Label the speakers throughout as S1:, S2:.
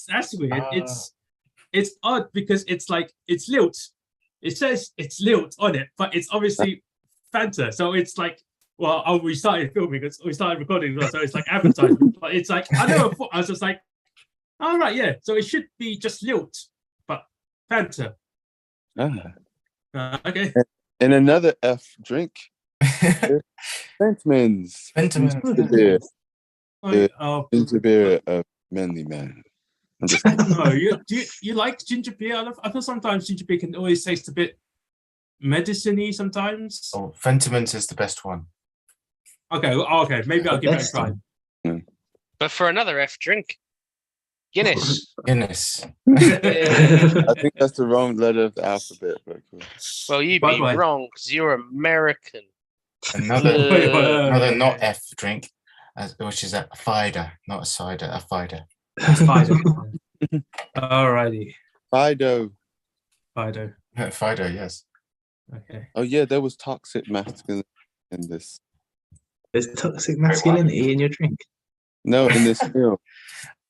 S1: that's weird. It's odd because it's like it's lilt. It says it's lilt on it, but it's obviously Fanta. So it's like, well, we started filming, we started recording, so it's like advertisement. But it's like I never thought. I was just like, all right, yeah. So it should be just lilt, but Fanta. Okay.
S2: And another F drink. Fentmans. Ginger beer of manly man.
S1: No, you like ginger beer? I feel sometimes ginger beer can always taste a bit medicine-y sometimes.
S3: Oh, Fentimans is the best one.
S1: Okay, maybe I'll give it a try.
S4: But for another F drink, Guinness.
S3: Guinness.
S2: I think that's the wrong letter of the alphabet. But cool.
S4: Well, you'd be wrong because you're American.
S3: Another not F drink, which is a Fider, not a cider, a Fider.
S1: Fido. Alrighty.
S2: Fido,
S3: yes.
S1: Okay.
S2: Oh yeah, there was toxic masculinity in this.
S5: There's toxic masculinity in your drink.
S2: No, in this film.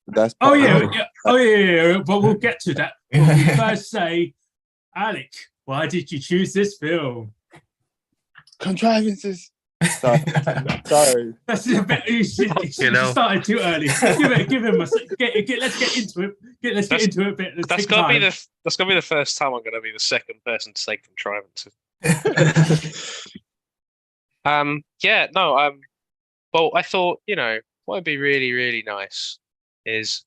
S2: That's
S1: yeah. But we'll get to that. But we first say, Alec, why did you choose this film?
S2: Contrivances. Sorry.
S1: That's a bit. You started too early. Give him a. Let's get into it. Let's get into it a bit.
S4: That's gonna be the first time I'm gonna be the second person to say contrivances. Well, I thought, what would be really, really nice is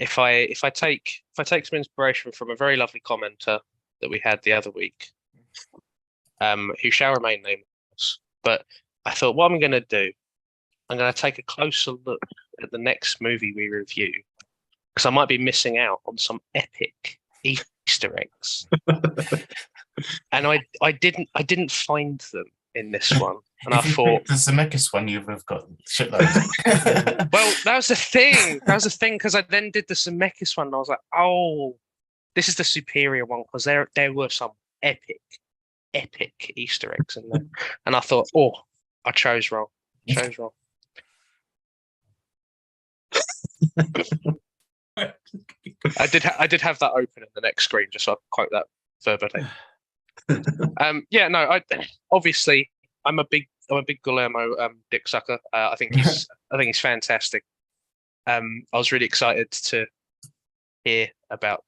S4: if I take some inspiration from a very lovely commenter that we had the other week, who shall remain nameless. But I thought, what I'm going to do, I'm going to take a closer look at the next movie we review, because I might be missing out on some epic Easter eggs. And I didn't find them in this one. And I thought
S3: the Zemeckis one, you've got shitloads.
S4: Well, that was the thing. Because I then did the Zemeckis one, and I was like, oh, this is the superior one, because there were some epic Easter eggs in there. And I thought, oh, I chose wrong. I did have that open in the next screen, just so I could quote that verbatim. Obviously I'm a big Guillermo dick sucker. I think he's fantastic. I was really excited to hear about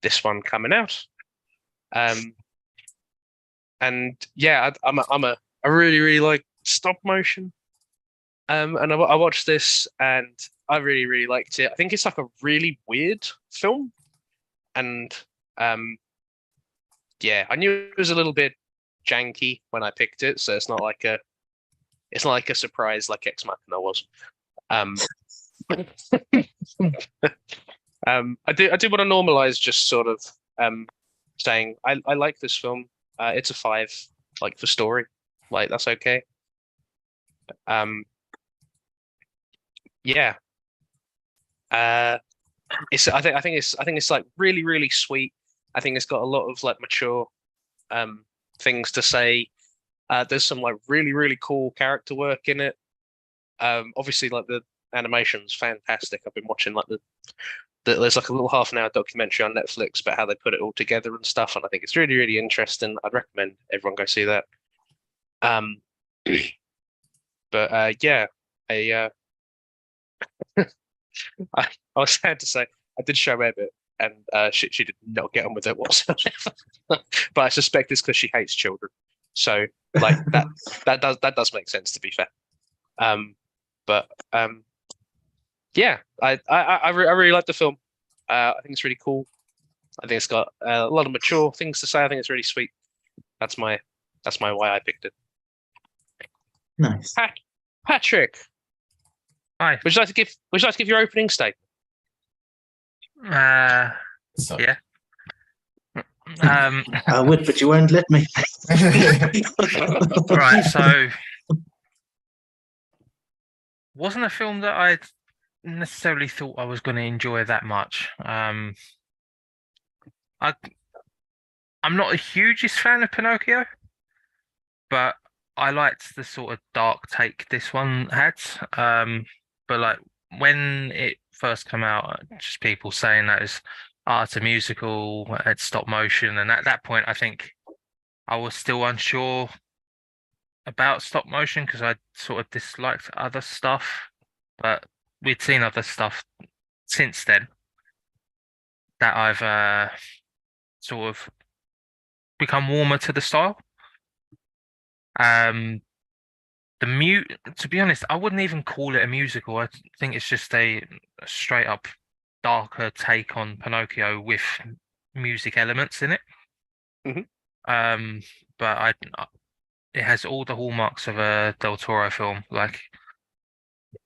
S4: this one coming out. I really like stop motion. And I watched this and I really, really liked it. I think it's like a really weird film. And I knew it was a little bit janky when I picked it, so it's not like a surprise like Ex Machina was. I do want to normalize just sort of saying I like this film. It's a 5, like for story, like that's okay. I think it's like really, really sweet. I think it's got a lot of like mature things to say. There's some like really, really cool character work in it. Obviously, like the animation's fantastic. I've been watching like there's like a little half-an-hour documentary on Netflix about how they put it all together and stuff, and I think it's really, really interesting. I'd recommend everyone go see that. I was sad to say I did show Eb it, and she did not get on with it whatsoever. But I suspect it's because she hates children. So like that does make sense, to be fair. I really like the film. I think it's really cool. I think it's got a lot of mature things to say. I think it's really sweet. That's my why I picked it.
S5: Nice.
S4: Patrick.
S6: Hi.
S4: Would you like to give your opening statement?
S6: Yeah.
S5: I would, but you won't let me.
S6: Right, so wasn't a film that I necessarily thought I was going to enjoy that much. I'm not a hugest fan of Pinocchio, but I liked the sort of dark take this one had. But like when it first came out, just people saying that it's a musical, it's stop motion, and at that point, I think I was still unsure about stop motion because I sort of disliked other stuff, but we'd seen other stuff since then that I've sort of become warmer to the style. To be honest, I wouldn't even call it a musical. I think it's just a straight up darker take on Pinocchio with music elements in it.
S4: Mhm.
S6: But it has all the hallmarks of a Del Toro film. Like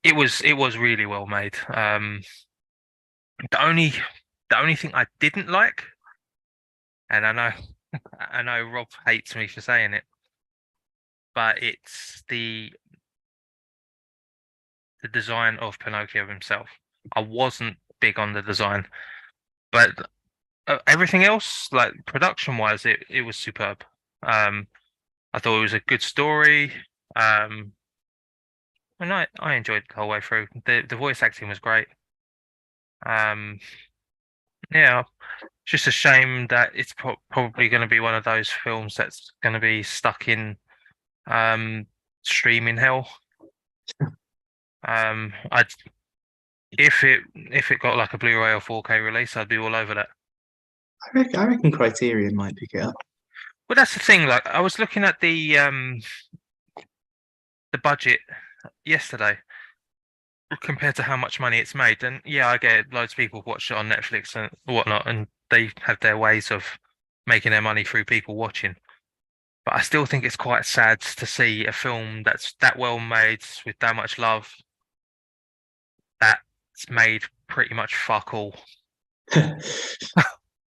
S6: it was really well made. The only thing I didn't like, and I know Rob hates me for saying it, but it's the design of Pinocchio himself. I wasn't big on the design, but everything else, like production wise, it was superb. I thought it was a good story. And I enjoyed it the whole way through. The voice acting was great. Yeah, it's just a shame that it's probably going to be one of those films that's going to be stuck in streaming hell. I'd if it got like a Blu-ray or 4K release, I'd be all over that.
S5: I reckon Criterion might pick it up.
S6: Well, that's the thing. Like, I was looking at the budget yesterday compared to how much money it's made, and yeah, I get it, loads of people watch it on Netflix and whatnot, and they have their ways of making their money through people watching. But I still think it's quite sad to see a film that's that well made with that much love that's made pretty much fuck all.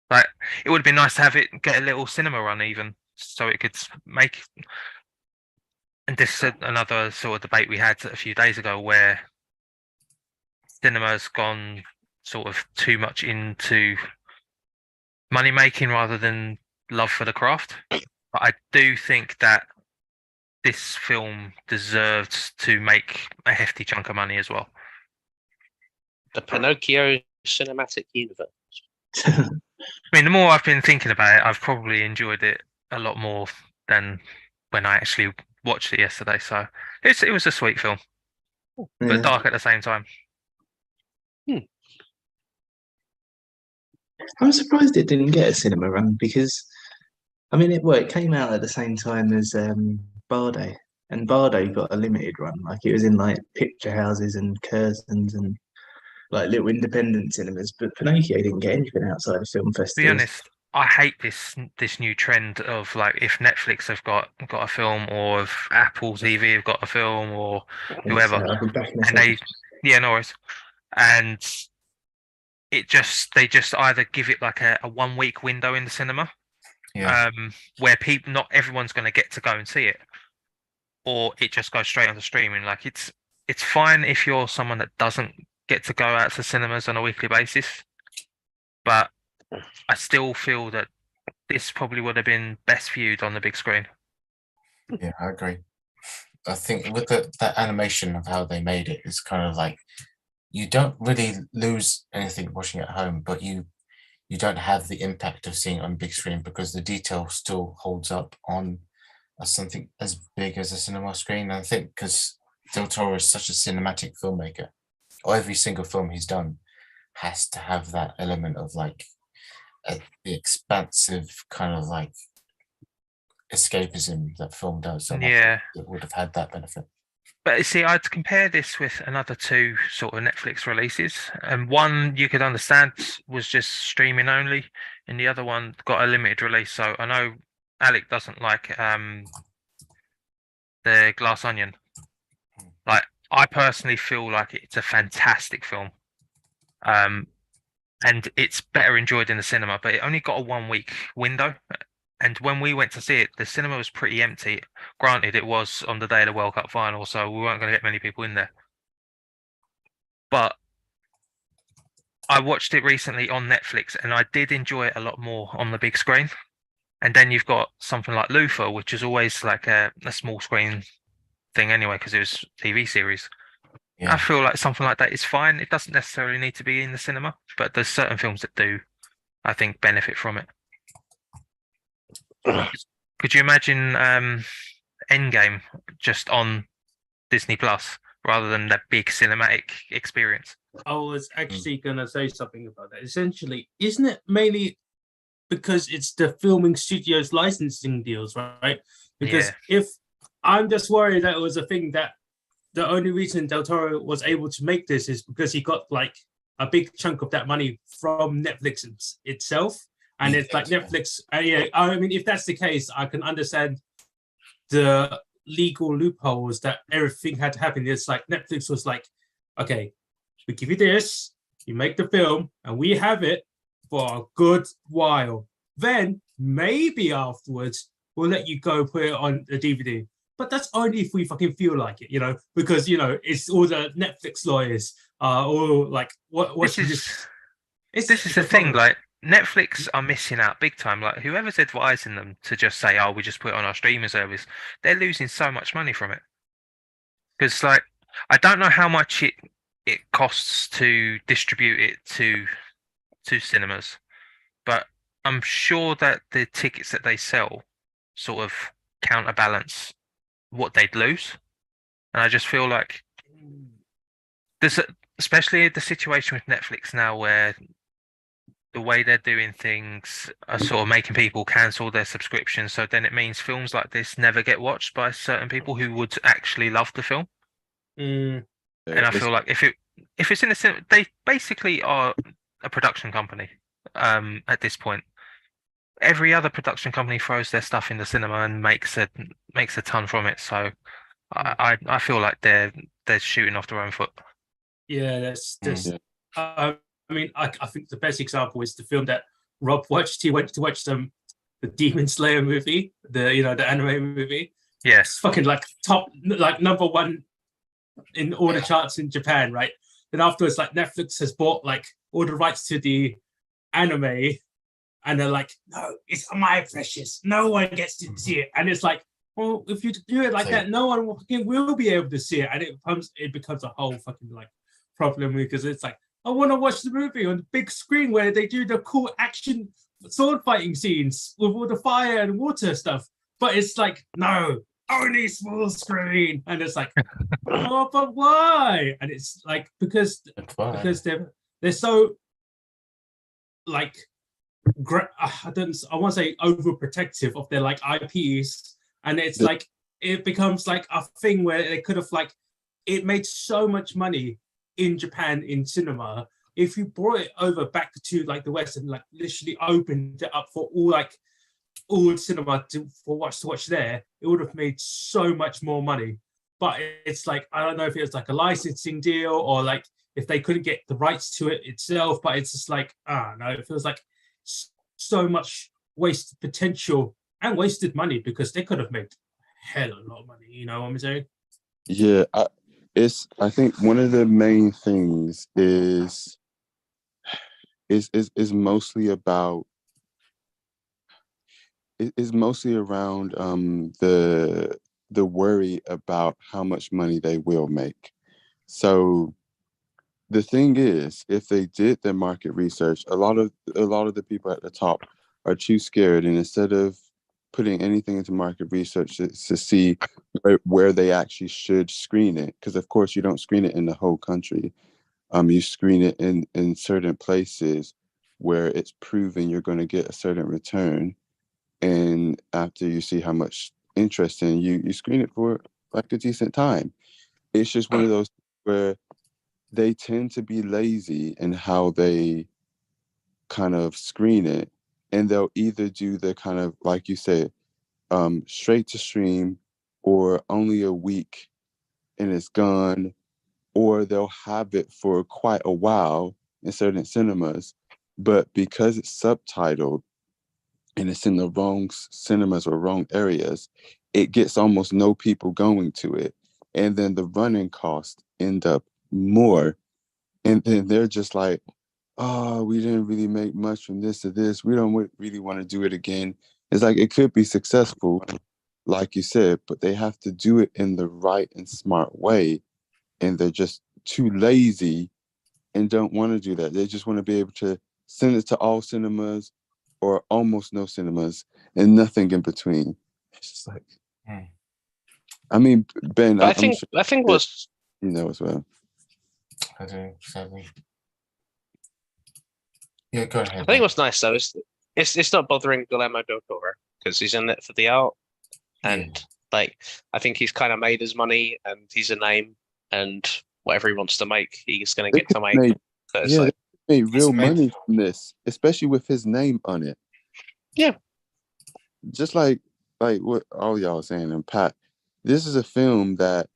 S6: Like, it would have been nice to have it get a little cinema run even, so it could make. And this is another sort of debate we had a few days ago where cinema's gone sort of too much into money making rather than love for the craft. But I do think that this film deserves to make a hefty chunk of money as well.
S4: The Pinocchio cinematic universe.
S6: I mean, the more I've been thinking about it, I've probably enjoyed it a lot more than when I actually watched it yesterday. So it was a sweet film, but dark at the same time.
S5: I'm surprised it didn't get a cinema run because, I mean, it came out at the same time as Bardo, and Bardo got a limited run. Like it was in like picture houses and Curzons and like little independent cinemas, but Pinocchio didn't get anything outside of film
S6: To be
S5: festivals.
S6: honest, I hate this new trend of like if Netflix have got a film or if Apple TV have got a film or whoever,
S5: I'll be back in a
S6: and
S5: second.
S6: no worries, and they just either give it like a 1 week window in the cinema, where people not everyone's going to get to go and see it, or it just goes straight onto streaming. Like it's fine if you're someone that doesn't get to go out to cinemas on a weekly basis, but I still feel that this probably would have been best viewed on the big screen.
S3: Yeah, I agree. I think with that animation of how they made it, it's kind of like you don't really lose anything watching at home, but you don't have the impact of seeing it on big screen because the detail still holds up on something as big as a cinema screen. And I think because Del Toro is such a cinematic filmmaker, or every single film he's done has to have that element of like the expansive kind of like escapism that film does. So
S6: Yeah,
S3: it would have had that benefit.
S6: but see, I'd compare this with another two sort of Netflix releases, and one you could understand was just streaming only, and the other one got a limited release. So I know Alec doesn't like the Glass Onion. Like, I personally feel like it's a fantastic film, and it's better enjoyed in the cinema. But it only got a 1 week window, and when we went to see it, the cinema was pretty empty. Granted, it was on the day of the World Cup final, so we weren't going to get many people in there. But I watched it recently on Netflix, and I did enjoy it a lot more on the big screen. And then you've got something like Luther, which is always like a small screen thing anyway, because it was a TV series. I feel like something like that is fine. It doesn't necessarily need to be in the cinema, but there's certain films that do, I think, benefit from it. Could you imagine Endgame just on Disney Plus rather than that big cinematic experience?
S1: I was actually going to say something about that. Essentially, isn't it mainly because it's the filming studios licensing deals, right? Because if I'm just worried that it was a thing that the only reason Del Toro was able to make this is because he got like a big chunk of that money from Netflix itself. And it's like Netflix. Yeah, I mean, if that's the case, I can understand the legal loopholes that everything had to happen. It's like Netflix was like, okay, we give you this, you make the film, and we have it for a good while. Then maybe afterwards we'll let you go put it on the DVD. But that's only if we fucking feel like it, because it's all the Netflix lawyers all like what
S6: This is the thing, like Netflix are missing out big time. Like whoever's advising them to just say, "Oh, we just put it on our streaming service," they're losing so much money from it. Because like I don't know how much it costs to distribute it to cinemas, but I'm sure that the tickets that they sell sort of counterbalance what they'd lose. And I just feel like there's especially the situation with Netflix now where the way they're doing things are sort of making people cancel their subscription. So then it means films like this never get watched by certain people who would actually love the film. And I feel like if it's in the cinema, they basically are a production company at this point. Every other production company throws their stuff in the cinema and makes a ton from it. So I feel like they're shooting off their own foot.
S1: Yeah, that's just. I mean, I think the best example is the film that Rob watched. He went to watch the Demon Slayer movie, the anime movie.
S6: Yes,
S1: it's fucking like top, like number one in all the charts in Japan, right? Then afterwards, like Netflix has bought like all the rights to the anime, and they're like, no, it's my precious. No one gets to see it, and it's like, well, if you do it like that, no one will be able to see it, and it becomes a whole fucking like problem because it's like, I want to watch the movie on the big screen where they do the cool action sword fighting scenes with all the fire and water stuff, but it's like, no, only small screen, and it's like, oh, but why? And it's like because they're so like I want to say overprotective of their like IPs, and it's like it becomes like a thing where they could have like it made so much money in Japan in cinema. If you brought it over back to like the West and like literally opened it up for all cinema to watch there, it would have made so much more money. But it's like, I don't know if it was like a licensing deal or like if they couldn't get the rights to it itself, but it's just like, no, it feels like so much wasted potential and wasted money because they could have made hell a lot of money, you know what I'm saying?
S2: Yeah, I think one of the main things is mostly about is mostly around the worry about how much money they will make. So the thing is, if they did their market research, a lot of the people at the top are too scared, and instead of putting anything into market research to see where they actually should screen it, because of course you don't screen it in the whole country. You screen it in certain places where it's proven you're going to get a certain return, and after you see how much interest in you screen it for like a decent time. It's just one of those where they tend to be lazy in how they kind of screen it, and they'll either do the kind of, like you said, straight to stream or only a week and it's gone, or they'll have it for quite a while in certain cinemas, but because it's subtitled and it's in the wrong cinemas or wrong areas, it gets almost no people going to it, and then the running costs end up more, and then they're just like, oh, we didn't really make much from this to this, we don't really want to do it again. It's like, it could be successful, like you said, but they have to do it in the right and smart way, and they're just too lazy and don't want to do that. They just want to be able to send it to all cinemas or almost no cinemas and nothing in between. It's just like, I mean, Ben,
S4: But
S2: I'm sure
S4: I think
S2: that
S4: what's
S2: you know as well.
S3: I do, sadly. Yeah, go ahead.
S4: I think what's nice though is it's not bothering Guillermo del Toro because he's in it for the art, and like I think he's kind of made his money and he's a name, and whatever he wants to make, he's going to
S2: They
S4: get to make.
S2: made,
S4: So it's
S2: yeah,
S4: like,
S2: they made real
S3: made-
S2: money from this, especially with his name on it.
S4: Yeah.
S2: Just like what all y'all are saying, and Pat, this is a film that,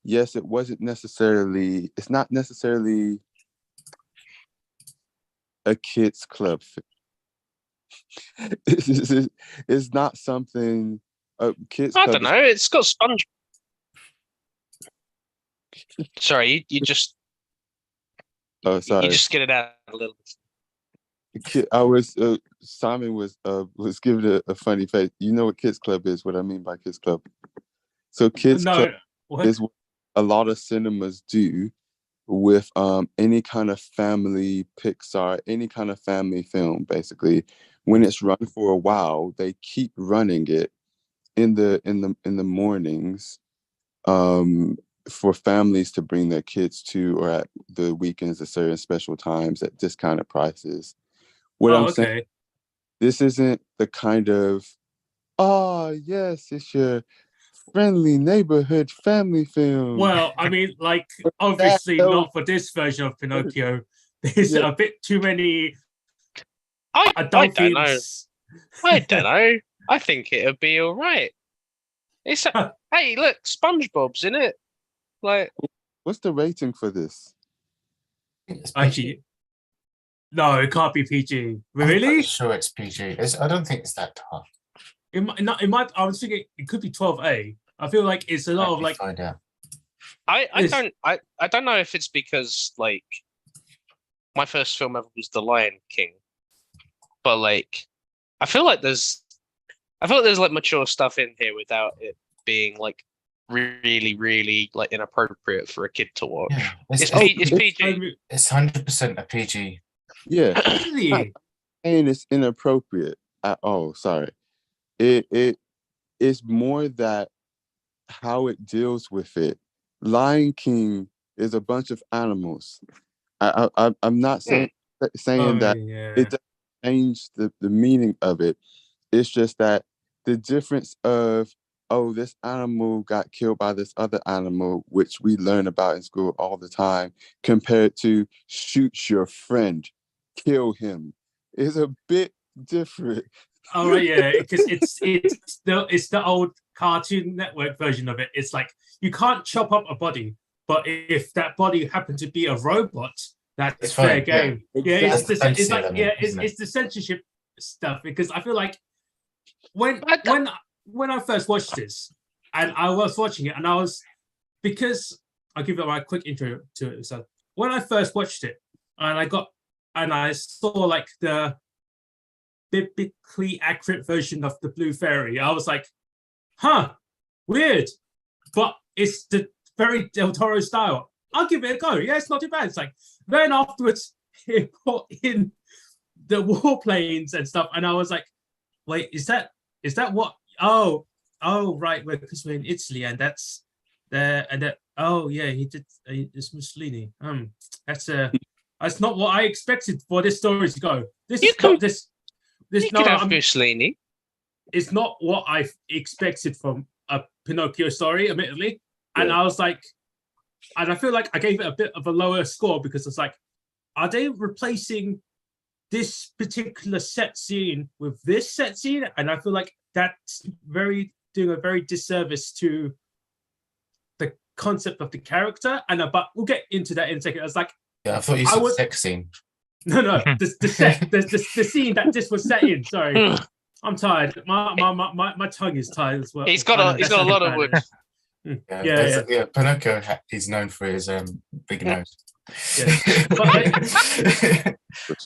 S2: yes, it's not necessarily a kids club film. It's not something a kids
S4: I
S2: club
S4: don't know. It's got Sponge. Sorry, you just
S2: oh, sorry.
S4: you just get it out a little bit.
S2: I was Simon was giving a funny face. You know what kids club is? What I mean by kids club. So kids club is what a lot of cinemas do with any kind of family Pixar, any kind of family film. Basically, when it's run for a while, they keep running it in the mornings for families to bring their kids to, or at the weekends at certain special times at discounted prices. What I'm saying, this isn't the kind of, oh yes, it's your friendly neighborhood family film.
S1: Well, I mean, like, obviously not for this version of Pinocchio. There's a bit too many
S4: I don't know.
S1: themes.
S4: I don't know. I think it'll be all right. It's hey, look, SpongeBob's in it. Like,
S2: what's the rating for this?
S1: Actually, no, it can't be PG.
S3: I'm
S1: Really?
S3: pretty sure it's PG. I don't think it's that tough.
S1: It might. I was thinking it could be 12A. I feel like it's a lot of like.
S3: Find out.
S4: I don't know if it's because like my first film ever was The Lion King, but like I feel like there's like mature stuff in here without it being like really like inappropriate for a kid to watch.
S3: Yeah,
S4: It's PG.
S3: It's 100% a PG.
S2: Yeah,
S1: Really?
S2: and it's inappropriate at all. Sorry, it's more that how it deals with it. Lion King is a bunch of animals. I'm not saying that it doesn't change the meaning of it. It's just that the difference of, oh, this animal got killed by this other animal, which we learn about in school all the time, compared to shoot your friend, kill him, is a bit different.
S1: Oh right, yeah, because it's the old Cartoon Network version of it. It's like you can't chop up a body, but if that body happened to be a robot, that's fair game. Yeah, it's the censorship stuff, because I feel like when I first watched this, and I was watching it, and I was, because I'll give it my quick intro to it. So when I first watched it, and I saw like the biblically accurate version of the Blue Fairy, I was like, huh, weird, but it's the very Del Toro style. I'll give it a go. Yeah, it's not too bad. It's like, then afterwards, it put in the warplanes and stuff, and I was like, wait, is that what? Oh, right, because we're in Italy, and that's there, and that. Oh yeah, he did. It's Mussolini. That's not what I expected for this story to go. You could have
S4: Mussolini.
S1: It's not what I expected from a Pinocchio story, admittedly. Yeah. And I was like, and I feel like I gave it a bit of a lower score because it's like, are they replacing this particular set scene with this set scene? And I feel like that's doing a very disservice to the concept of the character. And but we'll get into that in a second. I was like,
S3: yeah, I thought you said sex scene.
S1: No, the scene that this was set in. Sorry, I'm tired. My tongue is tired as well.
S4: He's got a lot of wood.
S3: Yeah. Pinocchio is known for his big nose.
S1: Yeah.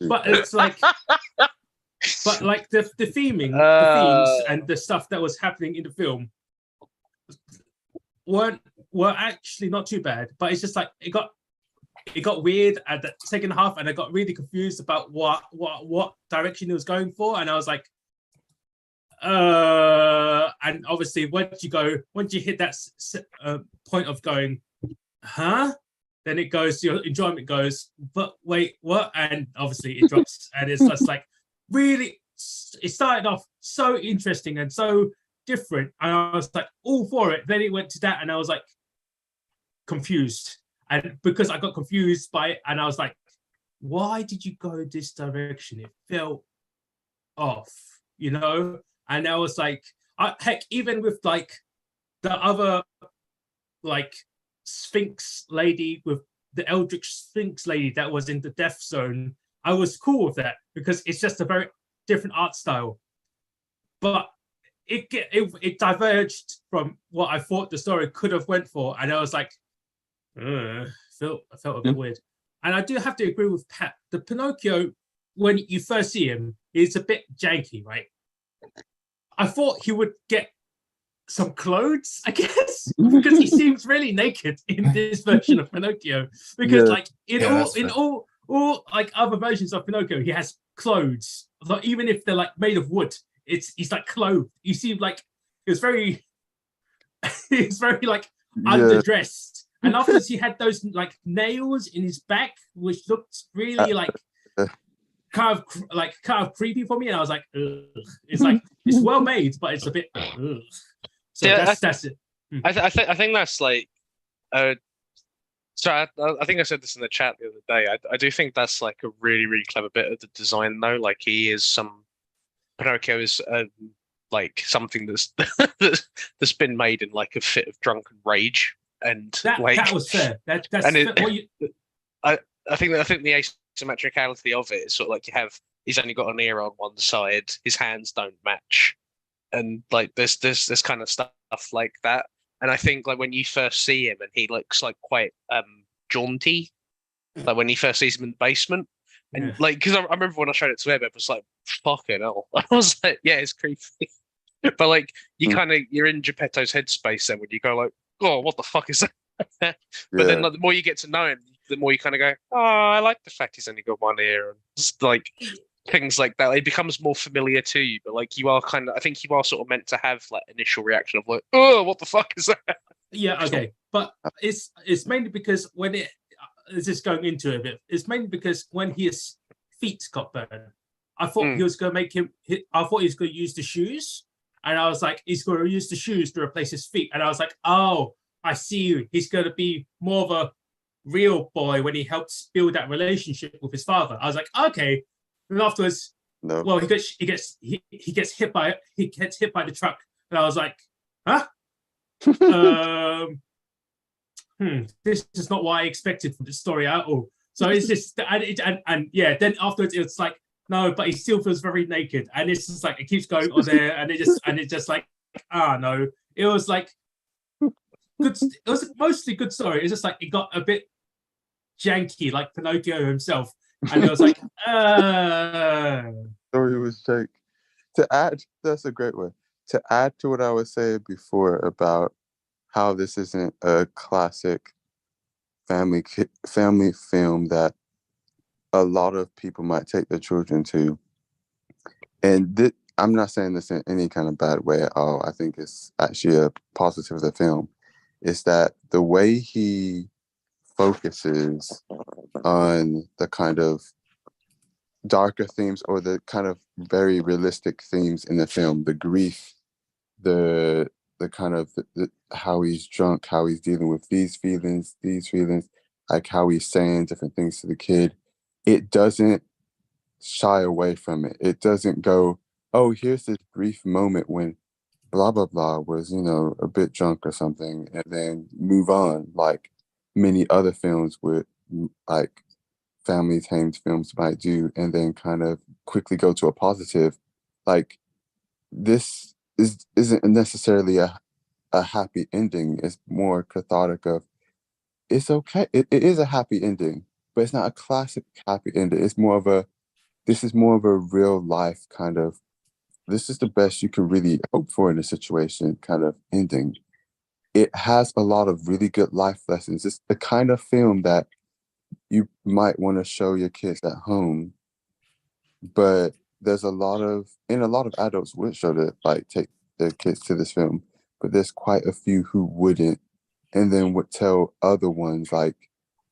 S1: But it's like, but like the theming, the themes, and the stuff that was happening in the film were actually not too bad. But it's just like it got it got weird at the second half, and I got really confused about what direction it was going for, and I was like, and obviously once you hit that point of going, huh? Then it goes, your enjoyment goes, but wait, what? And obviously it drops, and it's just like really. It started off so interesting and so different, and I was like all for it. Then it went to that, and I was like confused, and because I got confused by it, and I was like, why did you go this direction? It felt off, you know. And I was like, heck, even with like the other like Sphinx lady, with the Eldritch Sphinx lady that was in the Death Zone, I was cool with that because it's just a very different art style. But it diverged from what I thought the story could have went for, and I was like, I felt a bit weird. And I do have to agree with Pat. The Pinocchio, when you first see him, is a bit janky, right? I thought he would get some clothes, I guess, because he seems really naked in this version of Pinocchio. Because like in all like other versions of Pinocchio, he has clothes. Like, even if they're like made of wood, he's like clothed. You see, like it's very like underdressed. And afterwards, he had those like nails in his back, which looked really like kind of creepy for me. And I was like, ugh. It's like it's well made, but it's a bit. Ugh. So yeah, that's it.
S4: I think that's like. So I think I said this in the chat the other day. I do think that's like a really, really clever bit of the design, though. Like Pinocchio is like something that's been made in like a fit of drunken rage, and
S1: that was fair. That's
S4: I think the asymmetricality of it is sort of like he's only got an ear on one side, his hands don't match, and like there's this kind of stuff like that. And I think like when you first see him and he looks like quite jaunty, like when he first sees him in the basement, and like because I remember when I showed it to him, it was like fucking hell. I was like, yeah, it's creepy, but like you're in Geppetto's headspace then when you go like, oh, what the fuck is that? But then like, the more you get to know him, the more you kind of go, oh, I like the fact he's only got one ear, and just like things like that. It becomes more familiar to you, but like I think you are sort of meant to have like initial reaction of like, oh, what the fuck is that?
S1: Yeah, okay, but it's mainly because when it's just going into it a bit. It's mainly because when his feet got burned, I thought he was going to make him. I thought he was going to use the shoes, and I was like, he's going to use the shoes to replace his feet, and I was like, oh, I see you. He's going to be more of a real boy when he helps build that relationship with his father. I was like, okay. And afterwards, well, he gets hit by the truck, and I was like, huh? This is not what I expected from the story at all. So it's just and yeah. Then afterwards, it's like no, but he still feels very naked, and it's just like it keeps going on there, and it just like no. It was like good. It was mostly good story. It's just like it got a bit janky, like Pinocchio himself. And it was like,
S2: Story was like, to add, that's a great way. To add to what I was saying before about how this isn't a classic family film that a lot of people might take their children to. And I'm not saying this in any kind of bad way at all. I think it's actually a positive of the film. Is that the way he focuses on the kind of darker themes or the kind of very realistic themes in the film, the grief, the kind of how he's drunk, how he's dealing with these feelings, like how he's saying different things to the kid. It doesn't shy away from it. It doesn't go, oh, here's this brief moment when blah blah blah was, a bit drunk or something, and then move on like many other films with like family themed films might do, and then kind of quickly go to a positive. Like this isn't necessarily a happy ending. It's more cathartic of it's okay. It is a happy ending, but it's not a classic happy ending. It's more of this is more of a real life kind of, this is the best you can really hope for in a situation kind of ending. It has a lot of really good life lessons. It's the kind of film that you might want to show your kids at home, but there's a lot of adults would show take their kids to this film, but there's quite a few who wouldn't, and then would tell other ones like,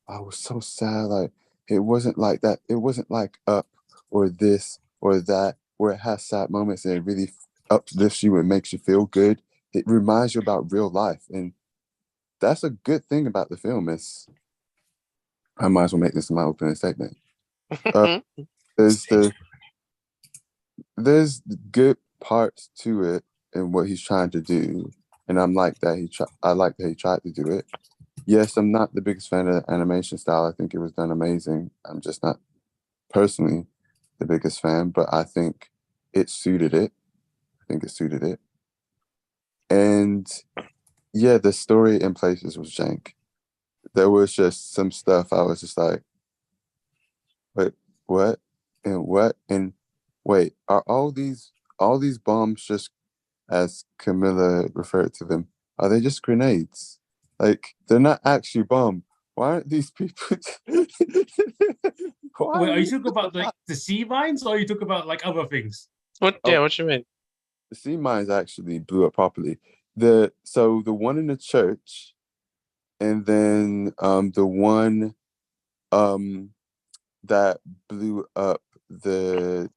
S2: I was so sad, like it wasn't like that, it wasn't like Up or this or that, where it has sad moments and it really uplifts you and makes you feel good. It reminds you about real life, and that's a good thing about the film. I might as well make this my opening statement. There's good parts to it and what he's trying to do, and I like that he tried to do it. Yes, I'm not the biggest fan of the animation style. I think it was done amazing. I'm just not personally the biggest fan, but I think it suited it. And yeah, the story in places was jank. There was just some stuff I was just like, wait, what? And what? And wait, are all these bombs just, as Camilla referred to them, are they just grenades? Like, they're not actually bombs. Why aren't these people?
S1: Wait, are you talking about like the sea mines, or are you talking about like other things?
S4: What? Yeah, what you mean?
S2: The sea mines actually blew up properly. So the one in the church, and then the one that blew up the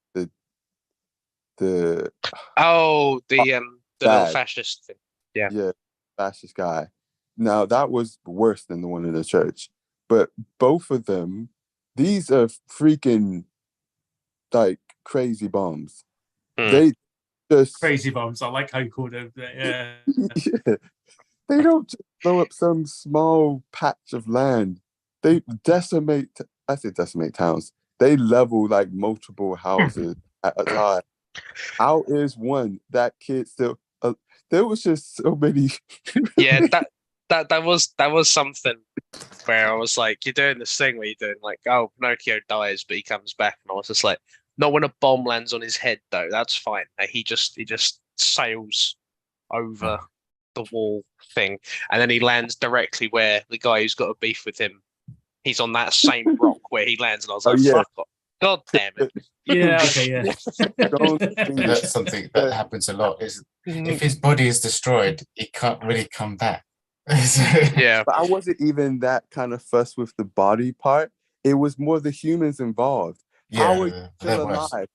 S4: Oh, the little
S2: bag.
S4: fascist thing. Yeah.
S2: Fascist guy. Now that was worse than the one in the church, but both of them, these are freaking like crazy bombs. They just
S1: Crazy bombs. I like how you called them. Yeah.
S2: yeah, they don't just blow up some small patch of land. They decimate. I say decimate towns. They level like multiple houses at a time. How is one that kid still? There was just so many.
S4: Yeah, that was something where I was like, you're doing this thing where you're doing like, oh, Pinocchio dies, but he comes back, and I was just like, not when a bomb lands on his head though. That's fine. Like, he just sails over the wall thing, and then he lands directly where the guy who's got a beef with him, he's on that same rock where he lands, and I was like, fuck off. God damn it.
S1: Yeah, okay, yeah.
S3: That's something that happens a lot. Is if his body is destroyed, he can't really come back.
S4: Yeah.
S2: But I wasn't even that kind of fussed with the body part. It was more the humans involved. How are you still alive?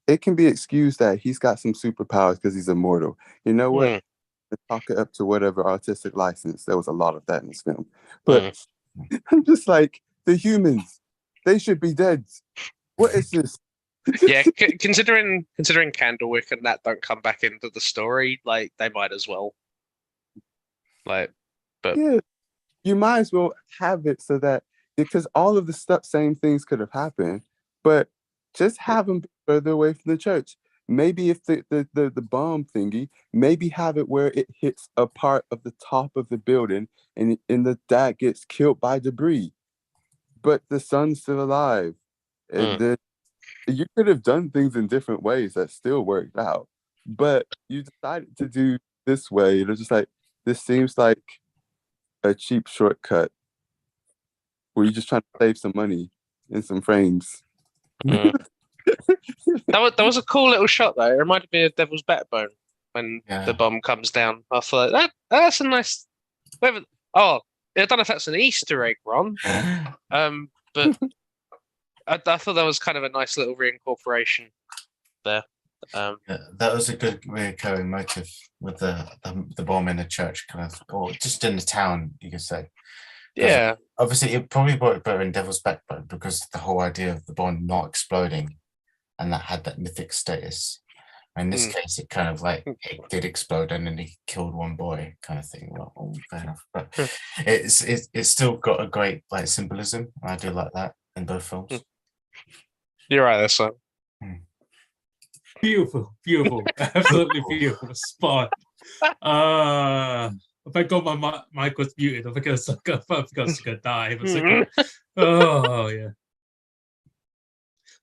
S2: It can be excused that he's got some superpowers because he's immortal. You know what? To talk it up to whatever artistic license. There was a lot of that in this film. But I'm just like, the humans, they should be dead. What is this?
S4: Yeah, considering Candlewick and that don't come back into the story, like they might as well. Like, but
S2: yeah, you might as well have it so that, because all of the same things could have happened, but just have them further away from the church. Maybe if the bomb thingy, maybe have it where it hits a part of the top of the building and the dad gets killed by debris, but the son's still alive. And then you could have done things in different ways that still worked out, but you decided to do this way. It's just like, this seems like a cheap shortcut where you're just trying to save some money in some frames.
S4: That was a cool little shot though. It reminded me of Devil's Backbone when the bomb comes down. I thought that's a nice. Oh, I don't know if that's an Easter egg, Ron. But I thought that was kind of a nice little reincorporation there.
S3: That was a good recurring motive with the bomb in the church, kind of, or just in the town, you could say.
S4: Yeah.
S3: Obviously, it probably worked better in Devil's Backbone because the whole idea of the bomb not exploding, and that had that mythic status. In this case, it kind of like it did explode, and then he killed one boy, kind of thing. Well, fair enough, but it's still got a great like symbolism. I do like that in both films.
S4: You're right, that's one.
S1: Beautiful, absolutely beautiful. Spot. If I got my mic was muted, I think I was gonna die. Oh yeah.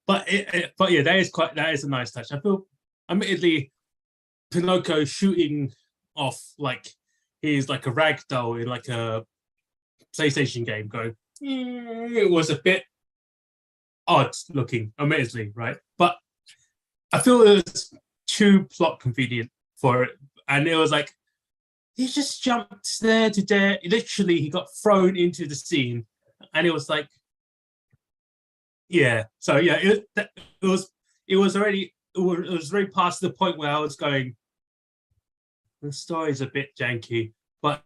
S1: But yeah, that is a nice touch. I feel, admittedly, Pinocchio shooting off like he's like a rag doll in like a PlayStation game, going, it was a bit odd looking, admittedly, right? But I feel it was too plot convenient for it, and it was like he just jumped there to there. Literally, he got thrown into the scene, and it was like, yeah. So yeah, it was very past the point where I was going, the story's a bit janky, but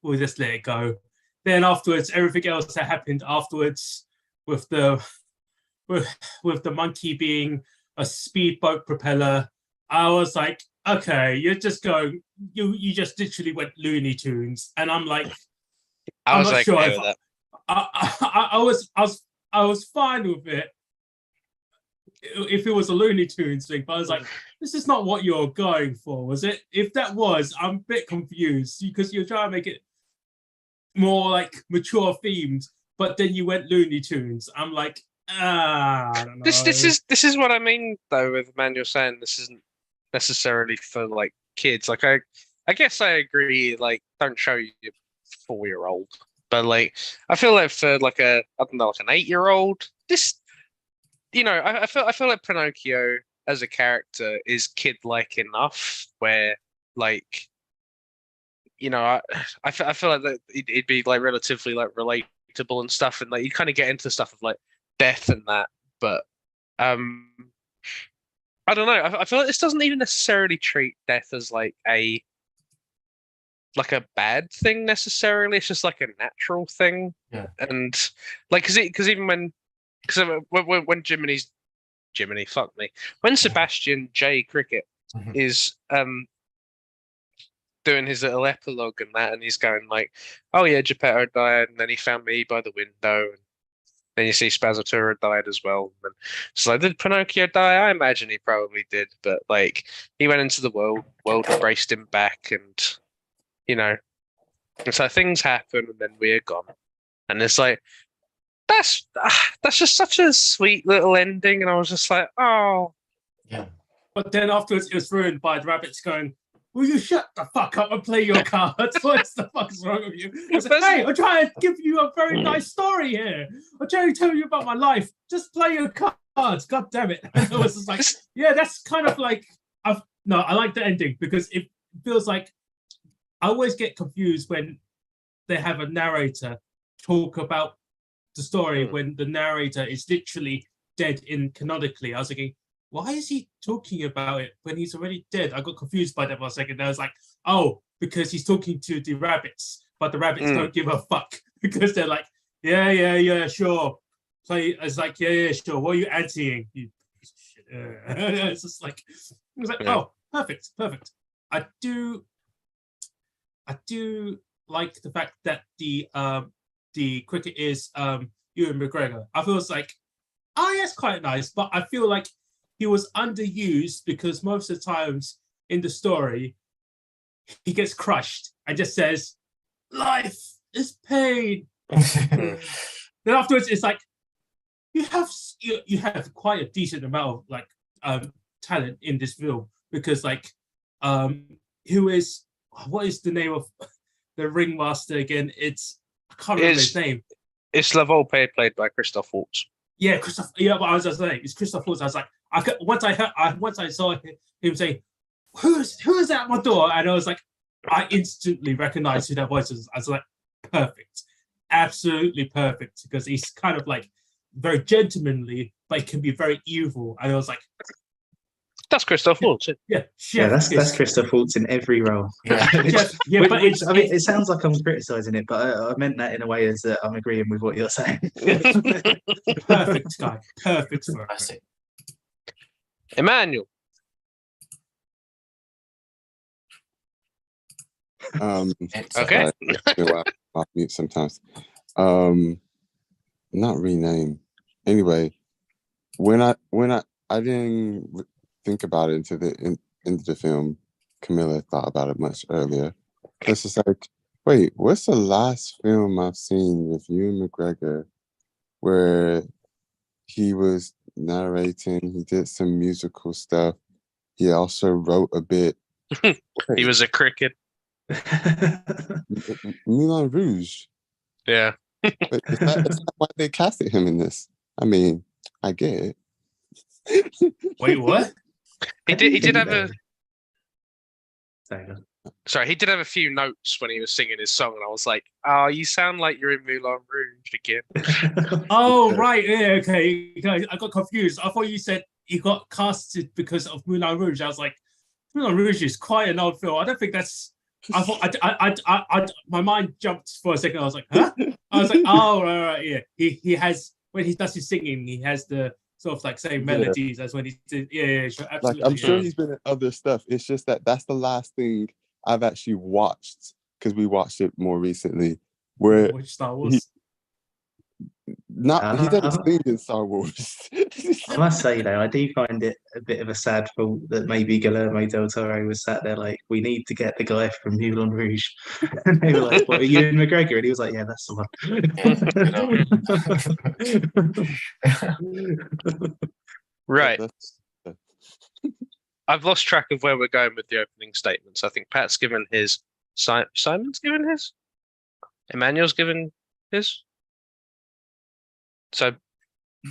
S1: we'll just let it go. Then afterwards, everything else that happened afterwards, with the monkey being a speedboat propeller, I was like, okay, you're just going, you just literally went Looney Tunes, and I'm like,
S4: I was
S1: not sure
S4: okay
S1: if
S4: with that.
S1: I was fine with it if it was a Looney Tunes thing, but I was like, this is not what you're going for, was it? If that was, I'm a bit confused because you're trying to make it more like mature themed, but then you went Looney Tunes. I'm like, I don't know.
S4: This is what I mean though with man. You're saying this isn't necessarily for like kids. Like I guess I agree. Like don't show your 4-year-old, but like I feel like for like I don't know, like an 8-year-old, this, you know, I feel like Pinocchio as a character is kid-like enough where like, you know, I feel like that it'd be like relatively like relatable and stuff, and like you kind of get into stuff of like death and that, but I don't know. I feel like this doesn't even necessarily treat death as like a bad thing necessarily. It's just like a natural thing.
S3: Yeah.
S4: And like because even when Jiminy, fuck me, when Sebastian J. Cricket
S3: Mhm.
S4: is doing his little epilogue and that, and he's going like, oh yeah, Geppetto died, and then he found me by the window, and then you see Spazzatura died as well. And it's like, did Pinocchio die? I imagine he probably did, but like he went into the world embraced him back, and you know, and so things happen, and then we're gone, and it's like that's just such a sweet little ending, and I was just like, oh.
S3: Yeah.
S1: But then afterwards, it was ruined by the rabbits going, will you shut the fuck up and play your cards? What the fuck's wrong with you? I was like, hey, I'm trying to give you a very nice story here. I'm trying to tell you about my life. Just play your cards. God damn it. And it was just like, yeah, that's kind of like, I like the ending because it feels like I always get confused when they have a narrator talk about the story when the narrator is literally dead in canonically. I was thinking, why is he talking about it when he's already dead? I got confused by that for a second. I was like, oh, because he's talking to the rabbits, but the rabbits don't give a fuck because they're like, yeah, sure. Play. It's like, yeah, sure. What are you anteing? You it's just like, it was like, oh, perfect. I do like the fact that the cricket is Ewan McGregor. I feel it's like, oh, yeah, it's quite nice, but I feel like he was underused because most of the times in the story, he gets crushed and just says, life is pain. Then afterwards, it's like, you have quite a decent amount of like talent in this film because like, what is the name of the ringmaster again? I can't remember his name.
S4: It's La Volpe, played by Christoph Waltz.
S1: Yeah, Christoph. Yeah, but I was just saying, it's Christoph Waltz. I was like, once I saw him saying, "Who's at my door?" and I was like, I instantly recognized who that voice was. I was like, perfect, absolutely perfect, because he's kind of like very gentlemanly, but he can be very evil. And I was like,
S4: that's Christoph Waltz.
S1: Yeah,
S5: that's Christoph Waltz in every role.
S1: But
S5: it sounds like I'm criticizing it, but I meant that in a way as I'm agreeing with what you're saying.
S1: Perfect guy, perfect for it.
S4: Emmanuel. Okay.
S2: Off mute sometimes. Not rename. Anyway, when I didn't think about it into the film, Camilla thought about it much earlier. It's just like, wait, what's the last film I've seen with Ewan McGregor where he was narrating, he did some musical stuff, he also wrote a bit.
S4: He was a cricket.
S2: Moulin Rouge.
S4: Yeah.
S2: But it's not why they casted him in this. I mean, I get it.
S1: Wait, what?
S4: He did have a
S5: a.
S4: sorry, he did have a few notes when he was singing his song, and I was like, "Oh, you sound like you're in Moulin Rouge again."
S1: Oh,
S2: Yeah.
S1: right. Yeah, okay. I got confused. I thought you said he got casted because of Moulin Rouge. I was like, Moulin Rouge is quite an old film. I don't think that's. I thought my mind jumped for a second. I was like, huh? I was like, oh, right, yeah. He has when he does his singing, he has the sort of like same
S2: Yeah.
S1: melodies as when he did. Yeah, sure,
S2: Like,
S1: absolutely.
S2: I'm sure
S1: yeah.
S2: he's been in other stuff. It's just that that's the last thing I've actually watched, because we watched it more recently. Where
S1: Which Star Wars?
S2: he doesn't
S5: I
S2: sing in Star Wars.
S5: must say though, I do find it a bit of a sad thought that maybe Guillermo del Toro was sat there like, we need to get the guy from Moulin Rouge, and they were like, "What are you in McGregor?" And he was like, "Yeah, that's the one."
S4: Right.
S2: That's-
S4: I've lost track of where we're going with the opening statements. I think Pat's given his. Simon's given his. Emmanuel's given his. So,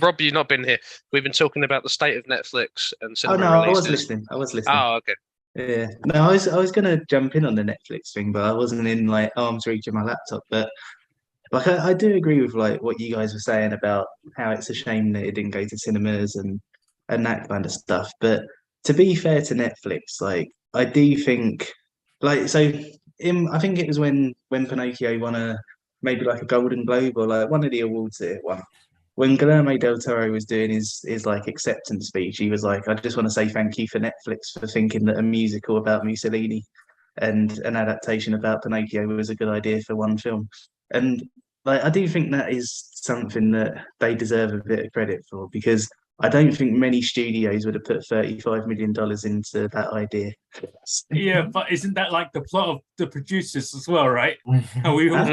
S4: Rob, you've not been here. We've been talking about the state of Netflix and
S5: Oh
S4: cinema
S5: no, I
S4: releases.
S5: was listening. I was listening.
S4: Oh, okay.
S5: Yeah, no, I was gonna jump in on the Netflix thing, but I wasn't in like arm's reach of my laptop. But like, I do agree with like what you guys were saying about how it's a shame that it didn't go to cinemas and that kind of stuff. But to be fair to Netflix, like I do think, like, so I think it was when Pinocchio won maybe like a Golden Globe or like one of the awards that it won. When Guillermo del Toro was doing his like acceptance speech, he was like, "I just want to say thank you for Netflix for thinking that a musical about Mussolini and an adaptation about Pinocchio was a good idea for one film." And like, I do think that is something that they deserve a bit of credit for, because I don't think many studios would have put $35 million into that idea.
S1: Yeah, but isn't that like the plot of the producers as well, right?
S3: Mhm.
S1: And we
S5: Huh?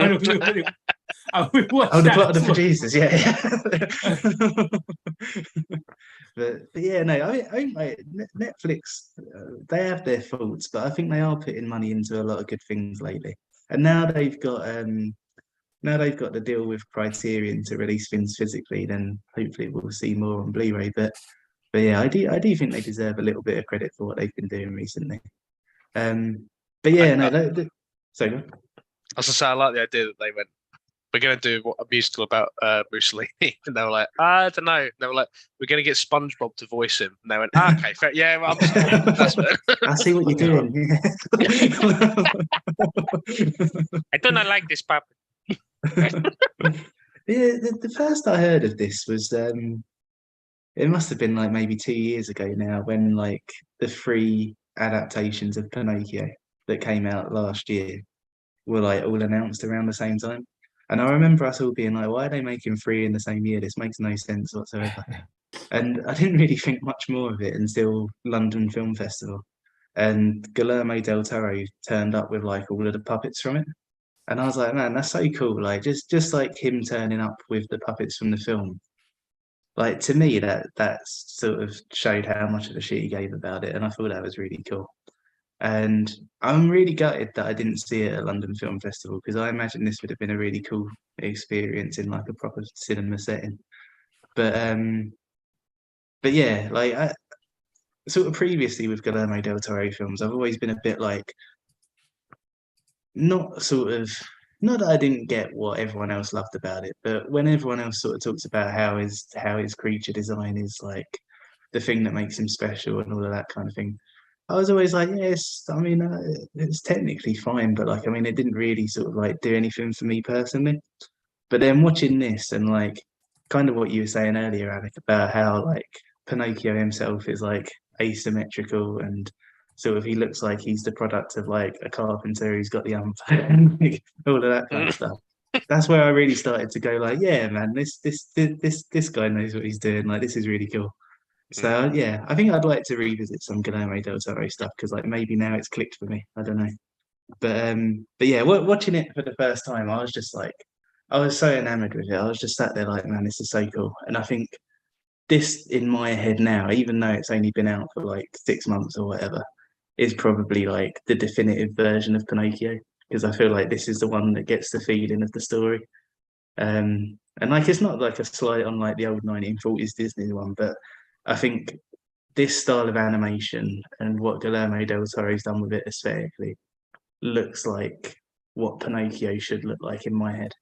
S1: and we watched
S5: Oh, the
S1: that
S5: plot of the
S1: as well.
S5: producers, yeah. But yeah, no, I mean, like, Netflix, they have their faults, but I think they are putting money into a lot of good things lately. And now they've got the deal with Criterion to release things physically, then hopefully we'll see more on Blu-ray. But yeah, I do think they deserve a little bit of credit for what they've been doing recently. But yeah, no, sorry. Go on.
S4: I was gonna say I like the idea that they went, we're gonna do a musical about Mussolini, and they were like, I don't know. They were like, we're gonna get SpongeBob to voice him, and they went, okay, fair. Yeah, well, I'm sorry. That's fair.
S5: I see what you're doing.
S4: I do not like this puppet.
S5: Yeah, the first I heard of this was it must have been like maybe 2 years ago now, when like the 3 adaptations of Pinocchio that came out last year were like all announced around the same time. And I remember us all being like, why are they making 3 in the same year? This makes no sense whatsoever. And I didn't really think much more of it until London Film Festival. And Guillermo del Toro turned up with like all of the puppets from it. And I was like, man, that's so cool. Like just like him turning up with the puppets from the film. Like, to me, that sort of showed how much of a shit he gave about it. And I thought that was really cool. And I'm really gutted that I didn't see it at London Film Festival, because I imagine this would have been a really cool experience in like a proper cinema setting. But yeah, like sort of previously with Guillermo del Toro films, I've always been a bit like, not sort of, not that I didn't get what everyone else loved about it, but when everyone else sort of talks about how his creature design is like the thing that makes him special and all of that kind of thing, I was always like, yes, I mean, it's technically fine, but like, I mean, it didn't really sort of like do anything for me personally. But then watching this and like kind of what you were saying earlier, Alec, about how like Pinocchio himself is like asymmetrical, and sort of he looks like he's the product of like a carpenter who's got the ump, all of that kind of stuff. That's where I really started to go like, yeah, man, this guy knows what he's doing. Like, this is really cool. So yeah, I think I'd like to revisit some Guillermo del Toro stuff, because like maybe now it's clicked for me. I don't know. But yeah, watching it for the first time, I was just like, I was so enamored with it. I was just sat there like, man, this is so cool. And I think this in my head now, even though it's only been out for like 6 months or whatever, is probably like the definitive version of Pinocchio, because I feel like this is the one that gets the feeling of the story. And like it's not like a slight on like the old 1940s Disney one, but I think this style of animation and what Guillermo del Toro's done with it aesthetically looks like what Pinocchio should look like in my head.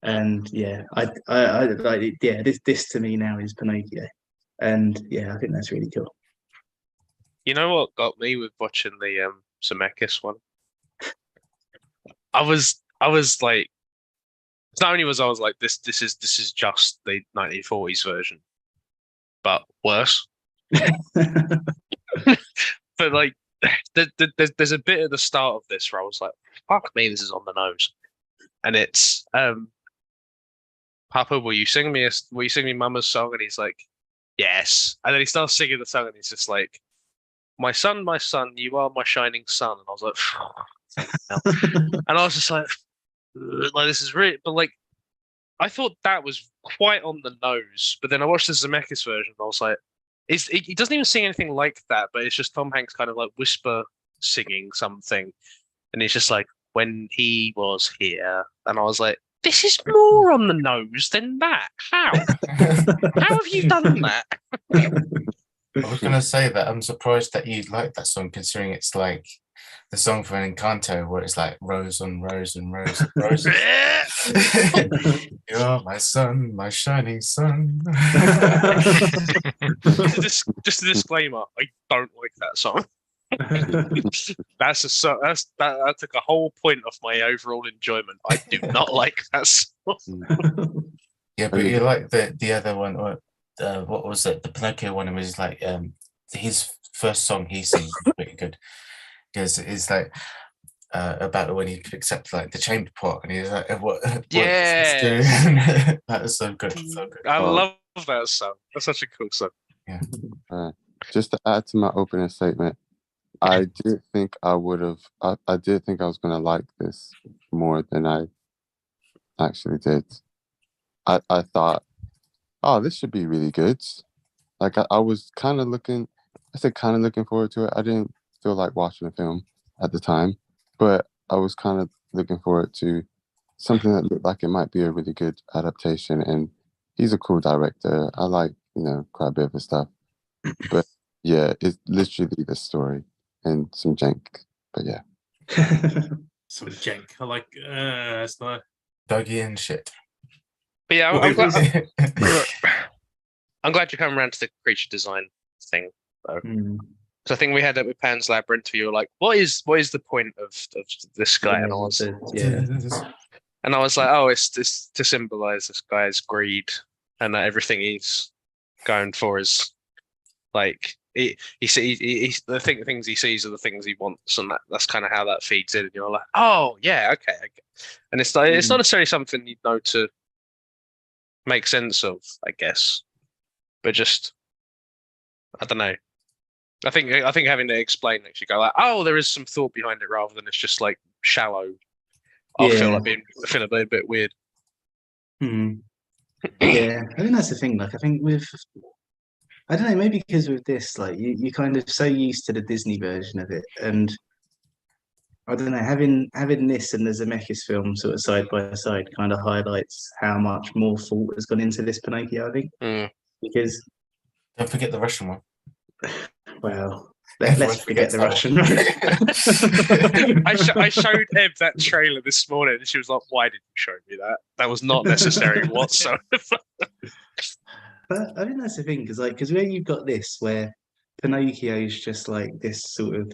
S5: And yeah, I like yeah, this to me now is Pinocchio, and yeah, I think that's really cool.
S4: You know what got me with watching the Zemeckis one? I was like, not only was I was like, this is just the 1940s version, but worse. But like, there's a bit at the start of this where I was like, fuck me, this is on the nose, and it's Papa, will you sing me Mama's song? And he's like, yes. And then he starts singing the song, and he's just like, my son, you are my shining sun. And I was like, and I was just like this is really, but like, I thought that was quite on the nose. But then I watched the Zemeckis version, and I was like, he doesn't even sing anything like that, but it's just Tom Hanks kind of like whisper singing something, and he's just like, when he was here, and I was like, this is more on the nose than that. How? How have you done that?
S3: I was gonna say that I'm surprised that you like that song, considering it's like the song for an Encanto, where it's like rose on rose and rose and roses. You're my sun, my shining sun.
S4: Just a disclaimer: I don't like that song. That took a whole point of my overall enjoyment. I do not like that song.
S3: Yeah, but you like the other one, or what was it? The Pinocchio one. It was like his first song he sings is pretty good, because it's like about when he picks up like the chamber pot, and he's like, "What does this do?" That was so good, so good.
S4: I love that song. That's such a cool song.
S3: Yeah.
S2: Just to add to my opening statement, I did think I would have. I did think I was going to like this more than I actually did. I thought, oh, this should be really good. Like I was kind of looking. I said kind of looking forward to it. I didn't feel like watching the film at the time, but I was kind of looking forward to something that looked like it might be a really good adaptation. And he's a cool director. I like, quite a bit of his stuff. But yeah, it's literally the story and some jank. But yeah.
S1: Some jank. I like it's not
S3: Dougie and shit.
S4: But yeah, I'm glad you're coming around to the creature design thing, though. So I think we had it with Pan's Labyrinth. Where you were like, "What is the point of this guy?" And I was, and I was like, "Oh, it's to symbolize this guy's greed and that everything he's going for is like the things he sees are the things he wants, and that's kind of how that feeds in." And you're like, "Oh, yeah, okay." And it's like it's not necessarily something you'd know to make sense of, I guess, but just I don't know. I think having to explain actually go like, oh, there is some thought behind it rather than it's just like shallow. I feel a bit weird.
S5: Yeah, I think that's the thing. Like, I think I don't know, maybe because with this, like, you kind of so used to the Disney version of it, and I don't know, having this and the Zemeckis film sort of side by side kind of highlights how much more thought has gone into this Pinocchio. I think because
S3: don't forget the Russian one.
S5: Well, let's forget the Russian.
S4: I showed Eb that trailer this morning, and she was like, "Why did you show me that? That was not necessary whatsoever."
S5: But I think that's the thing, because where you've got this, where Pinocchio's just like this sort of,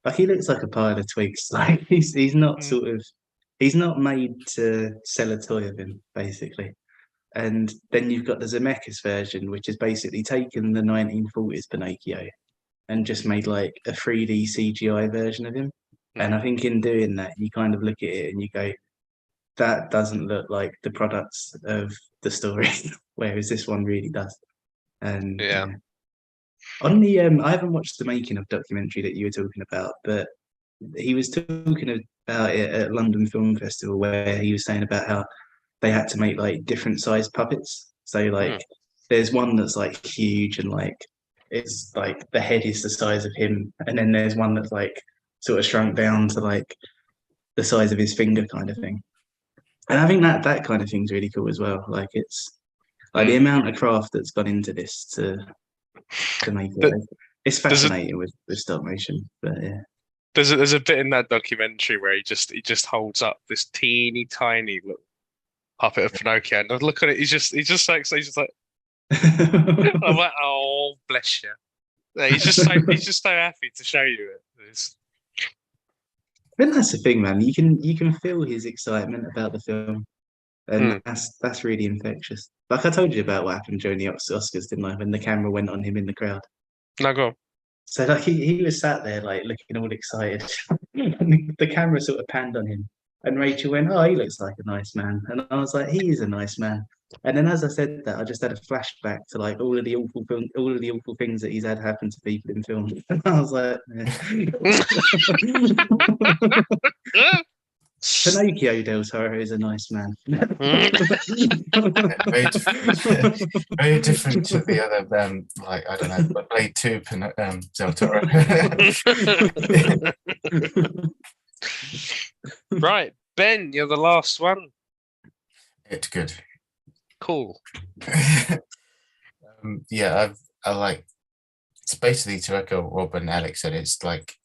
S5: like he looks like a pile of twigs. Like he's not he's not made to sell a toy of him, basically. And then you've got the Zemeckis version, which is basically taken the 1940s Pinocchio and just made like a 3D CGI version of him. And I think in doing that, you kind of look at it and you go, that doesn't look like the products of the story, whereas this one really does. And on the I haven't watched the making of documentary that you were talking about, but he was talking about it at London Film Festival, where he was saying about how they had to make like different sized puppets. So like there's one that's like huge and like it's like the head is the size of him, and then there's one that's like sort of shrunk down to like the size of his finger kind of thing. And I think that kind of thing's really cool as well. Like it's like the amount of craft that's gone into this to make it. It's
S4: there's a-
S5: fascinating with stop motion, but yeah.
S4: There's a bit in that documentary where he just holds up this teeny tiny little puppet of Pinocchio, and I look at it. He's just like I'm like, oh bless you. Yeah, he's just so happy to show you it.
S5: But that's the thing, man. You can feel his excitement about the film, and that's really infectious. Like I told you about what happened during the Oscars, didn't I? When the camera went on him in the crowd.
S4: No, go on.
S5: So like he was sat there like looking all excited, and the camera sort of panned on him, and Rachel went, "Oh, he looks like a nice man," and I was like, "He is a nice man." And then as I said that, I just had a flashback to like all of the awful things that he's had happen to people in films, and I was like, Pinocchio del Toro is a nice man.
S3: Very different to the other, like I don't know, Blade 2 Del Toro.
S4: Right, Ben, you're the last one.
S3: It's good.
S4: Cool.
S3: Yeah, I like. It's basically to echo what Rob and Alex said. It's like,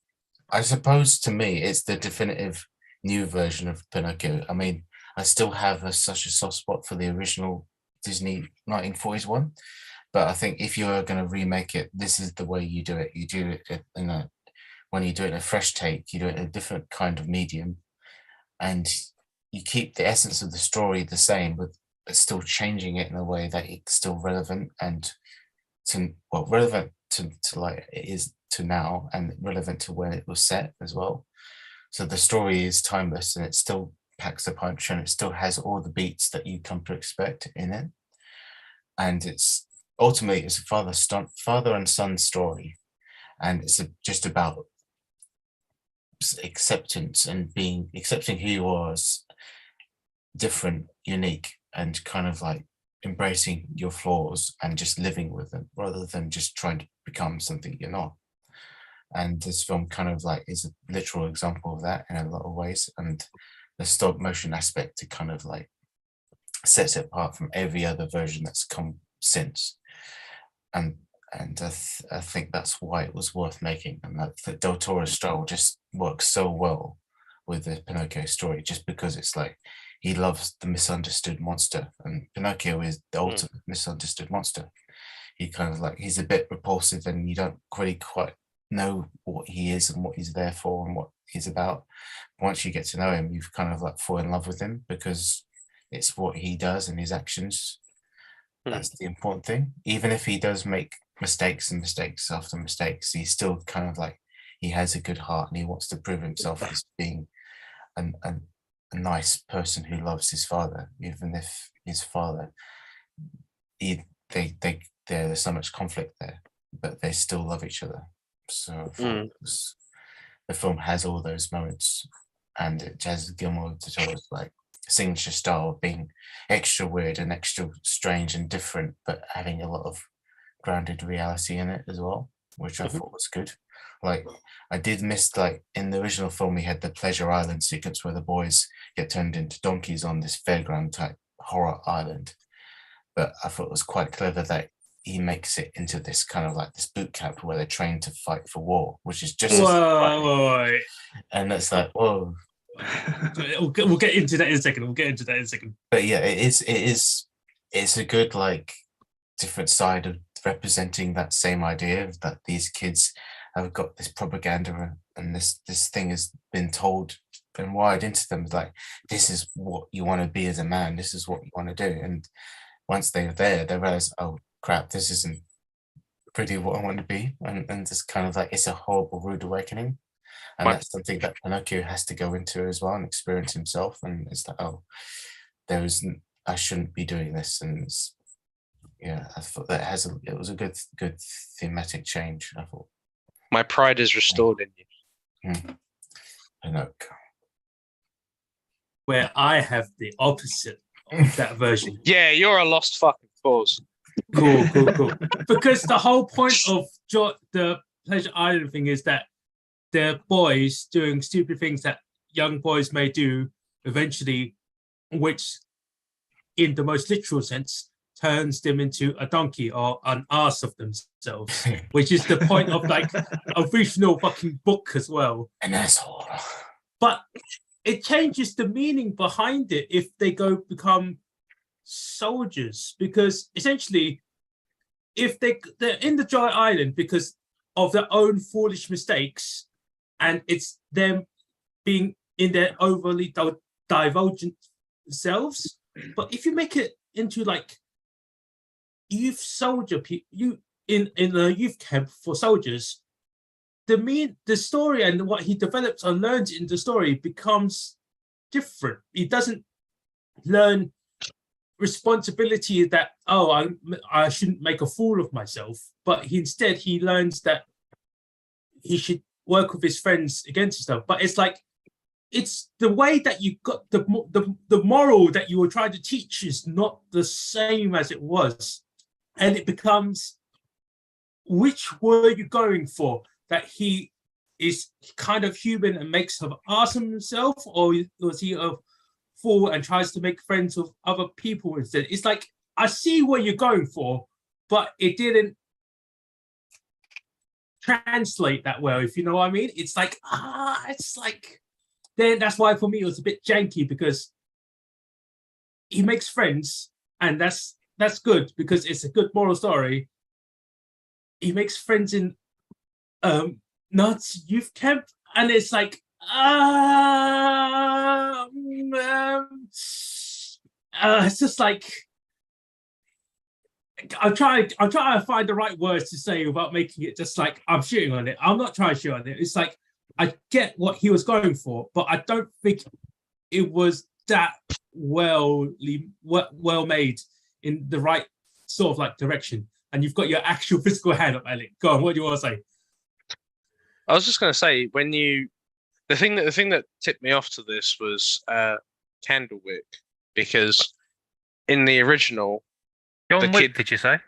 S3: I suppose to me, it's the definitive new version of Pinocchio. I mean, I still have such a soft spot for the original Disney 1940s one, but I think if you're going to remake it, this is the way you do it. You do it when you do it in a fresh take, you do it in a different kind of medium, and you keep the essence of the story the same, but still changing it in a way that it's still relevant and relevant to like it is to now, and relevant to when it was set as well. So the story is timeless, and it still packs a punch, and it still has all the beats that you come to expect in it. And it's ultimately it's a father and son story, and it's just about acceptance and accepting who you are as different, unique, and kind of like embracing your flaws and just living with them rather than just trying to become something you're not. And this film kind of like is a literal example of that in a lot of ways. And the stop motion aspect, it kind of like sets it apart from every other version that's come since. And I think that's why it was worth making. And that the Del Toro's style just works so well with the Pinocchio story, just because it's like he loves the misunderstood monster, and Pinocchio is the ultimate misunderstood monster. He kind of like, he's a bit repulsive, and you don't really quite know what he is and what he's there for and what he's about. Once you get to know him, you've kind of like fall in love with him because it's what he does and his actions. That's the important thing. Even if he does make mistakes and mistakes after mistakes, he's still kind of like, he has a good heart, and he wants to prove himself as being a nice person who loves his father, even if his father, there's so much conflict there, but they still love each other. So the film has all those moments, and it has Guillermo del Toro's like signature style of being extra weird and extra strange and different, but having a lot of grounded reality in it as well, which I thought was good. Like, I did miss, like, in the original film, we had the Pleasure Island sequence where the boys get turned into donkeys on this fairground type horror island. But I thought it was quite clever that he makes it into this kind of like this boot camp where they're trained to fight for war, which is just
S1: Whoa.
S3: And it's like, whoa.
S1: We'll get into that in a second.
S3: But yeah, it's a good like different side of representing that same idea that these kids have got this propaganda, and this thing has been told and wired into them, like, this is what you want to be as a man, this is what you want to do. And once they're there, they realize, oh crap, this isn't pretty what I want to be. And just kind of like, it's a horrible rude awakening. And that's something that Pinocchio has to go into as well and experience himself. And it's like, oh, I shouldn't be doing this. And yeah, I thought that it was a good thematic change, I thought.
S4: My pride is restored in you.
S3: Pinocchio.
S1: Where I have the opposite of that version.
S4: Yeah, you're a lost fucking cause.
S1: Cool. Because the whole point of the Pleasure Island thing is that the boys doing stupid things that young boys may do eventually which in the most literal sense turns them into a donkey or an arse of themselves, which is the point of like original fucking book as well.
S3: An asshole.
S1: But it changes the meaning behind it if they go become soldiers, because essentially if they're in the giant island because of their own foolish mistakes, and it's them being in their overly divergent selves. But if you make it into like youth soldier, you in a youth camp for soldiers, the story and what he develops and learns in the story becomes different. He doesn't learn responsibility that, oh, I shouldn't make a fool of myself, but instead he learns that he should work with his friends against himself. But it's like, it's the way that you got the moral that you were trying to teach is not the same as it was, and it becomes, which were you going for? That he is kind of human and makes an ass of himself, or was he a fool and tries to make friends with other people instead? It's like, I see what you're going for, but it didn't translate that well, if you know what I mean. It's like, it's like, then that's why for me it was a bit janky, because he makes friends, and that's good because it's a good moral story. He makes friends in Nazi youth camp, and it's like, it's just like, I'm trying to find the right words to say without making it just like I'm shooting on it. I'm not trying to shoot on it. It's like, I get what he was going for, but I don't think it was that well made in the right sort of like direction. And you've got your actual physical hand up, Alec. Go on, what do you want to say?
S4: I was just going to say, the thing that tipped me off to this was Candlewick, because in the original,
S6: John Wick, did you say?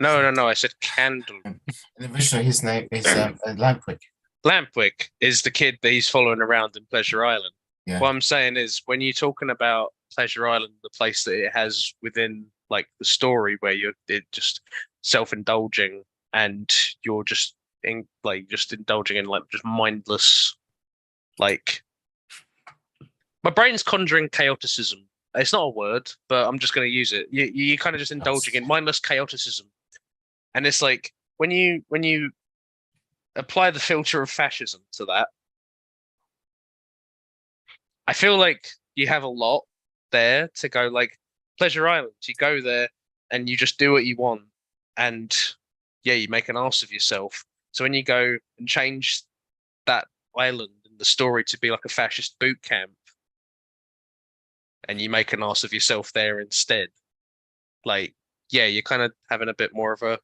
S4: No, I said Candle.
S3: In the original, his name is Lampwick.
S4: Lampwick is the kid that he's following around in Pleasure Island.
S3: Yeah.
S4: What I'm saying is, when you're talking about Pleasure Island, the place that it has within like the story where you're just self-indulging and you're just indulging in like just mindless, like, my brain's conjuring chaoticism. It's not a word, but I'm just going to use it. You kind of just indulging in mindless chaoticism, and it's like when you apply the filter of fascism to that, I feel like you have a lot there to go. Like Pleasure Island, you go there and you just do what you want, and yeah, you make an ass of yourself. So when you go and change that island and the story to be like a fascist boot camp, and you make an ass of yourself there instead, like, yeah, you're kind of having a bit more of a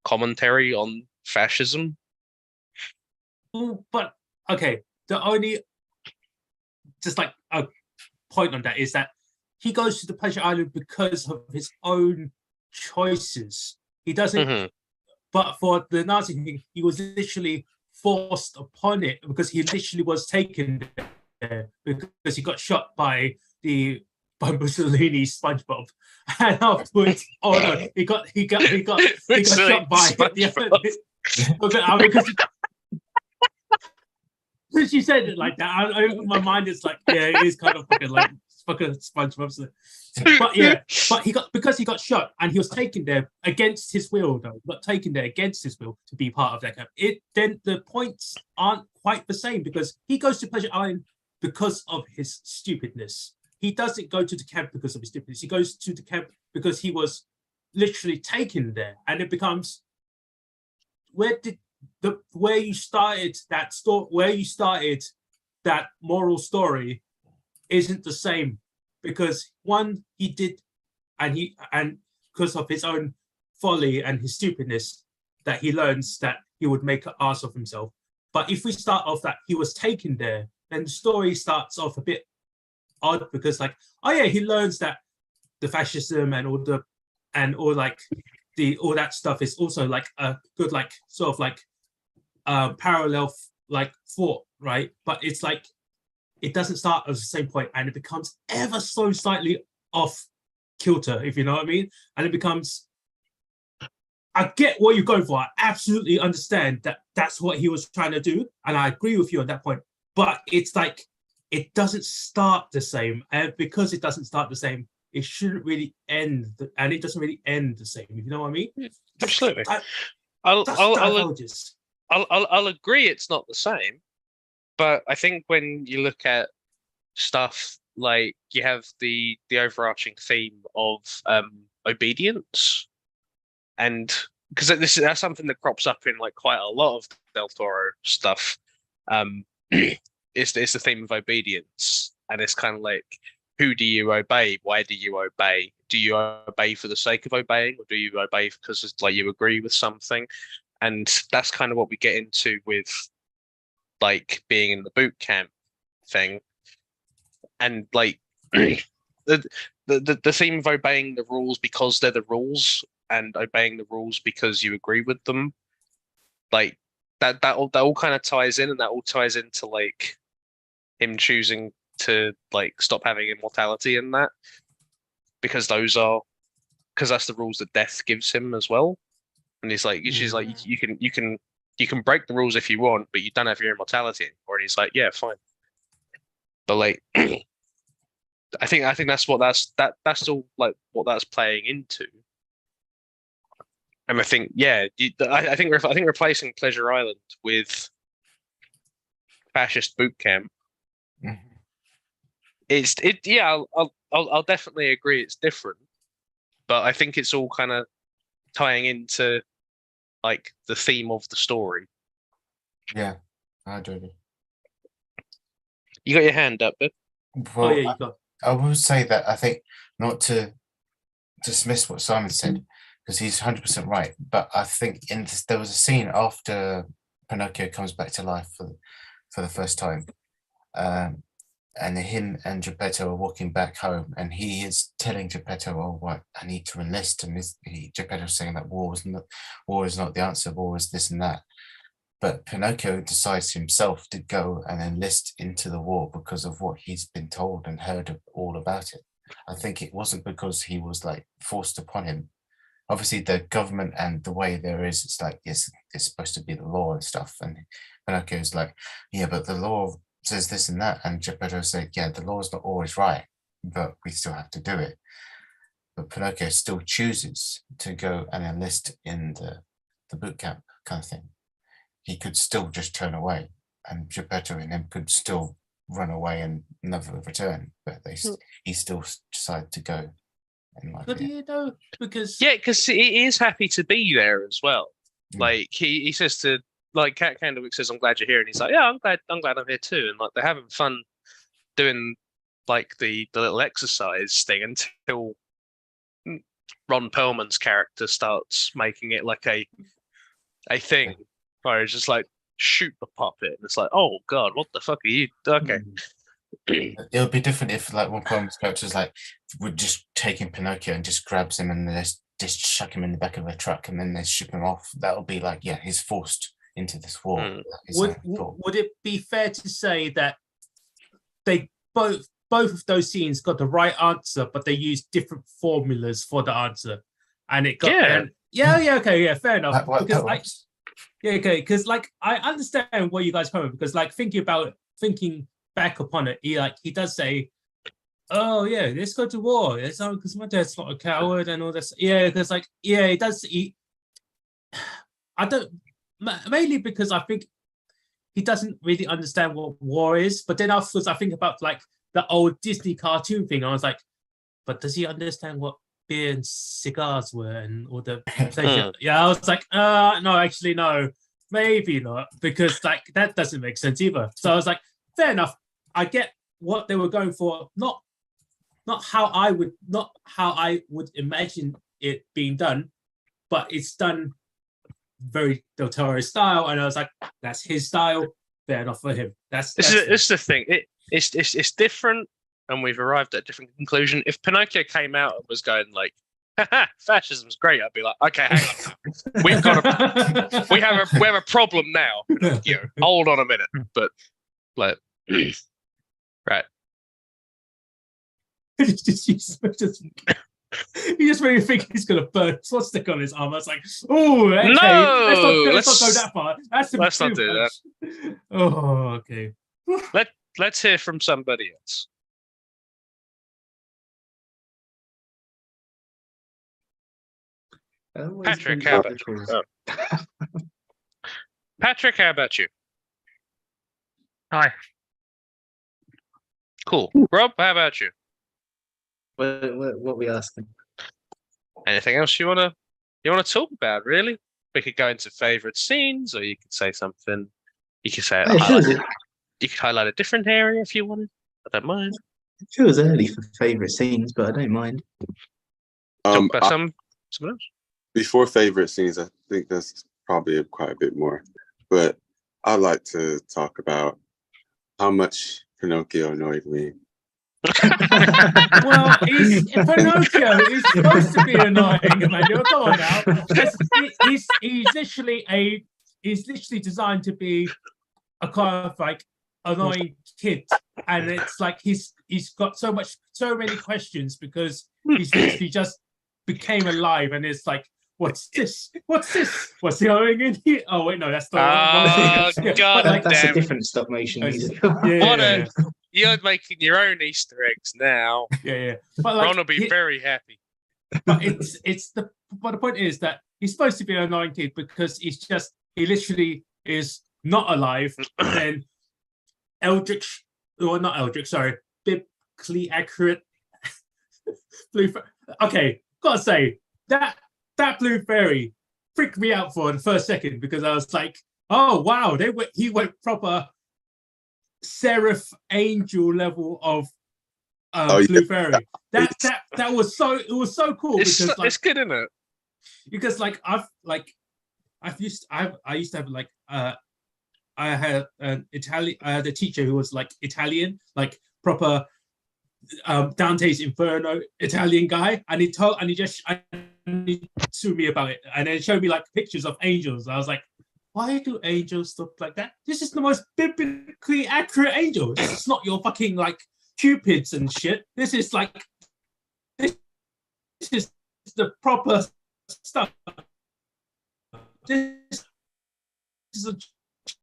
S4: commentary on fascism.
S1: But okay, the only just like a point on that is that he goes to the Pleasure Island because of his own choices. He doesn't. But for the Nazi thing, he was literally forced upon it, because he literally was taken there because he got shot by Mussolini's SpongeBob, and afterwards, oh no, he got shot by because she said it like that. My mind is like, yeah, it is kind of fucking like fucking SpongeBob. So. But yeah, because he got shot and he was taken there against his will, though, not taken there against his will to be part of that camp. Then the points aren't quite the same, because he goes to Pleasure Island because of his stupidness. He doesn't go to the camp because of his stupidness. He goes to the camp because he was literally taken there, and it becomes where you started that moral story isn't the same, because one, he did, and because of his own folly and his stupidness, that he learns that he would make an ass of himself. But if we start off that he was taken there, then the story starts off a bit odd, because like, oh yeah, he learns that the fascism and all that stuff is also like a good like sort of like parallel like thought, right? But it's like it doesn't start at the same point, and it becomes ever so slightly off kilter, if you know what I mean. And it becomes, I get what you're going for. I absolutely understand that that's what he was trying to do, and I agree with you on that point. But it's like it doesn't start the same, and because it doesn't start the same, it shouldn't really end, and it doesn't really end the same. You know what I mean?
S4: Absolutely.
S1: I'll
S4: I'll agree it's not the same, but I think when you look at stuff like you have the overarching theme of obedience, and because that's something that crops up in like quite a lot of Del Toro stuff. It's the theme of obedience, and it's kind of like, who do you obey? Why do you obey? Do you obey for the sake of obeying, or do you obey because it's like you agree with something? And that's kind of what we get into with like being in the boot camp thing, and like the theme of obeying the rules because they're the rules, and obeying the rules because you agree with them. Like that all kind of ties in, and that all ties into like him choosing to like stop having immortality in that, because that's the rules that death gives him as well. And he's like, she's like, you can break the rules if you want, but you don't have your immortality anymore. And he's like, yeah, fine. But like, I think that's that's all like what that's playing into. And I think, yeah, I think replacing Pleasure Island with Fascist Boot Camp, yeah, I'll definitely agree it's different, but I think it's all kind of tying into like the theme of the story.
S3: Yeah, I do.
S4: You got your hand up, but
S3: Well,
S1: you got.
S3: I will say that I think, not to dismiss what Simon said, because he's 100% right, but I think there was a scene after Pinocchio comes back to life for the first time, and him and Geppetto are walking back home, and he is telling Geppetto, "Oh, what, I need to enlist," and Geppetto's saying that war is not the answer, war is this and that. But Pinocchio decides himself to go and enlist into the war because of what he's been told and heard all about it. I think it wasn't because he was like forced upon him. Obviously, the government and the way there is, it's like, yes, it's supposed to be the law and stuff. And Pinocchio's like, yeah, but the law says this and that. And Geppetto said, yeah, the law's not always right, but we still have to do it. But Pinocchio still chooses to go and enlist in the boot camp kind of thing. He could still just turn away, and Geppetto and him could still run away and never return, but he still decided to go.
S1: But you know, because
S4: he is happy to be there as well. Like he says to, like, Cat Candlewick says, "I'm glad you're here," and he's like, "Yeah, I'm glad I'm here too." And like they're having fun doing like the little exercise thing until Ron Perlman's character starts making it like a thing where it's just like, shoot the puppet, and it's like, oh god, what the fuck are you? Okay.
S3: It would be different if like one Perlman's characters like would just take in Pinocchio and just grabs him and they just chuck him in the back of a truck and then they ship him off. That would be like, yeah, he's forced into this war.
S1: Would it be fair to say that they both of those scenes got the right answer, but they used different formulas for the answer, and it got fair enough. Because like I understand where you guys come from, because like thinking back upon it, he does say, "Oh yeah, let's go to war. It's not because my dad's not a coward and all this." Yeah, because like he does. I don't, mainly because I think he doesn't really understand what war is. But then afterwards, I think about like the old Disney cartoon thing. I was like, but does he understand what beer and cigars were and all the yeah? I was like, no, actually no, maybe not, because like that doesn't make sense either. So I was like, fair enough. I get what they were going for, not how I would imagine it being done, but it's done very Del Toro style, and I was like, that's his style. Fair enough for him. That's
S4: the thing. It's different, and we've arrived at a different conclusion. If Pinocchio came out and was going like, "Haha, fascism's great," I'd be like, okay, hang on. we have a problem now. Pinocchio, hold on a minute. But like, Right.
S1: He just really think he's gonna burn swastika on his arm. I was like, oh, okay,
S4: No,
S1: let's not go that far.
S4: let's not do that.
S1: Oh, okay.
S4: Let's hear from somebody else. Patrick, how about you? Oh. Patrick, how about you?
S6: Hi.
S4: Cool. Rob, how about you?
S5: What we asking?
S4: Anything else you wanna talk about? Really? We could go into favorite scenes, or you could say something. You could say you could highlight a different area if you wanted. I don't mind.
S5: It feels early for favourite scenes, but I don't mind.
S4: Talk about someone else.
S2: Before favorite scenes, I think that's probably quite a bit more. But I'd like to talk about how much Pinocchio annoyed me.
S1: Well, Pinocchio is supposed to be annoying, Emmanuel. Come on now. He's literally designed to be a kind of like annoying kid, and it's like he's got so many questions because he's literally just became alive, and it's like, what's this? What's this? What's going in here? Oh wait, no, that's the wrong thing.
S4: God,
S5: That's
S4: damn.
S5: a different stop motion.
S4: You're making your own Easter eggs now.
S1: Yeah. But like,
S4: Ron will be very happy.
S1: But the point is that he's supposed to be an annoying kid because he literally is not alive. Then biblically accurate blue. Okay, gotta say that blue fairy freaked me out for the first second because I was like, oh wow, he went proper seraph angel level of blue fairy. That was so cool
S4: it's
S1: because like,
S4: it's good, isn't it?
S1: Because like I used to have like I had an Italian I had a teacher who was like Italian, like proper Dante's Inferno Italian guy, and he told me about it, and then showed me like pictures of angels. I was like, why do angels look like that? This is the most biblically accurate angel. This is not your fucking like cupids and shit. This is like this is the proper stuff. This is a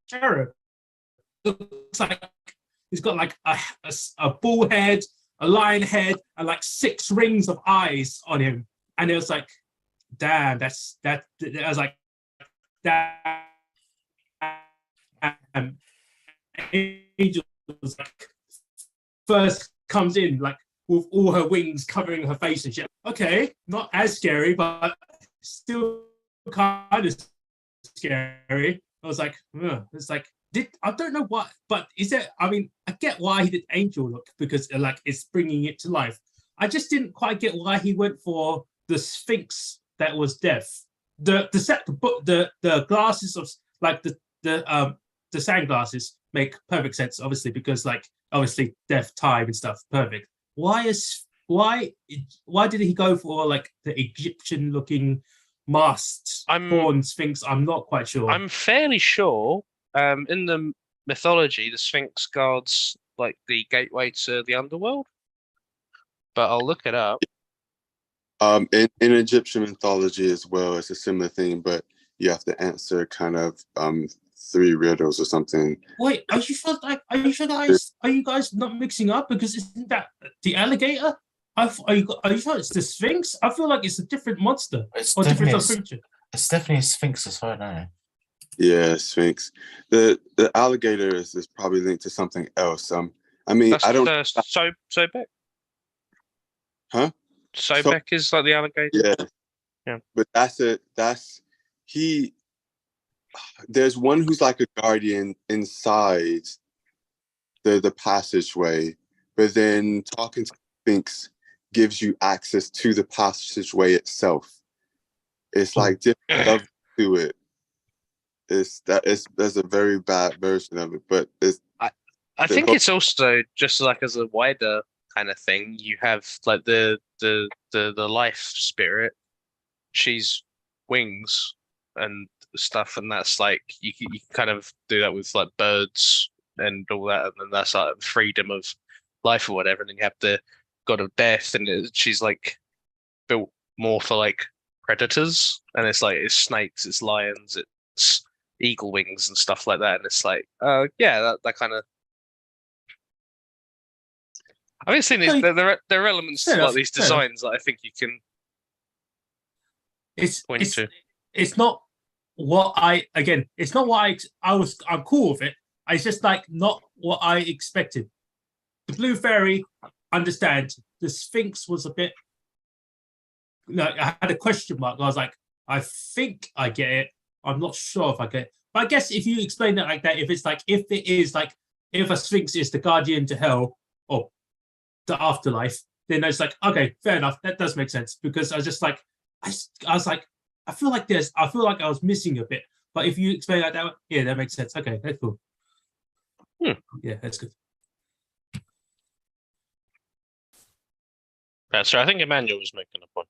S1: cherub. Looks like he's got like a bull head, a lion head, and like 6 rings of eyes on him. And it was like, damn, I was like, that angel was like first comes in like with all her wings covering her face and shit. Okay, not as scary, but still kind of scary. I was like, it's like, I don't know what, but is it? I mean, I get why he did angel look because like it's bringing it to life. I just didn't quite get why he went for the Sphinx that was deaf. The glasses of like the sunglasses make perfect sense, obviously, because like obviously deaf time and stuff, perfect. Why did he go for like the Egyptian looking masked horn Sphinx? I'm not quite sure.
S4: I'm fairly sure in the mythology the Sphinx guards like the gateway to the underworld, but I'll look it up.
S2: In Egyptian mythology as well, it's a similar thing, but you have to answer kind of 3 riddles or something.
S1: Wait, are you sure guys? Are you guys not mixing up? Because isn't that the alligator? Are you sure it's the Sphinx? I feel like it's a different monster or different creature.
S3: It's definitely a Sphinx as far as I know.
S2: Yeah, Sphinx. The alligator is probably linked to something else. I mean,
S4: That's
S2: I don't.
S4: Sobek.
S2: Huh?
S4: Sobek is like the alligator.
S2: Yeah. But there's one who's like a guardian inside the passageway, but then talking to Sphinx gives you access to the passageway itself. It's like different levels to it. There's a very bad version of it, but
S4: I think it's also just like as a wider kind of thing. You have like the life spirit. She's wings and stuff, and that's like you can kind of do that with like birds and all that, and then that's like freedom of life or whatever, and then you have the god of death, and she's like built more for like predators, and it's like it's snakes, it's lions, it's eagle wings and stuff like that, and it's like, yeah, that kind of. I've been seeing these. There are elements to like these designs that I think you can. Point to.
S1: It's not what it's not what I'm cool with it. It's just like not what I expected. The Blue Fairy, understand. The Sphinx was a bit. I had a question mark. I was like, I think I get it. I'm not sure if I get it. But I guess if you explain it like that, if it is like, if a Sphinx is the guardian to hell or the afterlife, then it's like, okay, fair enough. That does make sense, because I was just like, I was like, I feel like I was missing a bit. But if you explain like that, yeah, that makes sense. Okay, that's cool. Yeah, that's good.
S4: So I think Emmanuel was making a point.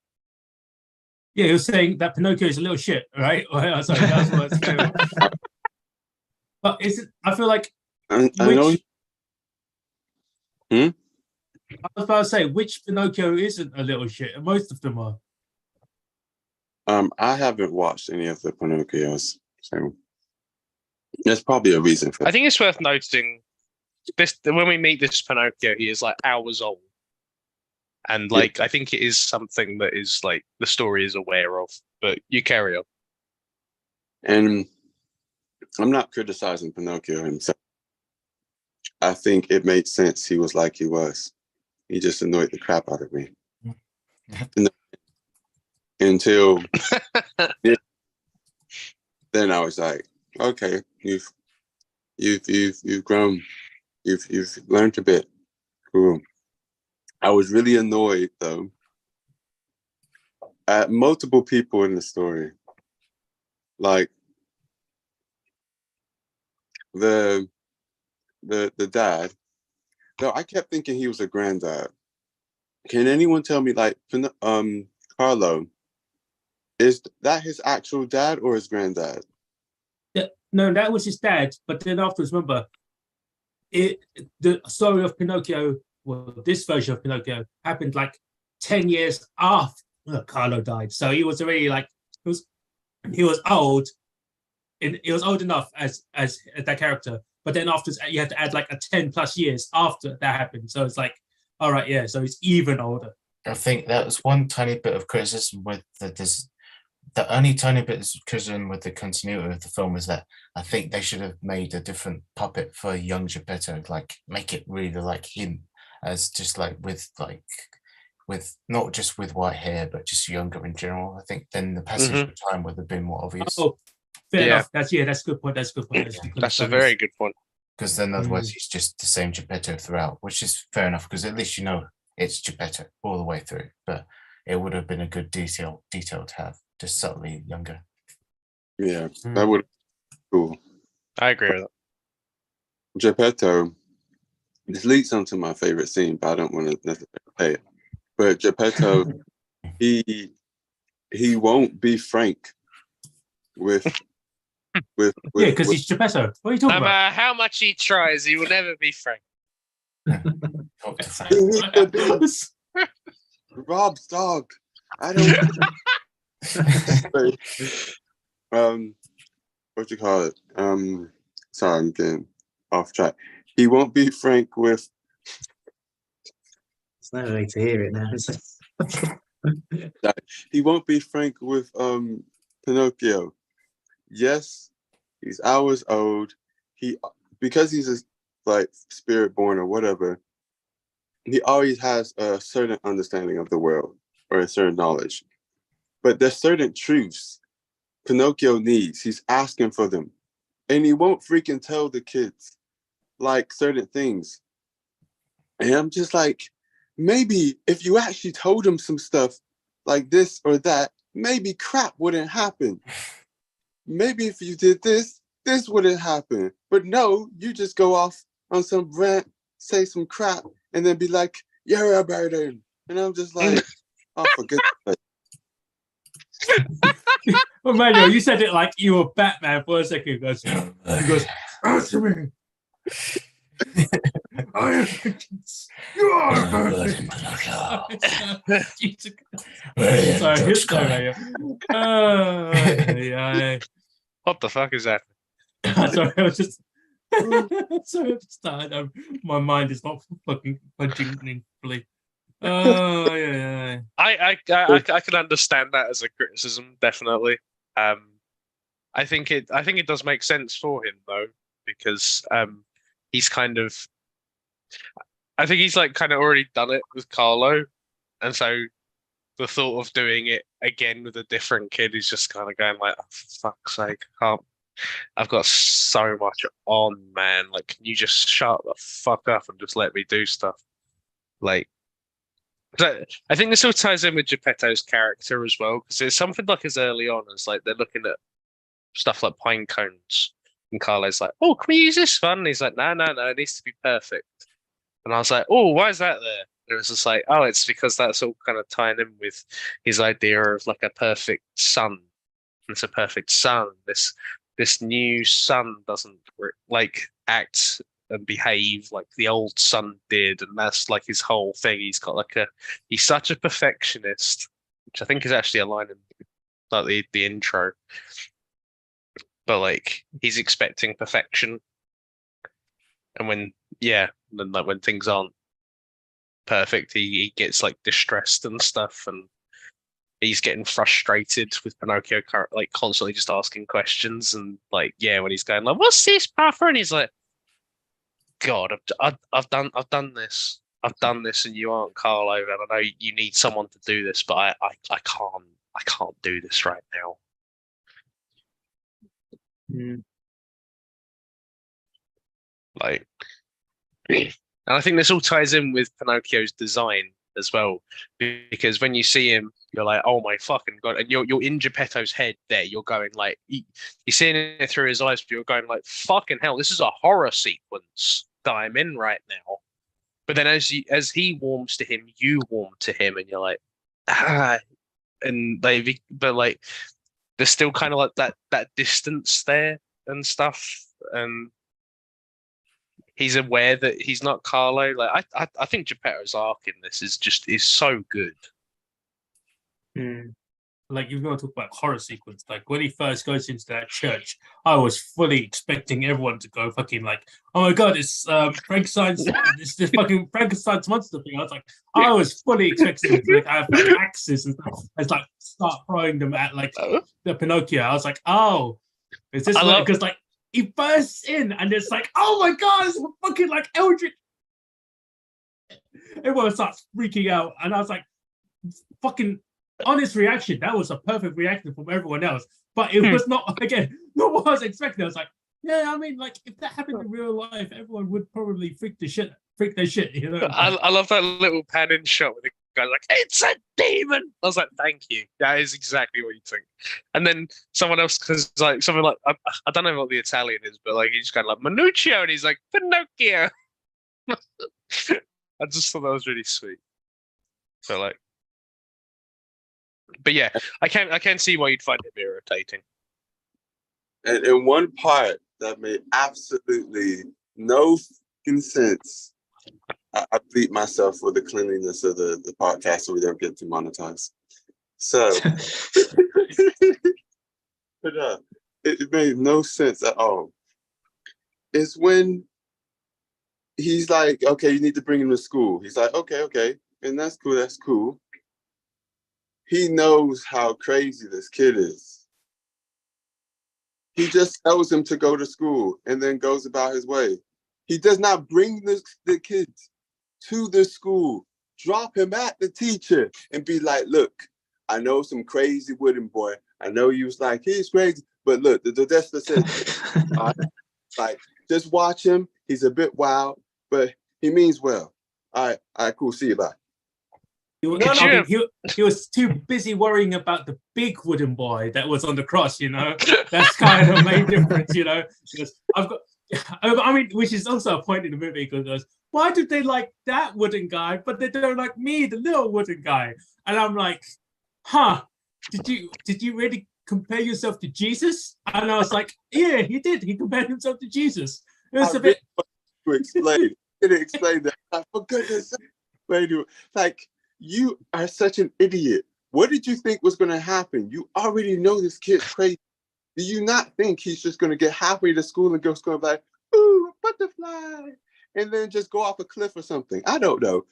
S1: Yeah, he was saying that Pinocchio is a little shit, right? Sorry, that's what I was saying. But I feel like
S2: I know.
S1: I was about to say, which Pinocchio isn't a little shit? And most of them are.
S2: I haven't watched any of the Pinocchios, so there's probably a reason for that.
S4: I think it's worth noting this: when we meet this Pinocchio, he is like hours old, and like I think it is something that is like the story is aware of. But you carry on.
S2: And I'm not criticizing Pinocchio himself. I think it made sense. He was like he was. He just annoyed the crap out of me. Until then, I was like, okay, you've grown, you've learned a bit. Cool. I was really annoyed though at multiple people in the story, like the dad. No, I kept thinking he was a granddad. Can anyone tell me, like, Carlo, is that his actual dad or his granddad?
S1: Yeah, no, that was his dad. But then afterwards, remember, the story of Pinocchio, well, this version of Pinocchio happened like 10 years after Carlo died. So he was already like, he was old, and he was old enough as that character. But then afterwards, you have to add like a 10 plus years after that happened. So it's like, all right, yeah. So he's even older.
S3: I think that was one tiny bit of criticism with the only tiny bit of criticism with the continuity of the film is that I think they should have made a different puppet for young Geppetto, like make it really like him, as just like with not just with white hair, but just younger in general. I think then the passage of time would have been more obvious.
S1: Oh, fair enough. That's a good point. That's a good point.
S4: That's a very good point.
S3: Because then otherwise he's just the same Geppetto throughout, which is fair enough, because at least you know it's Geppetto all the way through. But it would have been a good detail to have, just subtly younger.
S2: Yeah, that would be cool.
S4: I agree with that.
S2: Geppetto, this leads on to my favorite scene, but I don't want to necessarily play it. But Geppetto, he won't be frank with
S1: yeah, because he's Geppetto. What are you talking
S4: about? No matter how much he tries, he will never be frank.
S2: Rob's dog. I don't. What you call it? Sorry, I'm getting off track. He won't be frank with.
S5: There's no way to hear it now.
S2: He won't be frank with Pinocchio. Yes, he's hours old. Because he's a spirit born or whatever, he always has a certain understanding of the world or a certain knowledge. But there's certain truths Pinocchio needs. He's asking for them. And he won't freaking tell the kids like certain things. And I'm just like, maybe if you actually told him some stuff like this or that, maybe crap wouldn't happen. Maybe if you did this wouldn't happen. But no, you just go off on some rant, say some crap, and then be like, you're a burden. And I'm just like, oh, for goodness sake.
S1: Well, Manuel, you said it like you were Batman for a second. He goes, answer me. You are perfect. Jesus. Sorry, his there, yeah.
S4: What the fuck is that?
S1: Sorry, I was just. Sorry, my mind is not fucking punching fully. Oh yeah.
S4: I can understand that as a criticism, definitely. I think it does make sense for him though, because he's kind of, I think he's like kind of already done it with Carlo, and so the thought of doing it again with a different kid is just kind of going like, oh, for fuck's sake, I can't. I've got so much on, man. Like, can you just shut the fuck up and just let me do stuff? Like, I think this all ties in with Geppetto's character as well, because it's something like as early on as like they're looking at stuff like pine cones, and Carlo's like, "Oh, can we use this one?" And he's like, "No, it needs to be perfect." And I was like, "Oh, why is that there?" And it was just like, "Oh, it's because that's all kind of tying in with his idea of like a perfect sun. It's a perfect sun. This new sun doesn't like act and behave like the old sun did, and that's like his whole thing. He's got like he's such a perfectionist, which I think is actually a line in like the intro. But like he's expecting perfection, and when then when things aren't perfect, he gets like distressed and stuff, and he's getting frustrated with Pinocchio, like constantly just asking questions, and like when he's going like, "What's this, Puffer?" and he's like, "God, I've done this, and you aren't Carlo, and I know you need someone to do this, but I can't do this right now." Like, and I think this all ties in with Pinocchio's design as well, because when you see him, you're like, "Oh my fucking god!" And you're in Geppetto's head. There, you're going like, you're seeing it through his eyes, but you're going like, "Fucking hell, this is a horror sequence that I'm in right now." But then as he warms to him, you warm to him, and you're like, and but like, there's still kind of like that distance there and stuff, and he's aware that he's not Carlo. Like I think Geppetto's arc in this is so good.
S1: Like, you're going to talk about horror sequence. Like, when he first goes into that church, I was fully expecting everyone to go fucking like, "Oh my god, it's Frankenstein's this fucking Frankenstein's monster thing." I was fully expecting it to like have like, axes and stuff. It's like start throwing them at like the Pinocchio. I was like, "Oh, is this?" Because like he bursts in and it's like, "Oh my god, it's fucking like Eldritch." Everyone starts freaking out, and I was like, "Fucking." Honest reaction, that was a perfect reaction from everyone else, but it was not what I was expecting. I was like, yeah, I mean, like if that happened in real life, everyone would probably freak their shit, you know.
S4: I love that little pan in shot with the guy like, "It's a demon." I was like, "Thank you, that is exactly what you think." And then someone else, because like something like I don't know what the Italian is, but like he's kind of like Minuccio, and he's like Pinocchio. I just thought that was really sweet. So like. But yeah, I can see why you'd find it irritating.
S2: And in one part that made absolutely no fucking sense, I bleep myself for the cleanliness of the podcast so we don't get demonetized. So, but it made no sense at all. It's when he's like, "Okay, you need to bring him to school." He's like, okay, and that's cool. He knows how crazy this kid is. He just tells him to go to school and then goes about his way. He does not bring the kid to the school, drop him at the teacher, and be like, "Look, I know some crazy wooden boy. I know you was like, he's crazy, but look, the Desta says, like, just watch him. He's a bit wild, but he means well. All right, cool. See you, bye."
S1: He was too busy worrying about the big wooden boy that was on the cross, you know. That's kind of the main difference, you know. Because which is also a point in the movie, because why do they like that wooden guy, but they don't like me, the little wooden guy? And I'm like, did you really compare yourself to Jesus? And I was like, yeah, he did. He compared himself to Jesus. It was a bit
S2: to explain. didn't explain that. Like, for goodness sake. But anyway, like, you are such an idiot. What did you think was going to happen? You already know this kid's crazy. Do you not think he's just going to get halfway to school and go to like, ooh, a butterfly, and then just go off a cliff or something? I don't know.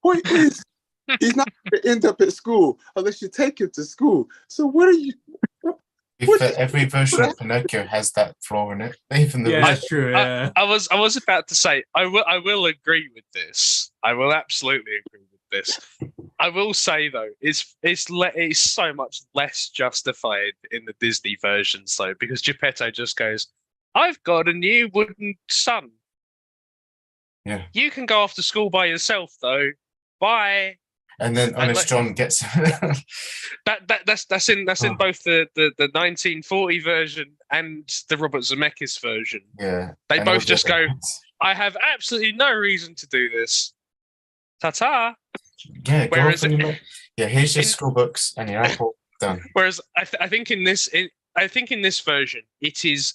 S2: Point is, he's not going to end up at school unless you take him to school. So what are you?
S3: Every version of Pinocchio has that flaw in it. Even the
S1: Yeah, that's true. Yeah.
S4: I was about to say I will agree with this. I will absolutely agree with this. I will say though, it's so much less justified in the Disney versions though, because Geppetto just goes, "I've got a new wooden son.
S3: Yeah.
S4: You can go off to school by yourself though. Bye."
S3: And then Honest John gets
S4: that's in both the 1940 version and the Robert Zemeckis version.
S3: Yeah.
S4: They both just go, "I have absolutely no reason to do this. Ta-ta."
S3: Yeah,
S4: Whereas
S3: here's your school books and your apple, done.
S4: Whereas I think in this version it is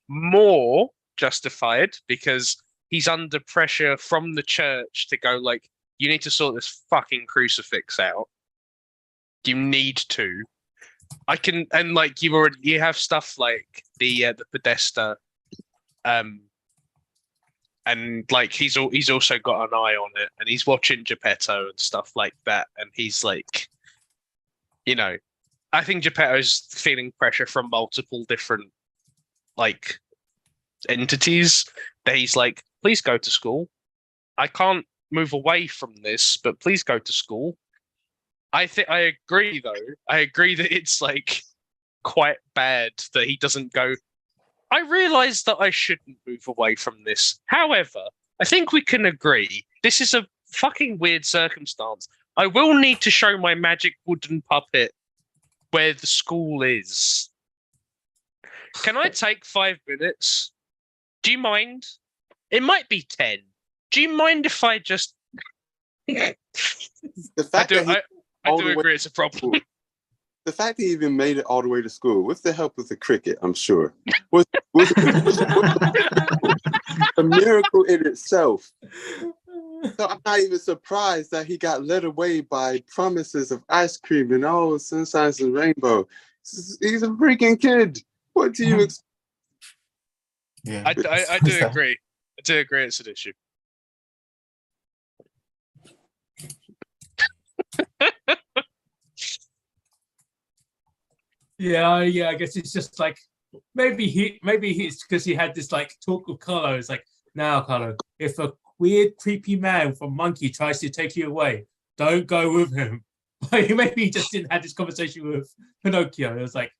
S4: more justified because he's under pressure from the church to go like, "You need to sort this fucking crucifix out. You need to." And like you have stuff like the Podesta, and like he's also got an eye on it, and he's watching Geppetto and stuff like that, and he's like, I think Geppetto's feeling pressure from multiple different like entities that he's like, "Please go to school. I can't move away from this, but please go to school." I agree though. I agree that it's like quite bad that he doesn't go, "I realize that I shouldn't move away from this. However, I think we can agree this is a fucking weird circumstance. I will need to show my magic wooden puppet where the school is. Can I take 5 minutes? Do you mind? It might be 10. Do you mind if I just..."
S2: The fact
S4: I do agree it's a problem.
S2: The fact that he even made it all the way to school with the help of the cricket, I'm sure, was a miracle in itself. So I'm not even surprised that he got led away by promises of ice cream and sunshine and rainbow. He's a freaking kid. What do you expect?
S3: Yeah,
S4: I do agree. I do agree it's an issue.
S1: Yeah, I guess it's just like maybe he's because he had this like talk with Carlo. It's like, "Now, Carlo, if a weird, creepy man from Monkey tries to take you away, don't go with him." Maybe he just didn't have this conversation with Pinocchio. It was like,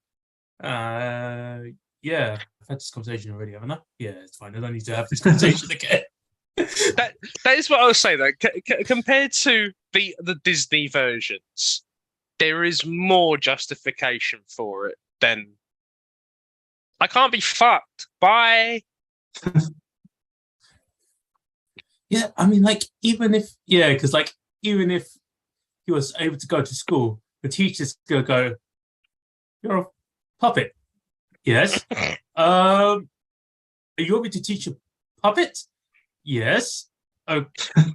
S1: yeah, I've had this conversation already, haven't I? Yeah, it's fine. I don't need to have this conversation again.
S4: That is what I was saying though. Compared to the Disney versions, there is more justification for it than "I can't be fucked. Bye."
S1: Yeah, I mean, like, even if he was able to go to school, the teacher's gonna go, "You're a puppet." Yes. Are you want me to teach you puppet? Yes. Oh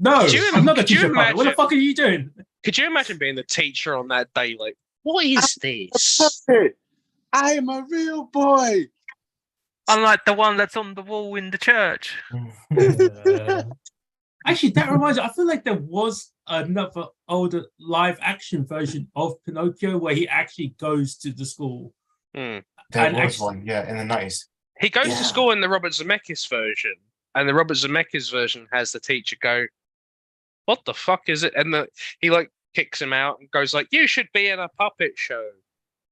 S1: no, I'm not gonna teach you a puppet. What the fuck are you doing?
S4: Could you imagine being the teacher on that day? Like, what is this?
S2: I am a real boy.
S6: Unlike the one that's on the wall in the church.
S1: Actually, that reminds me. I feel like there was another older live action version of Pinocchio where he actually goes to the school.
S3: There was one, yeah, in the 90s.
S4: He goes to school in the Robert Zemeckis version, and the Robert Zemeckis version has the teacher go, "What the fuck is it?" And he like kicks him out and goes like, "You should be in a puppet show."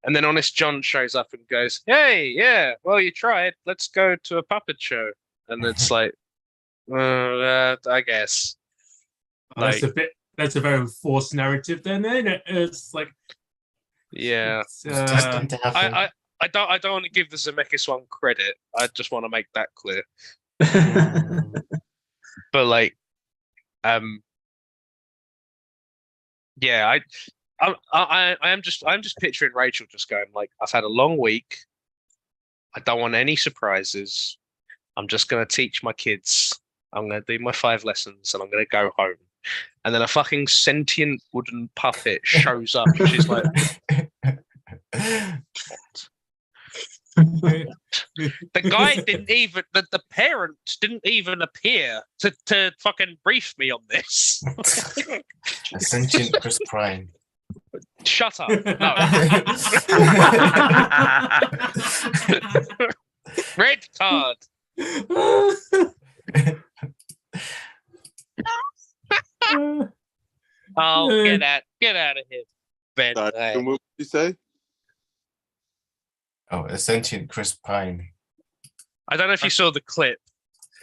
S4: And then Honest John shows up and goes, "Hey, yeah, well, you tried. Let's go to a puppet show." And it's like, I guess.
S1: Like, that's a very forced narrative then, isn't it? It's like,
S4: yeah. I don't want to give the Zemeckis one credit. I just want to make that clear. But like, yeah, I'm just picturing Rachel just going like, "I've had a long week. I don't want any surprises. I'm just going to teach my kids I'm going to do my 5 lessons and I'm going to go home. And then a fucking sentient wooden puppet shows up. And she's like, the guy didn't even, the parents didn't even appear to fucking brief me on this.
S3: A sentient Chris Pine.
S4: Shut up. No. Red card. Oh, get out of here, Ben.
S2: Sorry, what did you say?
S3: Oh, a sentient Chris Pine.
S4: I don't know if you saw the clip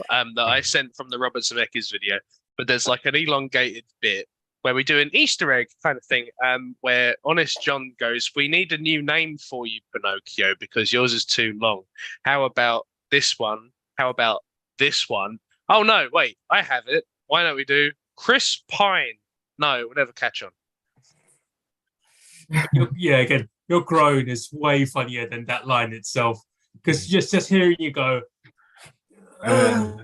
S4: that I sent from the Robert Zemeckis video, but there's like an elongated bit where we do an Easter egg kind of thing, where Honest John goes, "We need a new name for you, Pinocchio, because yours is too long. How about this one? How about this one? Oh no, wait, I have it. Why don't we do Chris Pine? No, we'll never catch on."
S1: Yeah, again, your groan is way funnier than that line itself, because just hearing you go, and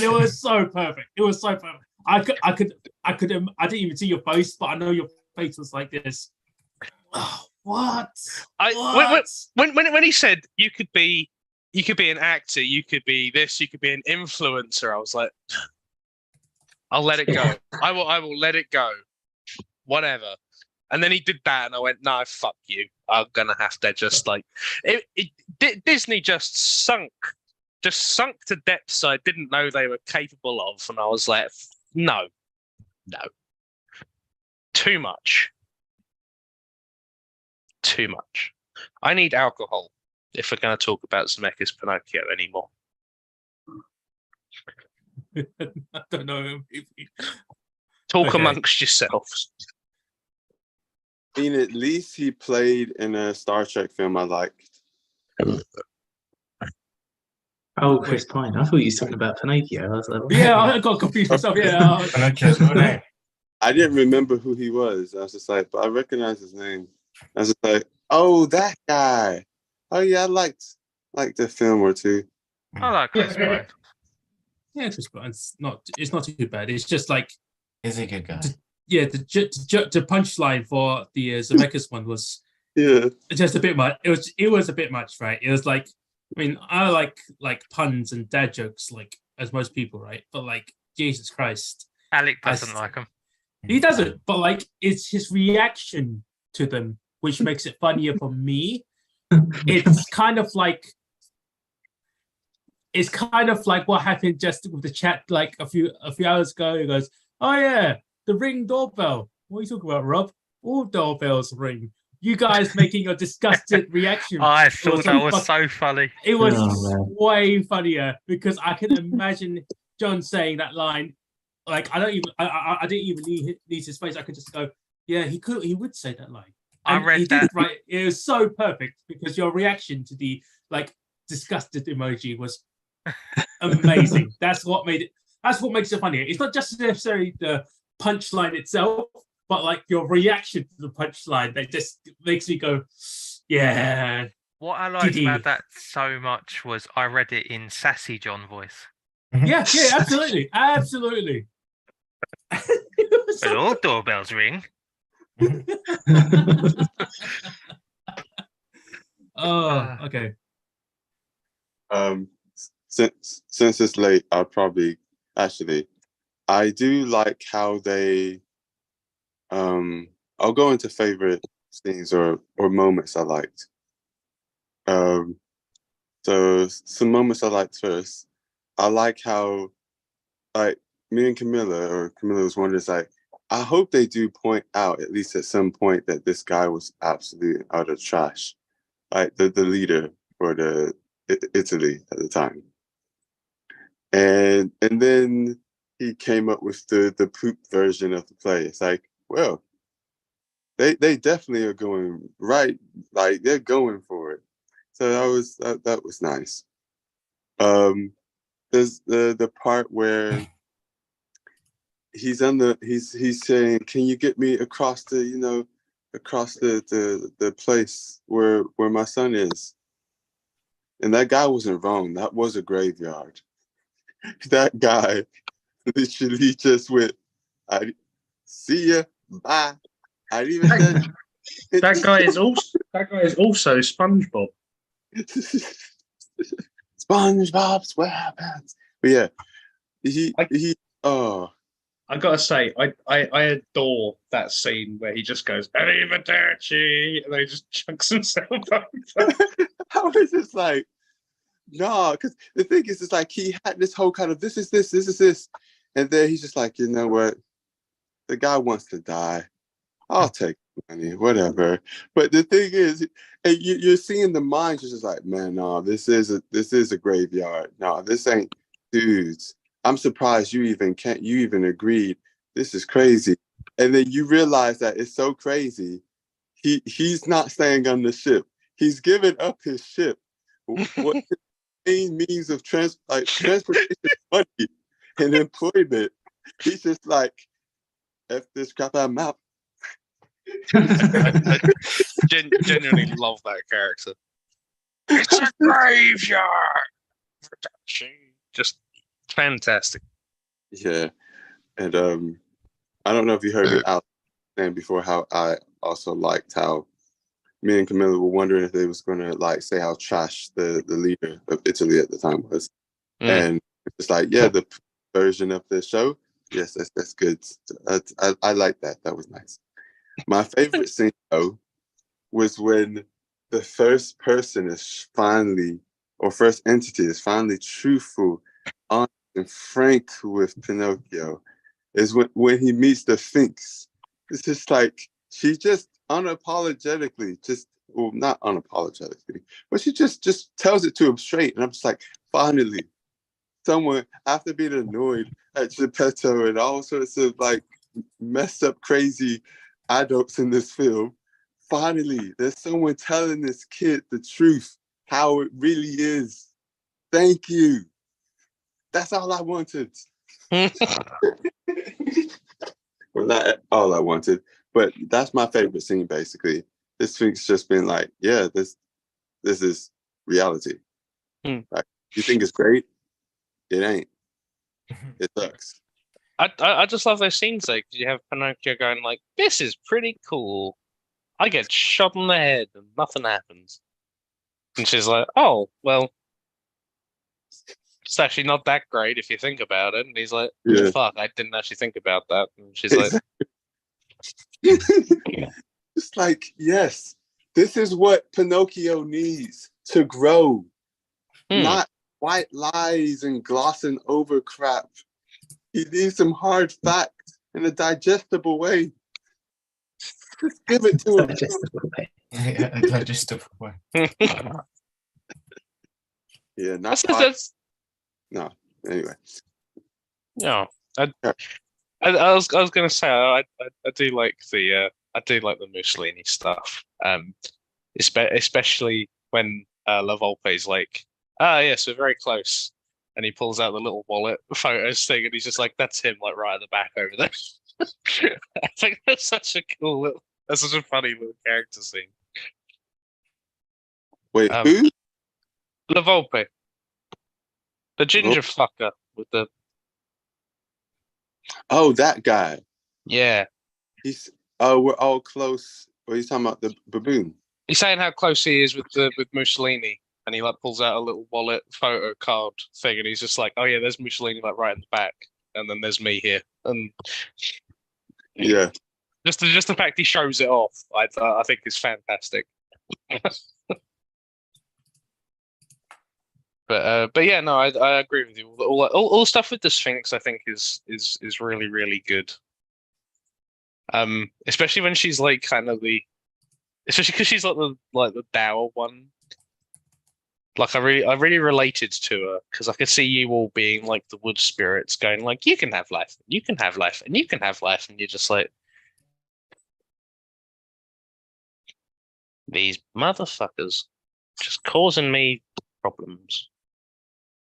S1: it was so perfect. It was so perfect. I didn't even see your face, but I know your face was like this. Oh, what?
S4: When he said you could be an actor, you could be this, you could be an influencer, I was like, I'll let it go. I will let it go. Whatever. And then he did that, and I went, "No, fuck you. I'm gonna have to just like Disney just sunk to depths I didn't know they were capable of, and I was like, no, too much. I need alcohol if we're going to talk about Zemeckis Pinocchio anymore.
S1: I don't know.
S4: Talk
S1: Okay.
S4: amongst yourselves.
S2: I mean, at least he played in a Star Trek film I liked.
S5: Oh, Chris Pine. I thought you were talking about Pinocchio. I was like,
S1: Yeah, I got confused myself. Yeah.
S3: Pinocchio's got a name.
S2: I didn't remember who he was. I was just like, but I recognize his name. I was just like, oh, that guy. Oh yeah, I liked the film or two.
S6: I like Chris Pine.
S1: Yeah, Chris Pine's it's not too bad. It's just like,
S3: Is he a good guy?
S1: yeah, the punchline for the Zemeckis one was
S2: Yeah.
S1: just a bit much. It was a bit much, right? It was like, I mean, I like puns and dad jokes, like as most people, right? But like, Jesus Christ,
S6: Alec doesn't like him.
S1: he doesn't. But like, it's his reaction to them which makes it funnier for me. It's kind of like what happened just with the chat like a few hours ago. He goes, "Oh yeah, the Ring doorbell. What are you talking about, Rob? All doorbells ring." You guys making a disgusted reaction.
S6: I thought that was so funny.
S1: It was way funnier because I can imagine John saying that line. Like I didn't even need his face. I could just go, yeah, he would say that line. And
S6: I read
S1: he
S6: that.
S1: did, right. It was so perfect because your reaction to the like disgusted emoji was amazing. That's what makes it funnier. It's not just necessarily the punchline itself, but like your reaction to the punchline that just makes me go, yeah.
S6: What I liked
S1: Giddy.
S6: about that so much was I read it in sassy John voice.
S1: Yeah, absolutely.
S6: But all doorbells ring.
S1: Oh, okay.
S2: Since it's late, I do like how they I'll go into favorite scenes or moments I liked. So some moments I liked first. I like how like me and Camilla was wondering, like, I hope they do point out at least at some point that this guy was absolute utter trash, like the leader for the Italy at the time, and then he came up with the poop version of the play. It's like, well, they definitely are going right, like they're going for it. So that was nice. There's the part where he's saying, "Can you get me across the place where my son is?" And that guy wasn't wrong. That was a graveyard. that guy literally just went, I see ya, bye. I didn't even tell you.
S1: That guy is also SpongeBob.
S2: SpongeBob SquarePants. But yeah, he
S1: I gotta say, I adore that scene where he just goes "Arrivederci" and then he just chunks himself over.
S2: I was just like, no, because the thing is, it's like he had this whole kind of this is this, and then he's just like, you know what, the guy wants to die. I'll take money, whatever. But the thing is, and you're seeing the minds. You're just like, man, no, this is a graveyard. No, this ain't dudes. I'm surprised you even agreed. This is crazy. And then you realize that it's so crazy. He's not staying on the ship. He's given up his ship. What his main means of transportation, money, and employment. He's just like, F this crap, I'm out.
S4: I genuinely love that character. It's a graveyard. Just fantastic.
S2: Yeah, and I don't know if you heard it out saying before how I also liked how me and Camilla were wondering if they was going to like say how trash the leader of Italy at the time was, and it's like, yeah, the version of the show, yes, that's good. I like that. That was nice. My favorite scene though was when the first person is finally, or first entity is finally truthful, honest, and frank with Pinocchio. Is when he meets the Sphinx. It's just like she just unapologetically, well, not unapologetically, but she just tells it to him straight. And I'm just like, finally, someone, after being annoyed at Geppetto and all sorts of like messed up, crazy adults in this film, finally, there's someone telling this kid the truth, how it really is. Thank you. That's all I wanted. Well, not all I wanted, but that's my favorite scene, basically. This Sphinx just been like, yeah, this is reality. Like, you think it's great? It ain't. It sucks.
S4: I just love those scenes though, because you have Pinocchio going like, "This is pretty cool. I get shot in the head and nothing happens," and she's like, "Oh well, it's actually not that great if you think about it." And he's like,
S2: Yeah.
S4: "Fuck, I didn't actually think about that." And she's like,
S2: It's like, yes, this is what Pinocchio needs to grow, not white lies and glossing over crap. He needs some hard facts in a digestible way. Just give it to him.
S5: Digestible way.
S3: Yeah, digestible way.
S2: Yeah, not
S4: that's
S2: no. Anyway,
S4: no. I was gonna say I do like the Mussolini stuff. Especially when La Volpe's like, yes, we're very close, and he pulls out the little wallet photos thing, and he's just like, that's him, like right at the back over there. I think that's such a funny little character scene.
S2: wait, who?
S4: La Volpe, the ginger fucker with the
S2: That guy.
S4: yeah.
S2: He's we're all close. What are you talking about? The baboon.
S4: He's saying how close he is with Mussolini, and he like pulls out a little wallet photo card thing, and he's just like, "Oh yeah, there's Mussolini like right in the back, and then there's me here." And
S2: Yeah.
S4: just the fact he shows it off, I think is fantastic. But yeah, no, I agree with you. All stuff with the Sphinx, I think is really really good. Especially when she's like kind of especially because she's like the dour one. Like I really related to her because I could see you all being like the wood spirits, going like, "You can have life, you can have life, and you can have life," and you're just like, these motherfuckers just causing me problems.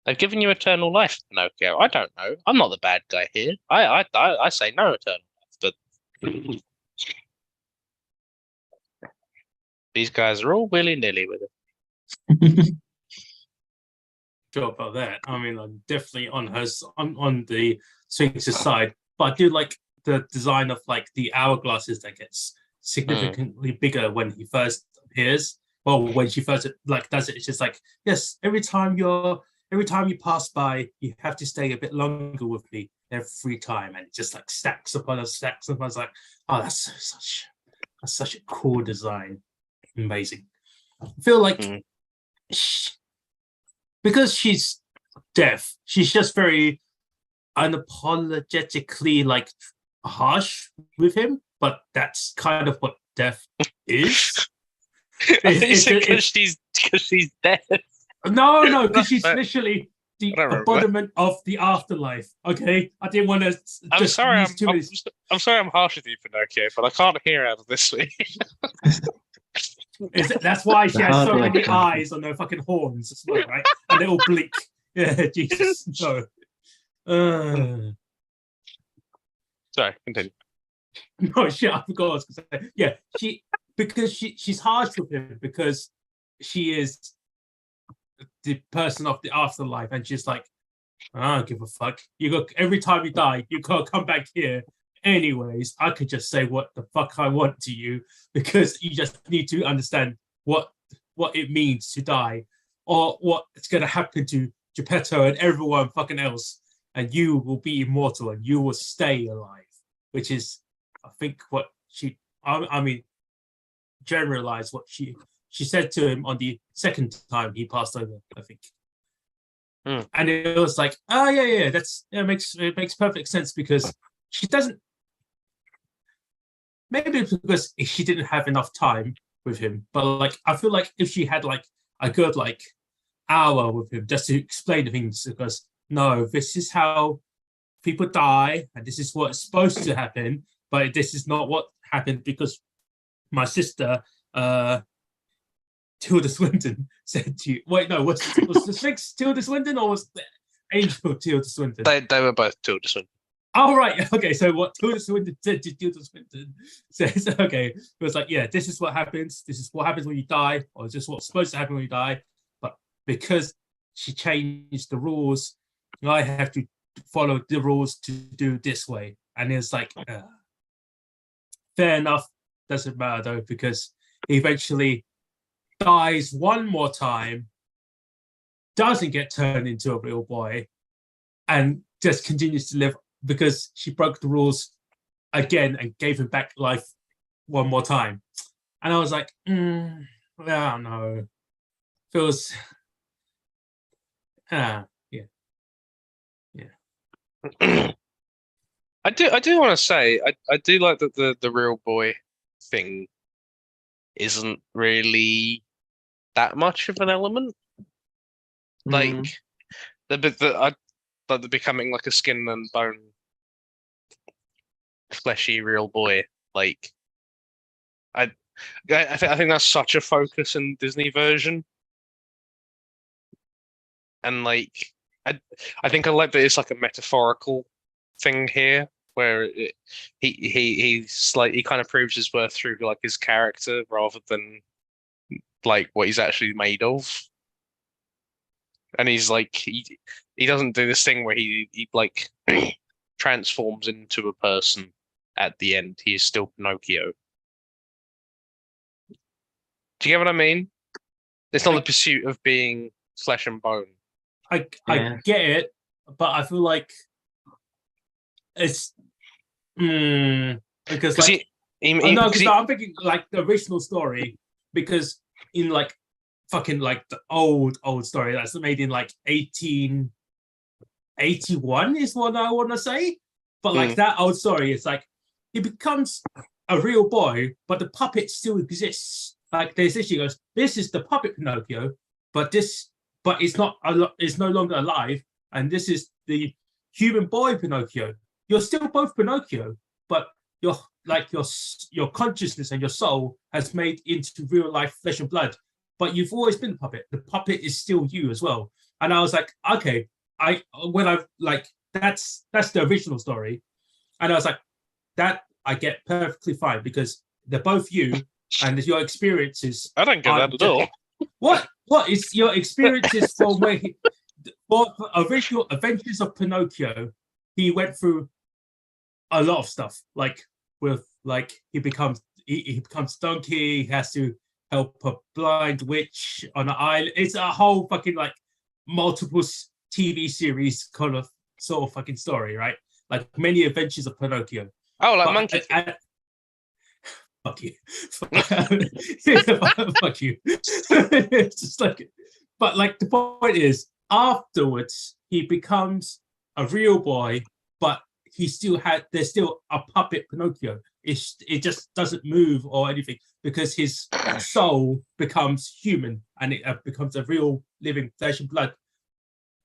S4: They've given you eternal life, Pinocchio. I don't know. I'm not the bad guy here. I say no eternal life, but these guys are all willy-nilly with it.
S1: sure about that. I mean, I'm definitely on on the Sphinx's side, but I do like the design of like the hourglasses that gets significantly bigger when he first appears. Well, when she first like does it, it's just like, yes, every time you pass by, you have to stay a bit longer with me every time, and it just like stacks upon us, stacks upon us. Like, oh, that's such a cool design, amazing. I feel like because she's deaf, she's just very unapologetically like harsh with him, but that's kind of what deaf is.
S4: Because she's deaf.
S1: No, because she's
S4: But-
S1: literally the
S4: Whatever,
S1: embodiment of the afterlife. Okay, I didn't want to.
S4: I'm sorry, I'm sorry, I'm harsh with you, Pinocchio, but I can't hear out of this week.
S1: That's why she
S5: The
S1: has so
S5: hard
S1: many
S5: work.
S1: eyes on her fucking horns as well, right? And they all blink. Yeah, Jesus, no.
S4: Sorry, continue.
S1: No shit, I forgot what I was gonna say. Yeah, because she's harsh with him because she is the person of the afterlife, and she's like, I don't give a fuck. You go every time you die, you gotta come back here. Anyways, I could just say what the fuck I want to you because you just need to understand what it means to die or what's gonna happen to Geppetto and everyone fucking else, and you will be immortal and you will stay alive, which is, I think, what I mean, generalize what she said to him on the second time he passed over, I think. And it was like, oh yeah, it makes perfect sense because she doesn't. Maybe it's because she didn't have enough time with him, but like I feel like if she had like a good like hour with him just to explain the things, because no, this is how people die and this is what's supposed to happen, but this is not what happened because my sister Tilda Swinton said to you. Wait, no, was the Sphinx Tilda Swinton or was the angel Tilda Swinton?
S4: They were both Tilda Swinton.
S1: Oh, right. Okay, so what Tilda Swinton said to Tilda Swinton says, okay, it was like, yeah, this is what happens. This is what happens when you die, or this is what's supposed to happen when you die. But because she changed the rules, I have to follow the rules to do this way. And it's like, fair enough. Doesn't matter though, because he eventually dies one more time, doesn't get turned into a real boy, and just continues to live because she broke the rules again and gave him back life one more time. And I was like, I don't know. Feels, yeah.
S4: I do want to say I do like that the real boy thing isn't really that much of an element. Like the becoming like a skin and bone, fleshy real boy. Like I think that's such a focus in Disney version, and like I think I like that it's like a metaphorical thing here where he kind of proves his worth through like his character rather than like what he's actually made of. And he's like he doesn't do this thing where he like transforms into a person at the end. He is still Pinocchio. Do you get what I mean? It's not the pursuit of being flesh and bone.
S1: I get it, but I feel like it's because like I'm thinking like the original story, because in like fucking like the old story that's made in like 1881 is what I want to say, but like that old story, it's like he becomes a real boy, but the puppet still exists. Like there's this, she goes, this is the puppet Pinocchio, but it's not it's no longer alive, and this is the human boy Pinocchio. You're still both Pinocchio, but your consciousness and your soul has made into real life flesh and blood. But you've always been the puppet. The puppet is still you as well. And I was like, okay, that's the original story, and I was like, that I get perfectly fine because they're both you, and your experiences.
S4: I don't get that at all.
S1: What is your experiences from where for original Adventures of Pinocchio, he went through a lot of stuff. Like he becomes donkey. He has to help a blind witch on an island. It's a whole fucking like multiple TV series kind of sort of fucking story, right? Like many Adventures of Pinocchio.
S4: Oh, like
S1: But-
S4: Monkey King.
S1: fuck you. Fuck you. It's just like, but like the point is, afterwards he becomes a real boy, but there's still a puppet Pinocchio. It just doesn't move or anything because his soul becomes human and it becomes a real living flesh and blood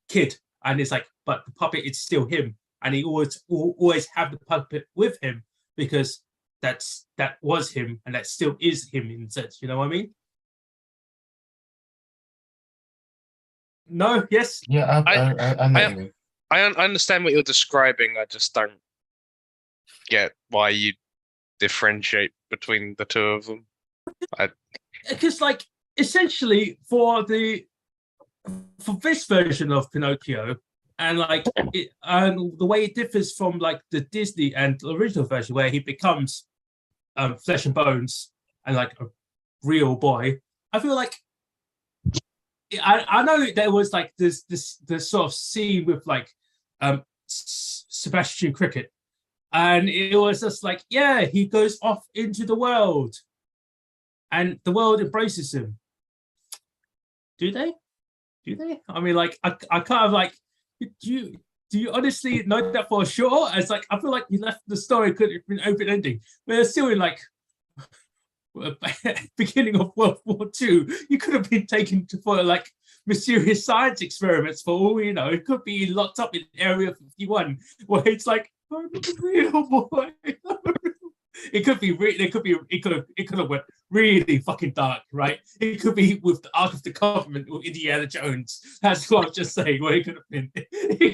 S1: kid. And it's like, but the puppet is still him, and he always have the puppet with him because that was him and that still is him in a sense. You know what I mean? No? Yes?
S3: Yeah, I know what you mean.
S4: I understand what you're describing. I just don't get why you differentiate between the two of them.
S1: Because like essentially for this version of Pinocchio and like and the way it differs from like the Disney and the original version where he becomes flesh and bones and like a real boy, I feel like I know there was like this sort of scene with like Sebastian Cricket, and it was just like, yeah, he goes off into the world and the world embraces him. Do they? I mean, like, I kind of like, do you honestly know that for sure? It's like, I feel like you left the story could have been open ending, but it's still in like beginning of World War II. You could have been taken for like mysterious science experiments for all you know. It could be locked up in Area 51 where it's like, I'm a real boy. It could have went really fucking dark, right? It could be with the Ark of the Covenant or Indiana Jones. That's what I'm just saying. Where it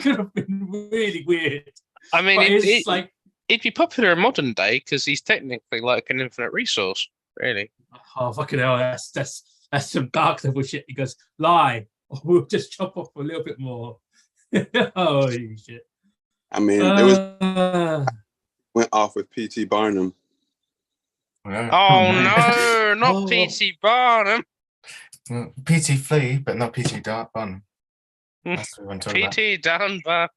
S1: could have been really weird.
S4: I mean,
S1: But it's like,
S4: it'd be popular in modern day because he's technically like an infinite resource, really.
S1: oh fucking hell, that's some dark level shit. He goes, lie, or we'll just chop off a little bit more. Holy shit.
S2: I mean, it was went off with P.T. Barnum.
S3: Yeah.
S4: Oh
S5: man.
S4: no, not
S5: Oh.
S4: P.T. Barnum.
S3: PT Flea, but not PT Barnum. That's what we want to talk about.
S4: P.T. Dunbar.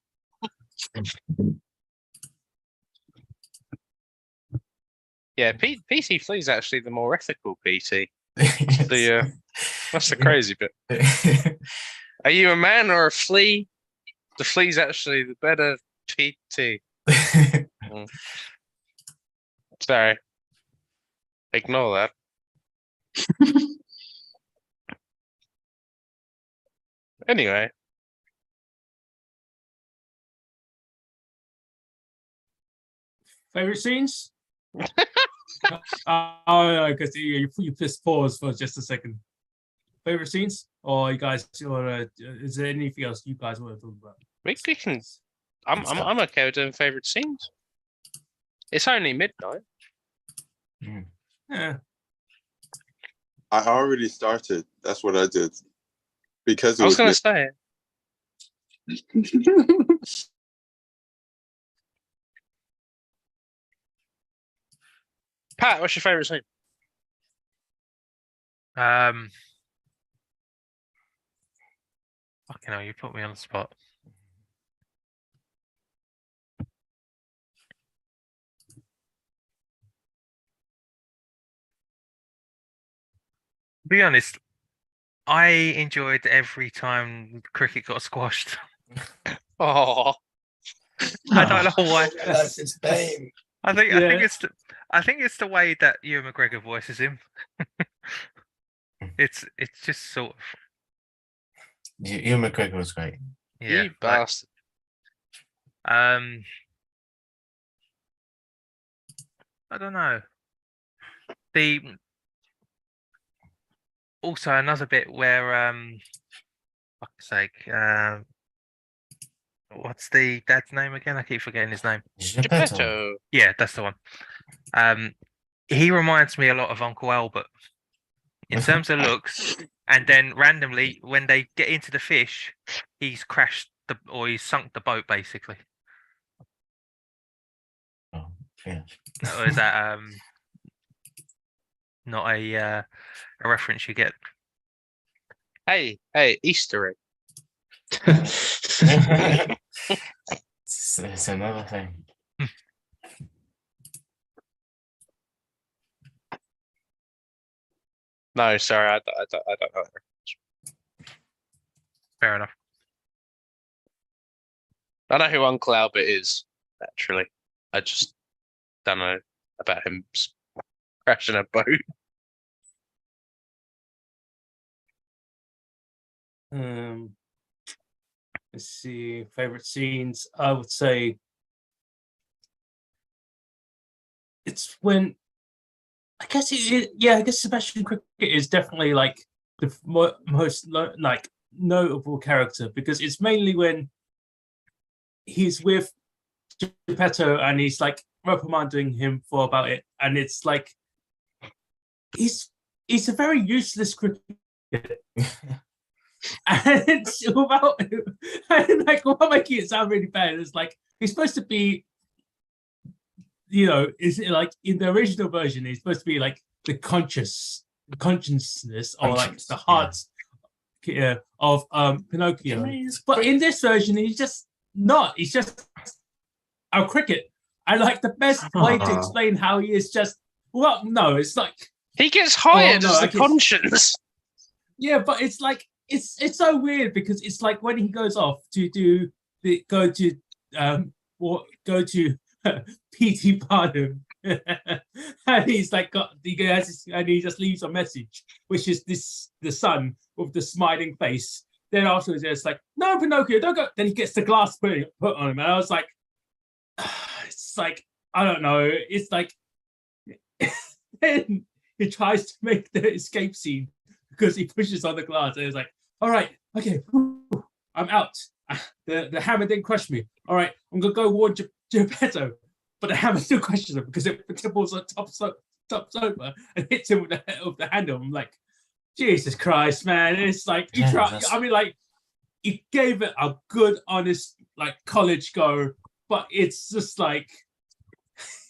S4: Yeah, P.T. Flea's actually the more ethical P.T. That's the crazy bit. Are you a man or a flea? The flea's actually the better P.T. Sorry. Ignore that. Anyway.
S1: Favorite scenes? Oh, because you just pause for just a second. Favorite scenes, or you guys, or is there anything else you guys want to talk about?
S4: We can. I'm okay with doing favorite scenes. It's only midnight.
S1: Yeah.
S2: I already started. That's what I did. Because it
S4: I was going to say. Pat, what's your favorite scene?
S6: Fucking hell, you put me on the spot. To be honest, I enjoyed every time cricket got squashed.
S4: Oh,
S6: I don't know why.
S3: That's his name.
S6: I think it's the way that Ewan McGregor voices him. It's just sort of
S3: Ewan McGregor was great.
S6: yeah.
S4: you bastard.
S6: I don't know. Also another bit where fuck's sake, what's the dad's name again? I keep forgetting his name.
S4: Geppetto.
S6: Yeah, that's the one. He reminds me a lot of Uncle Albert in terms of looks. And then randomly, when they get into the fish, he's he's sunk the boat basically.
S3: Oh, yeah.
S6: Or is that not a reference you get?
S4: Hey, Easter egg.
S3: It's another thing.
S4: No, sorry, I don't know.
S6: Fair enough.
S4: I know who Uncle Albert is. Naturally, I just don't know about him crashing a boat.
S1: Let's see, favorite scenes. I would say it's when I guess I guess Sebastian Cricket is definitely like the most like notable character because it's mainly when he's with Geppetto and he's like reprimanding him for about it, and it's like he's a very useless cricket. And it's without making it sound really bad. It's like he's supposed to be, is it like in the original version, he's supposed to be like the consciousness or like the heart of Pinocchio. But in this version, he's just not. He's just a cricket. And like the best way to explain how he is just no, it's like
S4: he gets hired as the conscience.
S1: Yeah, but it's like it's so weird because it's like when he goes off to go to P.T. Barnum and he's like and he just leaves a message, which is the sun with the smiling face. Then afterwards it's like, no, Pinocchio, don't go. Then he gets the glass put on him, and I was like, it's like, I don't know. It's like then he tries to make the escape scene because he pushes on the glass, and it's like, all right, okay, I'm out. The hammer didn't crush me. All right, I'm gonna go warn Geppetto, but the hammer still crushes him because it tipples on top sofa and hits him with the handle. I'm like, Jesus Christ, man! It's like you try. I mean, like he gave it a good, honest, like college go, but it's just like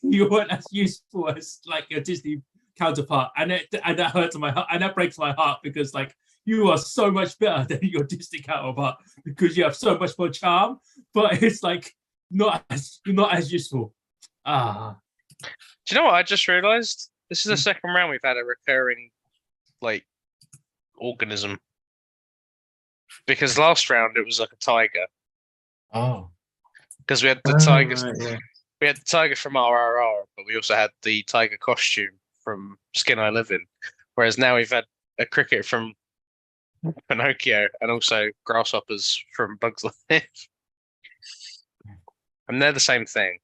S1: you weren't as useful as like your Disney counterpart, and that hurts my heart, and that breaks my heart because like you are so much better than your Disney counterpart because you have so much more charm, but it's like not as useful.
S4: Do you know what I just realized? This is the second round we've had a recurring like organism, because last round it was like a tiger.
S3: Oh,
S4: because we had the tiger.
S5: Right, yeah.
S4: We had the tiger from RRR, but we also had the tiger costume from Skin I Live In. Whereas now we've had a cricket from Pinocchio and also grasshoppers from Bugs Life. And they're the same thing,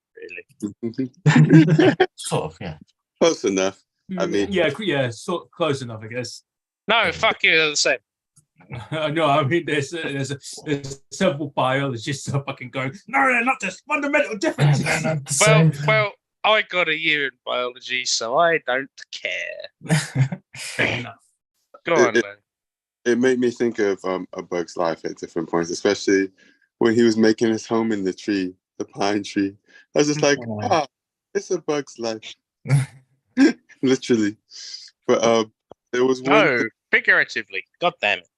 S4: really.
S3: sort of, yeah.
S2: Close enough. I mean,
S1: yeah, sort of close enough, I guess.
S4: No, fuck you, they're the same.
S1: No, I mean, there's several biologists that are fucking going, no, they're not. There's fundamental differences.
S4: Well, I got a year in biology, so I don't care.
S1: Fair enough.
S4: Go on, Lou.
S2: it made me think of A Bug's Life at different points, especially when he was making his home in the tree, the pine tree. I was just like, it's a bug's life. Literally. But there was one.
S4: No, figuratively. God damn it.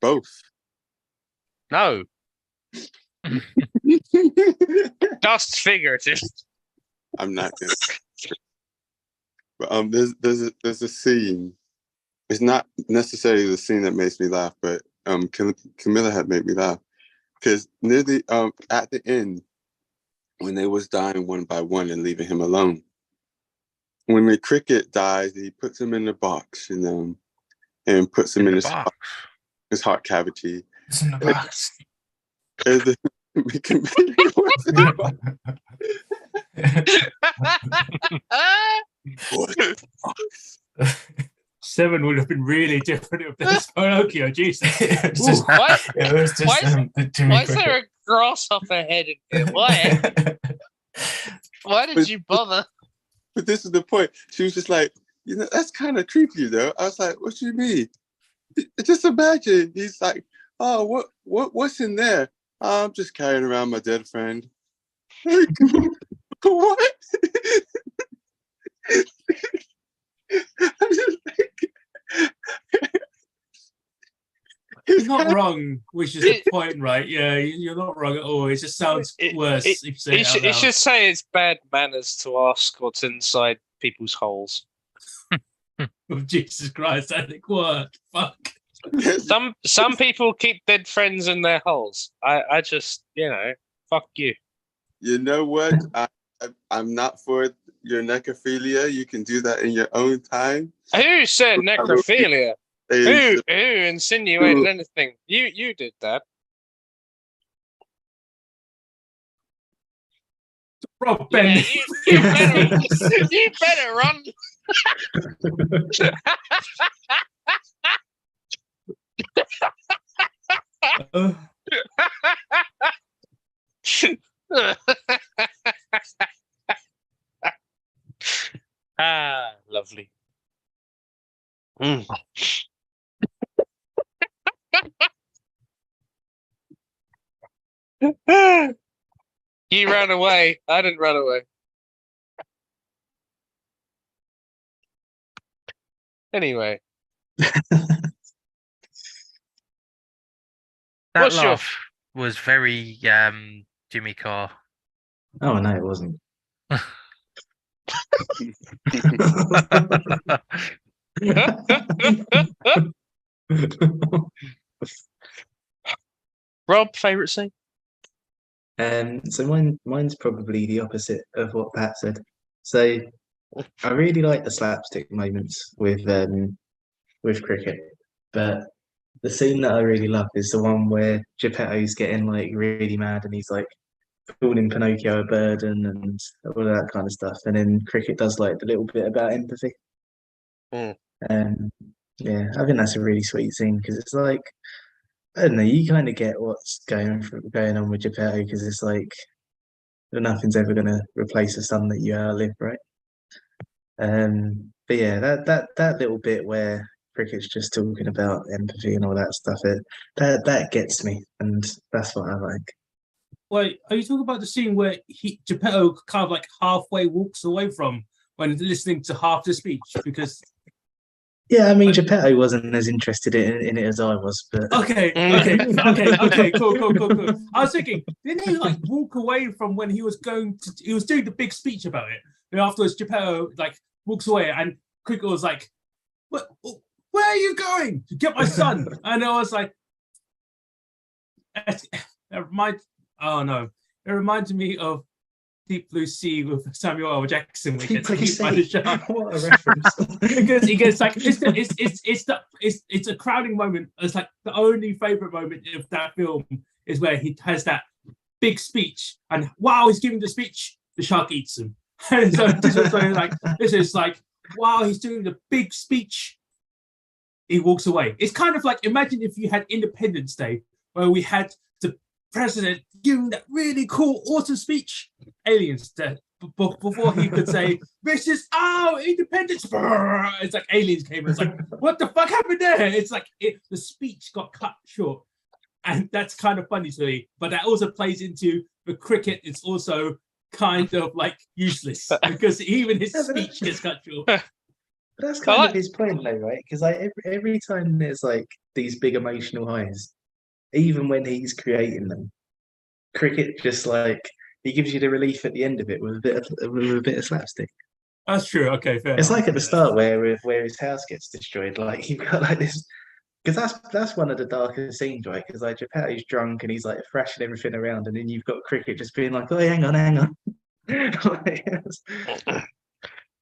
S2: Both.
S4: No, just figurative.
S2: I'm not gonna. But there's a scene. It's not necessarily the scene that makes me laugh, but Camilla had made me laugh because near the at the end when they was dying one by one and leaving him alone. When the cricket dies, he puts him in the box, and puts him in his heart cavity.
S3: It's in the box.
S1: Seven would have been really different if there's Pinocchio. Jesus.
S4: Why is
S3: Jimmy
S4: there a grasshopper head in here? Why? Why did you bother?
S2: But this is the point. She was just like, you know, that's kind of creepy though. I was like, what do you mean? Just imagine. He's like, oh, what's in there? I'm just carrying around my dead friend. Like, what? I'm just like,
S1: You're not wrong, which is the point, right? Yeah, you're not wrong at all. It just sounds worse if you say it out
S4: It
S1: loud.
S4: should say it's bad manners to ask what's inside people's holes.
S1: Oh, Jesus Christ, I think what? Fuck.
S4: Some people keep dead friends in their holes. I just, fuck you.
S2: You know what? I'm not for your necrophilia. You can do that in your own time.
S4: Who said necrophilia? Who insinuated
S2: Who?
S4: anything? You did that.
S1: Rob
S4: Yeah,
S1: Ben.
S4: you better run. Lovely. You ran away. I didn't run away. Anyway,
S6: That
S4: What's your-
S6: laugh was very Jimmy Carr.
S5: Oh no, it wasn't.
S4: Rob, favorite scene?
S5: So mine's probably the opposite of what Pat said. So I really like the slapstick moments with cricket, but the scene that I really love is the one where Geppetto's getting like really mad and he's like calling Pinocchio a burden and all of that kind of stuff, and then cricket does like the little bit about empathy.
S4: Mm.
S5: Yeah, I think that's a really sweet scene because it's like, I don't know, you kind of get what's going on with Geppetto because it's like nothing's ever gonna replace the son that you outlive, right? But yeah, that little bit where cricket's just talking about empathy and all that stuff, that gets me, and that's what I like.
S1: Wait, are you talking about the scene where Geppetto kind of like halfway walks away from when listening to half the speech? Because
S5: Yeah, I mean, Geppetto wasn't as interested in it as I was, but
S1: okay, cool. I was thinking, didn't he like walk away from when he was doing the big speech about it? And afterwards, Geppetto like walks away, and Cricket was like, "What? Where are you going to get my son?" And I was like, it reminded me of Deep Blue Sea with Samuel L. Jackson. When he gets eaten by the shark.
S5: What a reference!
S1: Because he gets like it's a crowning moment. It's like the only favorite moment of that film is where he has that big speech, and while he's giving the speech, the shark eats him. And so this is like while he's doing the big speech, he walks away. It's kind of like, imagine if you had Independence Day where we had the president giving that really cool awesome speech, aliens dead before he could say, "This is our independence." It's like aliens came. It's like, what the fuck happened there? It's like the speech got cut short, and that's kind of funny to me. But that also plays into the cricket. It's also kind of like useless because even his speech gets cut short.
S5: But that's kind of his point, though, right? Because like every time there's like these big emotional highs, even when he's creating them, cricket just like he gives you the relief at the end of it with a bit of slapstick.
S1: That's true. Okay, fair.
S5: It's
S1: enough.
S5: like at the start where his house gets destroyed. Like you've got like this, because that's one of the darkest scenes, right? Because like Geppetto's drunk and he's like thrashing everything around, and then you've got cricket just being like, "Oh, hang on."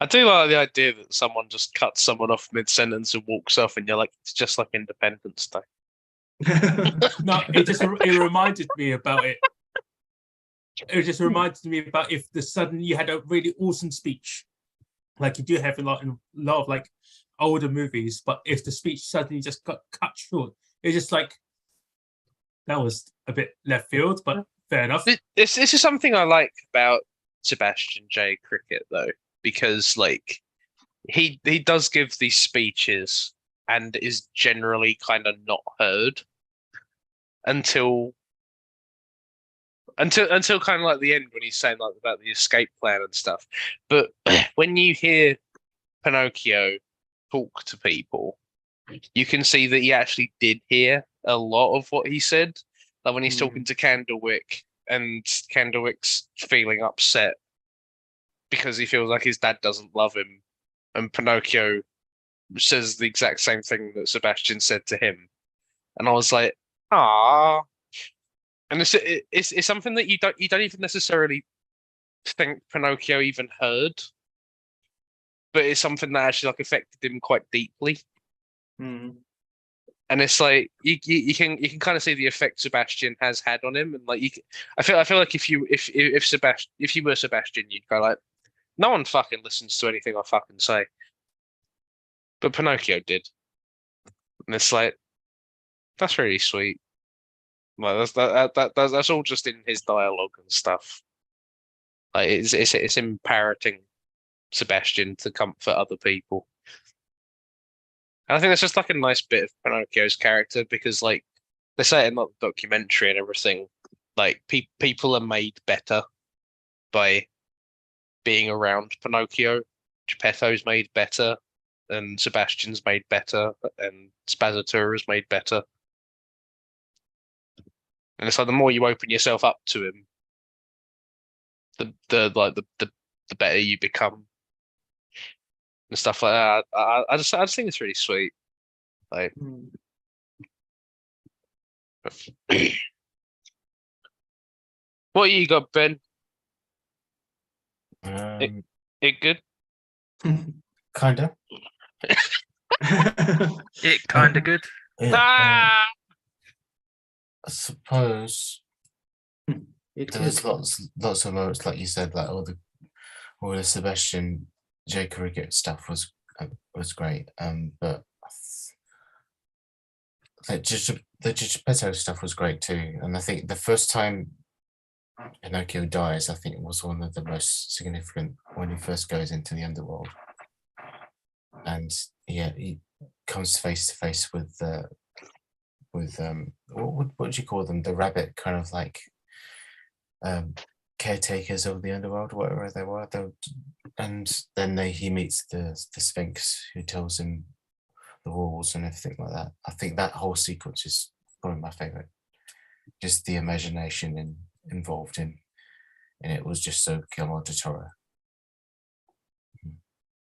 S4: I do like the idea that someone just cuts someone off mid-sentence and walks off, and you're like, it's just like Independence Day.
S1: No, it reminded me about it. It just reminded me about if suddenly you had a really awesome speech, like you do have in a lot of like older movies, but if the speech suddenly just got cut short, it's just like that was a bit left field, but fair enough.
S4: This is something I like about Sebastian J. Cricket, though, because like he does give these speeches and is generally kind of not heard until kind of like the end when he's saying like about the escape plan and stuff. But when you hear Pinocchio talk to people, you can see that he actually did hear a lot of what he said. Like when he's talking to Candlewick, and Candlewick's feeling upset because he feels like his dad doesn't love him, and Pinocchio says the exact same thing that Sebastian said to him, and I was like, ah. And it's something that you don't even necessarily think Pinocchio even heard, but it's something that actually like affected him quite deeply.
S5: Mm.
S4: And it's like you can kind of see the effect Sebastian has had on him, and like I feel like if you were Sebastian, you'd go like, no one fucking listens to anything I fucking say, but Pinocchio did, and it's like that's really sweet. Like that's all just in his dialogue and stuff. Like it's him parroting Sebastian to comfort other people. And I think that's just like a nice bit of Pinocchio's character because, like, they say it in the documentary and everything, like people are made better by being around Pinocchio. Geppetto's made better, and Sebastian's made better, and Spazzatura is made better. And it's like the more you open yourself up to him, the better you become and stuff like that. I just think it's really sweet. Like, what you got, Ben? It good?
S3: Kinda.
S6: It kind of good.
S3: Yeah,
S4: Ah!
S3: I suppose
S5: It's
S3: there was
S5: good.
S3: lots of moments, like you said, like all the Sebastian J. Corrigan stuff was great. But the Geppetto stuff was great too. And I think the first time Pinocchio dies, I think it was one of the most significant when he first goes into the underworld. And yeah, he comes face to face with what would you call them? The rabbit kind of like caretakers of the underworld, whatever they were. And then he meets the Sphinx, who tells him the rules and everything like that. I think that whole sequence is probably my favorite. Just the imagination involved in it was just so Guillermo del Toro.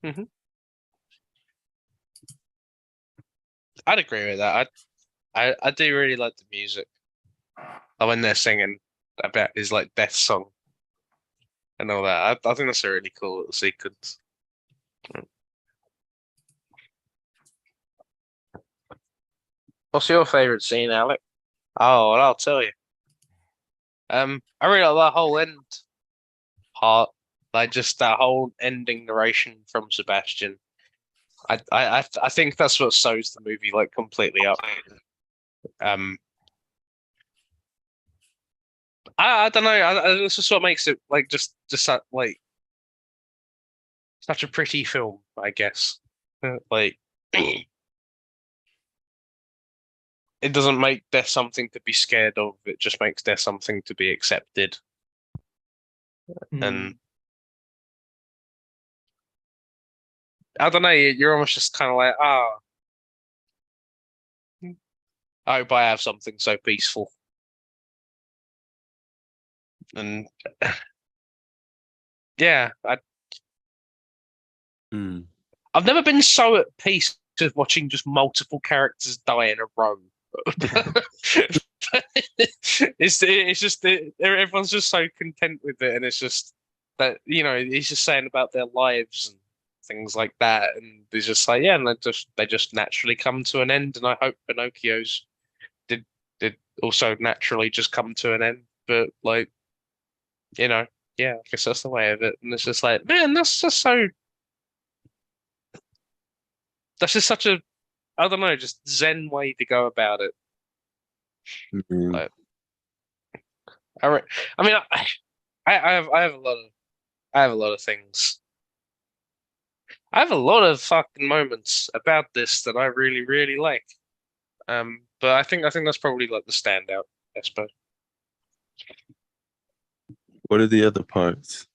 S4: Mm-hmm. I'd agree with that. I do really like the music. Like when they're singing about his like death song and all that. I think that's a really cool little sequence. What's your favorite scene, Alec? Oh, well, I'll tell you. I really like that whole end part, like just that whole ending narration from Sebastian. I think that's what sews the movie like completely up. I don't know. This is what makes it like just like such a pretty film, I guess. Like it doesn't make death something to be scared of. It just makes death something to be accepted. And I don't know. You're almost just kind of like, I hope I have something so peaceful. And yeah, I've never been so at peace with watching just multiple characters die in a row. it's just everyone's just so content with it, and it's just that he's just saying about their lives and things like that, and it's just like and they just naturally come to an end, and I hope Pinocchio's did also naturally just come to an end, but like I guess that's the way of it, and it's just like man, that's just such a I don't know, just zen way to go about it. Like, I mean, I have a lot of things. I have a lot of fucking moments about this that I really, really like. But I think that's probably like the standout, I suppose.
S2: What are the other parts?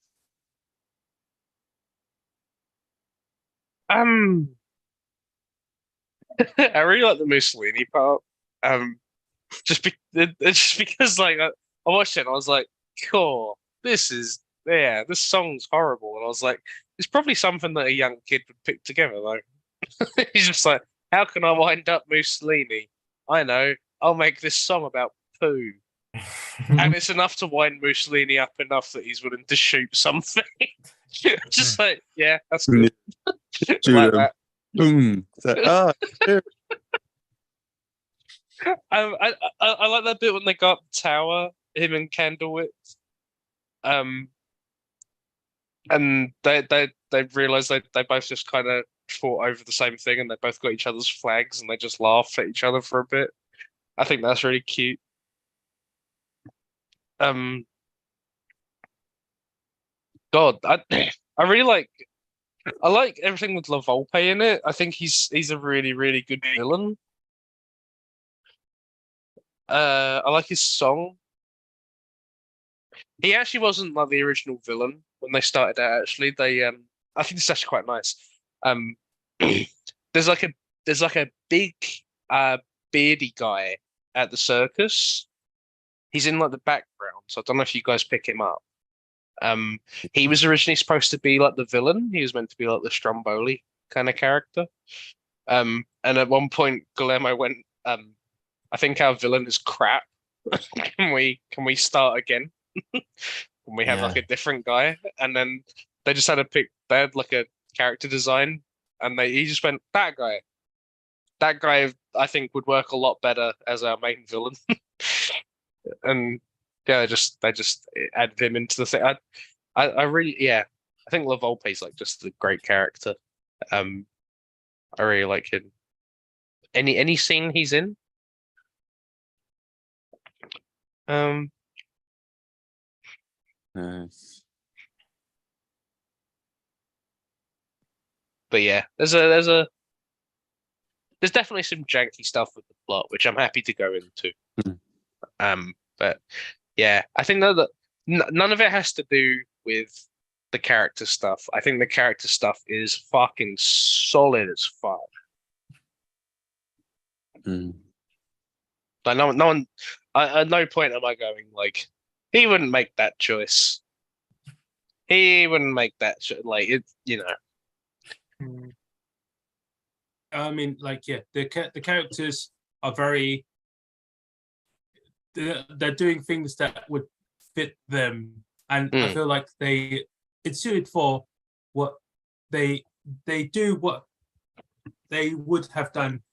S4: I really like the Mussolini part. Just because like I watched it and I was like, cool, this song's horrible. And I was like, it's probably something that a young kid would pick together though. He's just like, how can I wind up Mussolini? I know, I'll make this song about poo. And it's enough to wind Mussolini up enough that he's willing to shoot something. Just like, yeah, that's good.
S2: Shoot
S4: Like
S2: him.
S4: that.
S2: Boom. Here.
S4: I like that bit when they got the tower, him and Candlewick. And they realize they both just kind of fought over the same thing, and they both got each other's flags, and they just laugh at each other for a bit. I think that's really cute. God, I really like. I like everything with La Volpe in it. I think he's a really, really good villain. I like his song. He actually wasn't like the original villain when they started out. Actually, I think it's actually quite nice. There's like a big beardy guy at the circus. He's in like the background, so I don't know if you guys pick him up. He was originally supposed to be like the villain. He was meant to be like the Stromboli kind of character. And at one point, Guillermo went, "I think our villain is crap. Can we start again? Can we have like a different guy?" And then they just had to pick. They had like a character design, and he just went, "That guy. That guy, I think would work a lot better as our main villain." And yeah, they just added him into the thing. I really, yeah, I think La Volpe's like just a great character. I really like him. Any scene he's in.
S2: Nice.
S4: But yeah, there's definitely some janky stuff with the plot, which I'm happy to go into. But yeah, I think that none of it has to do with the character stuff. I think the character stuff is fucking solid as fuck. Like no one, at no point am I going like, he wouldn't make that choice. He wouldn't make that like it, you know.
S1: I mean, like, yeah, the characters are very. They're doing things that would fit them, and I feel like it's suited for what they do, what they would have done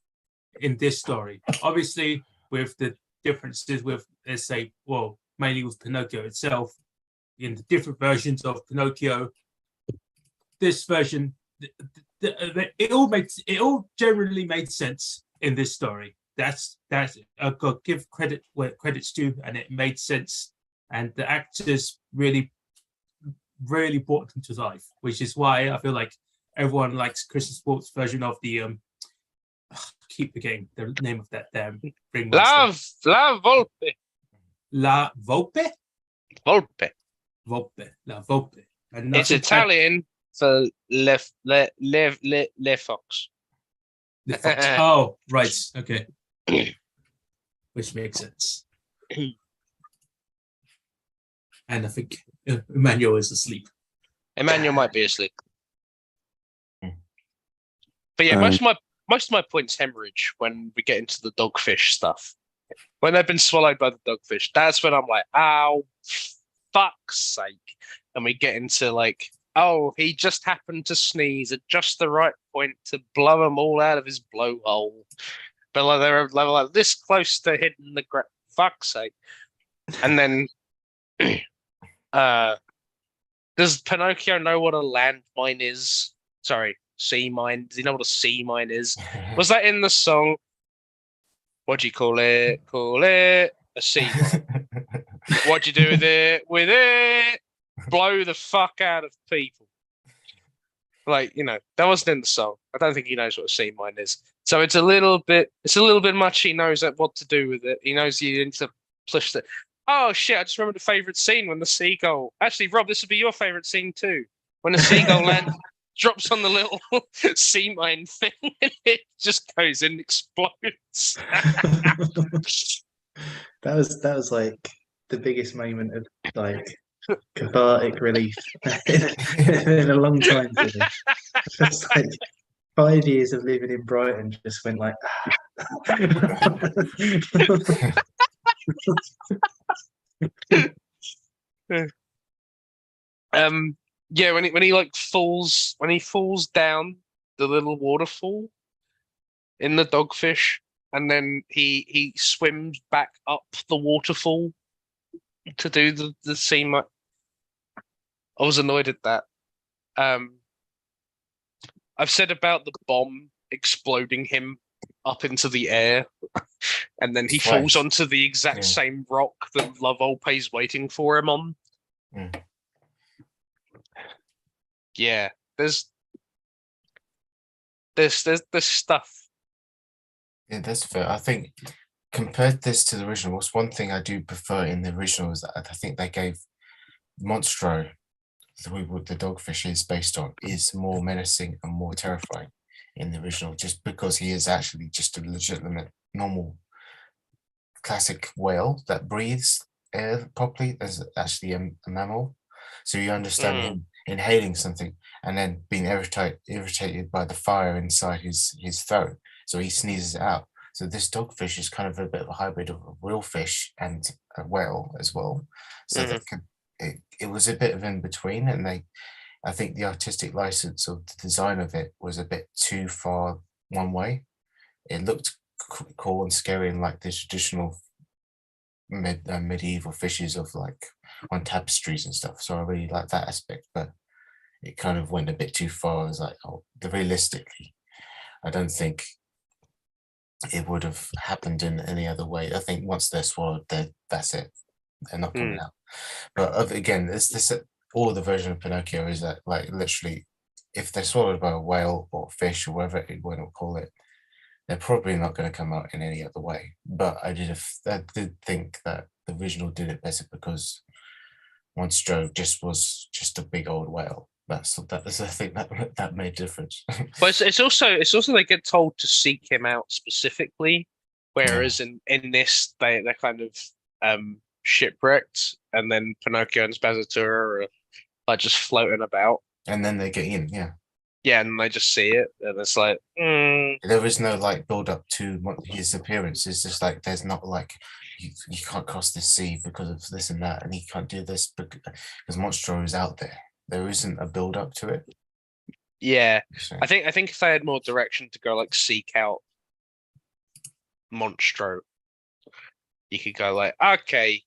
S1: in this story. Obviously, with the differences with, let's say, well, mainly with Pinocchio itself, in the different versions of Pinocchio, this version, it all generally made sense in this story. That's I've got to give credit where credit's due, and it made sense, and the actors really brought them to life, which is why I feel like everyone likes Chris Sports' version of the keep the game, the name of that damn ringmaster.
S4: La Volpe.
S1: La Volpe?
S4: Volpe.
S1: Volpe. La Volpe. And
S4: it's Italian for le fox.
S1: The fox. Oh, right. Okay. Which makes sense. And I think Emmanuel is asleep.
S4: Emmanuel might be asleep. But yeah, most of my points hemorrhage when we get into the dogfish stuff. When they've been swallowed by the dogfish, that's when I'm like, "Ow, fuck's sake!" And we get into like, "Oh, he just happened to sneeze at just the right point to blow them all out of his blowhole." But like they're like this close to hitting the fuck's sake. And then, does Pinocchio know what a landmine is? Sorry, sea mine. Does he know what a sea mine is? Was that in the song? What do you call it? Call it a sea mine. What'd you do with it? With it, blow the fuck out of people. Like, that wasn't in the song. I don't think he knows what a sea mine is. So it's a little bit much. He knows what to do with it. He knows you need to push the. Oh shit! I just remembered the favorite scene when the seagull. Actually, Rob, this would be your favorite scene too. When the seagull lands, drops on the little sea mine thing, and it just goes and explodes.
S5: That was like the biggest moment of like cathartic relief in a long time for me. It's like 5 years of living in Brighton just went like.
S4: Yeah, when he like falls down the little waterfall in the dogfish, and then he swims back up the waterfall to do the scene. I was annoyed at that. I've said about the bomb exploding him up into the air, and then he falls onto the exact same rock that Love-Olpe's waiting for him on.
S3: Mm.
S4: Yeah, there's stuff.
S3: Yeah, that's fair. I think compared this to the original, what's one thing I do prefer in the original is that I think they gave Monstro, the dogfish is based on, is more menacing and more terrifying in the original, just because he is actually just a legitimate, normal, classic whale that breathes air properly as actually a mammal. So you understand him inhaling something and then being irritated by the fire inside his throat. So he sneezes it out. So this dogfish is kind of a bit of a hybrid of a real fish and a whale as well. So it was a bit of in between, and I think the artistic license of the design of it was a bit too far one way. It looked cool and scary and like the traditional medieval fishes of like on tapestries and stuff. So I really like that aspect, but it kind of went a bit too far. I was like, realistically, I don't think it would have happened in any other way. I think once they're swallowed, that's it. They're not coming out. But again, this all the version of Pinocchio is that like literally, if they're swallowed by a whale or fish or whatever you want to call it, they're probably not going to come out in any other way. But I did think that the original did it better because Monstro was just a big old whale. That's I think that made a difference.
S4: But it's also they get told to seek him out specifically, whereas in this they're kind of shipwrecked, and then Pinocchio and Spazzatura are just floating about.
S3: And then they get in,
S4: yeah, and they just see it, and it's like
S3: there is no like build up to his appearance. It's just like there's not like you can't cross the sea because of this and that, and he can't do this because Monstro is out there. There isn't a build up to it.
S4: Yeah, so. I think if they had more direction to go like seek out Monstro, you could go like, okay,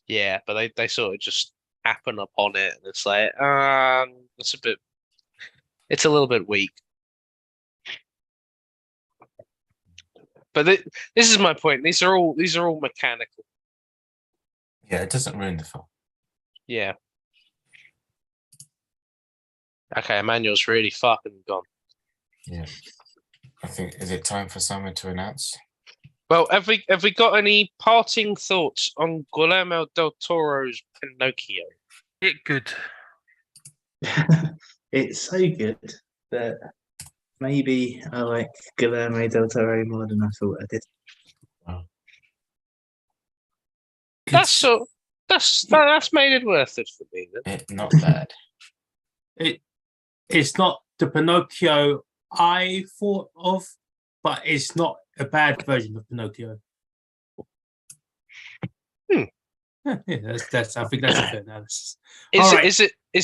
S4: yeah, but they sort of just happen upon it, and it's like, it's a little bit weak. But this is my point. These are all mechanical.
S3: Yeah, it doesn't ruin the film.
S4: Yeah. Okay, Emmanuel's really fucking gone.
S3: Yeah. I think, is it time for someone to announce?
S4: Well, have we got any parting thoughts on Guillermo del Toro's Pinocchio?
S6: It's good.
S5: It's so good that maybe I like Guillermo del Toro more than I thought I did.
S3: Wow.
S4: That's made it worth it for me. Then.
S3: Not bad.
S1: It's not the Pinocchio I thought of, but it's not a bad version of Pinocchio. Yeah, that's. I think that's a fair analysis.
S4: Is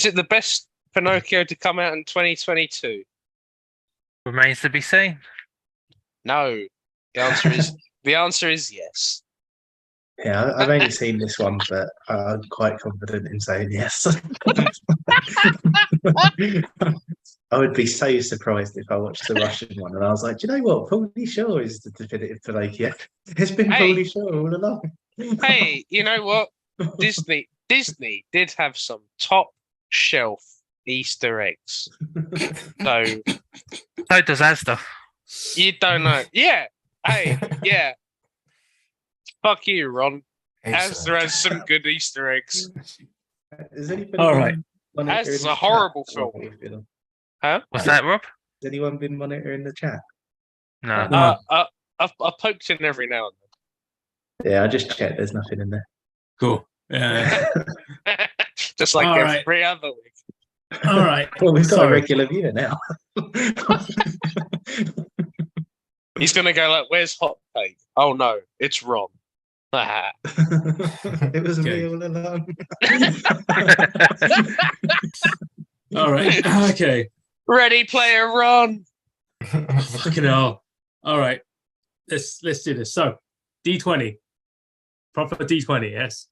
S4: it the best Pinocchio to come out in 2022?
S6: Remains to be seen.
S4: No, the answer is yes.
S5: Yeah, I've only seen this one, but I'm quite confident in saying yes. I would be so surprised if I watched the Russian one and I was like, do you know what? Pauly Shore is the definitive Pinocchio. It's been Pauly Shore all along.
S4: Hey, you know what? Disney did have some top shelf Easter eggs. So
S6: So does Asda.
S4: you don't know. Yeah. Hey, yeah. Fuck you, Ron. Asda has some good Easter eggs.
S5: Is anybody
S1: All right.
S4: Asda's a horrible film. Huh?
S6: What's that, Rob?
S5: Has anyone been monitoring the chat?
S6: No.
S4: I've poked in every now
S5: Yeah, I just checked. There's nothing in there.
S1: Cool. Yeah.
S4: and then. Just like
S1: All right.
S4: every other week.
S1: All right.
S5: Well, we've got a
S1: Sorry.
S5: regular viewer now.
S4: He's gonna go like, "Where's hot take?" Oh no, it's Ron.
S5: It was me
S1: Okay.
S5: all along.
S1: All right. Okay.
S4: Ready Player Ron.
S1: Fucking hell. All right. Let's do this. So, D20. Proper D20, yes.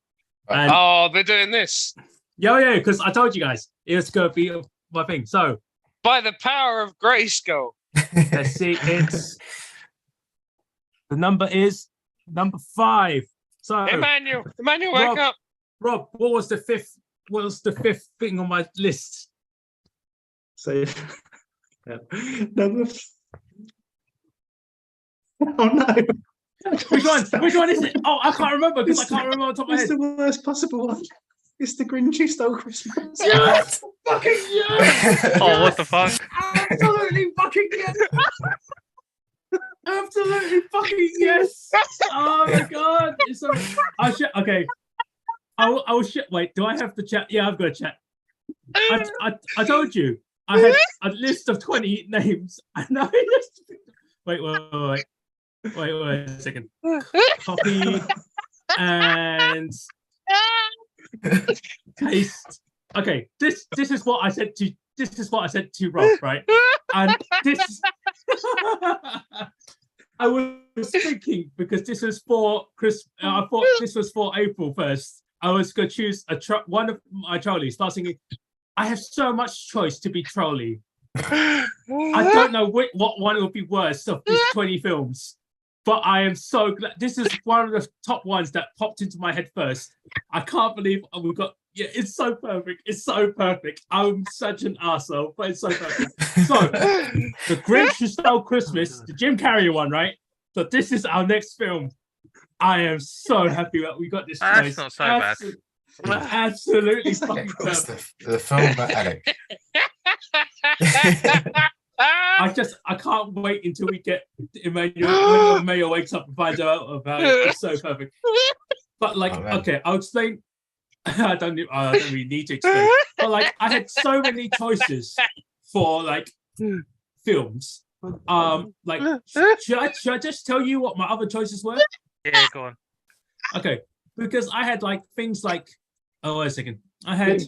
S1: And
S4: Oh, they're doing this
S1: yeah, because I told you guys it was gonna be my thing. So
S4: by the power of Grayskull.
S1: let's see. It's the number is number 5. So
S4: Emmanuel, wake
S1: Rob.
S4: up.
S1: Rob, what was the fifth? What was the fifth thing on my list?
S5: So, number. Oh no!
S1: Which one? Which one is it? Oh, I can't remember because I can't remember on top of my
S5: It's
S1: head.
S5: the worst possible one. It's the Grinch Who Stole Christmas.
S1: Yes! Fucking yes!
S6: Oh, what the fuck?
S1: Absolutely fucking yes! Absolutely fucking yes! Oh my god! It's so... Okay. I will shit. Wait, do I have the chat? Yeah, I've got a chat. I told you I had a list of 20 names, and I just wait a second. Copy and paste. Okay, this is what I said to Rob, right? And this I was thinking because this was for Chris. I thought this was for April 1st. I was going to choose one of my trolleys. Start singing. I have so much choice to be trolley. I don't know what one will be worst of these 20 films, but I am so glad. This is one of the top ones that popped into my head first. I can't believe we've got. Yeah, it's so perfect. It's so perfect. I'm such an arsehole, but it's so perfect. So, The Grinch Who Stole Christmas, the Jim Carrey one, right? So this is our next film. I am so happy that we got this.
S6: That's not so bad.
S1: Absolutely
S3: It's
S1: fucking perfect.
S3: the film about Alec.
S1: I can't wait until we get Emmanuel when Mayo wakes up and finds out about it. It's so perfect. But like, okay, I'll explain. I don't really need to explain. But like, I had so many choices for like films. Like, should I just tell you what my other choices were?
S6: Yeah, go on.
S1: Okay, because I had like things like, oh, wait a second. I had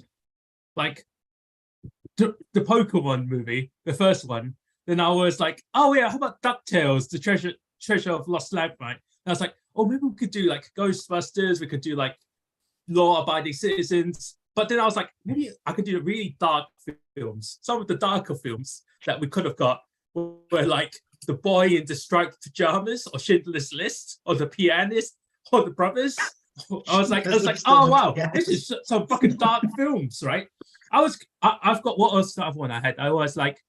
S1: like the Pokemon movie, the first one. Then I was like, oh yeah, how about DuckTales, the treasure of Lost Land, right? And I was like, oh, maybe we could do like Ghostbusters. We could do like Law-Abiding Citizens. But then I was like, maybe I could do really dark films. Some of the darker films that we could have got were like The Boy in the Striped Pajamas, or Schindler's List, or The Pianist, or The Brothers. I was like, oh wow, this is some fucking dark films, right? I've got what else? The other one I had. I was like,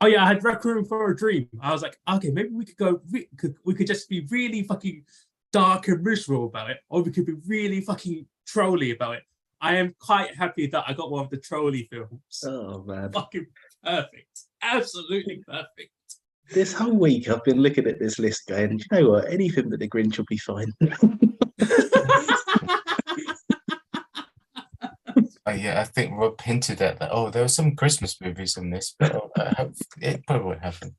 S1: oh yeah, I had Requiem for a Dream. I was like, okay, maybe we could go. We could just be really fucking dark and miserable about it, or we could be really fucking trolly about it. I am quite happy that I got one of the trolley films.
S5: Oh man,
S1: Fucking perfect, absolutely perfect.
S5: This whole week I've been looking at this list going, you know what, anything but the Grinch will be fine.
S3: Oh, yeah, I think Rob hinted at that. Oh, there were some Christmas movies in this, but it probably won't happen.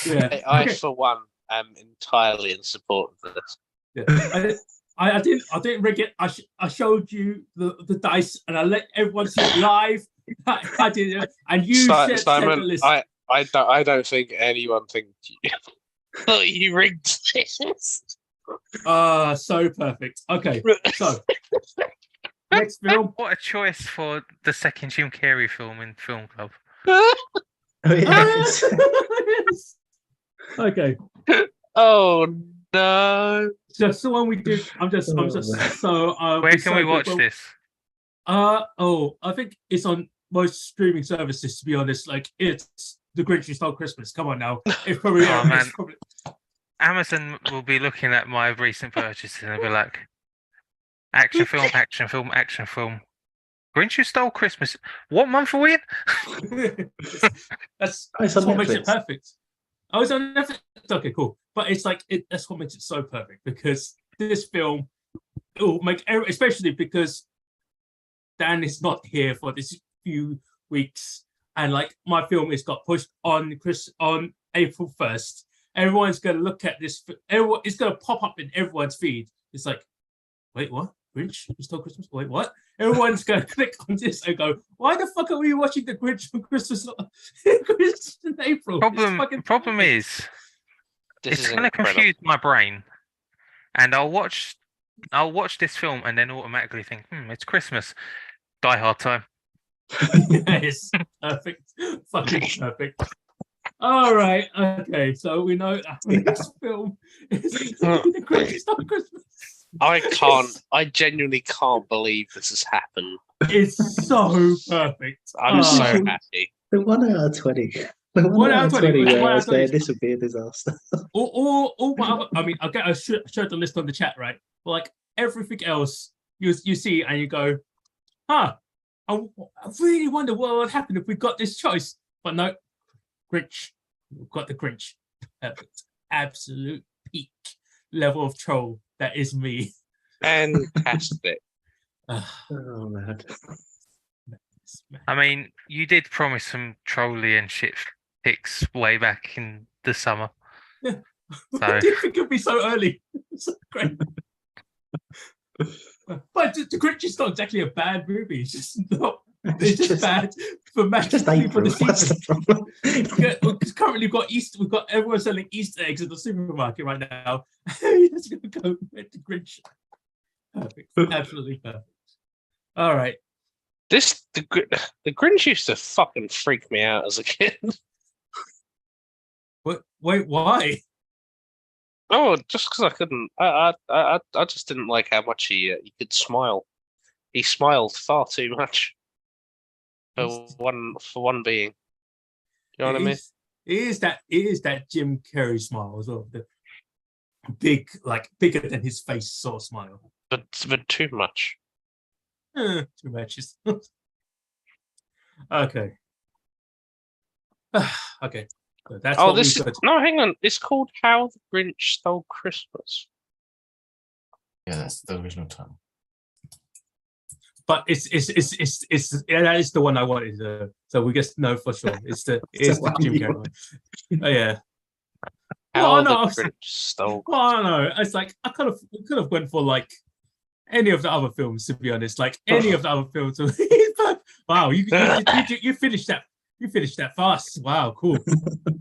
S1: Yeah,
S4: I
S1: okay.
S4: for one am entirely in support of this.
S1: Yeah. I didn't rig it. I showed you the dice and I let everyone see it live. I did it, and you said the
S4: Simon,
S1: list.
S4: I don't think anyone thinks you thought you rigged this.
S1: So perfect. Okay, so next film.
S6: What a choice for the second Jim Carrey film in Film Club.
S5: Oh, yes.
S1: Yes. Okay,
S4: Oh no!
S1: just the one we did. I'm just
S5: man.
S1: so.
S6: Where can we watch this?
S1: I think it's on most streaming services, to be honest. Like, it's The Grinch Who Stole Christmas. Come on now. It's probably,
S6: Oh,
S1: it's
S6: man.
S1: probably
S6: Amazon will be looking at my recent purchases and they'll be like, action film, action film, action film. Grinch Who Stole Christmas. What month are we in?
S1: that's
S5: Oh, it's on
S1: what makes it
S5: Netflix.
S1: perfect. Oh, it's on Netflix. Okay, cool. But it's like that's what makes it so perfect, because this film, it will make especially because Dan is not here for this few weeks, and like my film is got pushed on April 1st. Everyone's gonna look at this. Everyone, it's gonna pop up in everyone's feed. It's like, wait, what? Grinch Who Stole Christmas? Wait, what? Everyone's gonna click on this and go, why the fuck are we watching the Grinch for Christmas in April?
S6: Problem is,
S4: This
S6: it's
S4: is
S6: going to
S4: incredible.
S6: confuse my brain, and I'll watch this film and then automatically think, it's Christmas. Die Hard time.
S1: Yes, perfect, fucking perfect. All right, okay, so we know our next film is the Grinch Who Stole Christmas.
S4: I genuinely can't believe this has happened.
S1: It's so perfect.
S4: I'm so
S1: Oh.
S4: happy.
S5: The 1 out of 20. The 1
S1: 1
S5: out of 20
S1: 1
S5: where I
S1: out
S5: was
S1: of 20.
S5: going, this would be a disaster.
S1: All my other, I mean, I showed the list on the chat, right? But like everything else, you see and you go, huh? I really wonder what would happen if we got this choice. But no, Grinch. We've got the Grinch. Perfect. Absolute peak level of troll. That is me.
S4: Fantastic.
S5: Oh, man.
S6: I mean, you did promise some trolly and shit picks way back in the summer.
S1: I
S6: So
S1: didn't think it'd be so early. It's so great. But the Grinch is not exactly a bad movie. It's just not. It's just bad for
S5: Just
S1: mathematically for
S5: April.
S1: the
S5: What's
S1: season.
S5: the problem?
S1: Because currently we've got everyone selling Easter eggs at the supermarket right now. It's gonna go with the Grinch. Perfect. Absolutely perfect. All right.
S4: The Grinch used to fucking freak me out as a kid.
S1: Wait, why?
S4: Oh, just because I couldn't. I just didn't like how much he could smile. He smiled far too much for one being. You know what I mean?
S1: It is that Jim Carrey smile as well. The big, like bigger than his face sort of smile.
S4: But too much.
S1: Too much. Okay. Okay. So that's what
S4: this
S1: we've got.
S4: no, hang on. It's called How the Grinch Stole Christmas.
S3: Yeah, that's the original title.
S1: But it's that is the one I wanted. So we just know for sure it's the Jim Carrey one. Oh yeah.
S4: How
S1: Well,
S4: the
S1: no,
S4: Grinch Stole.
S1: well, I don't know. It's like I could have went for like any of the other films, to be honest. Like any of the other films. Wow, you finished that. You finished that fast. Wow, cool.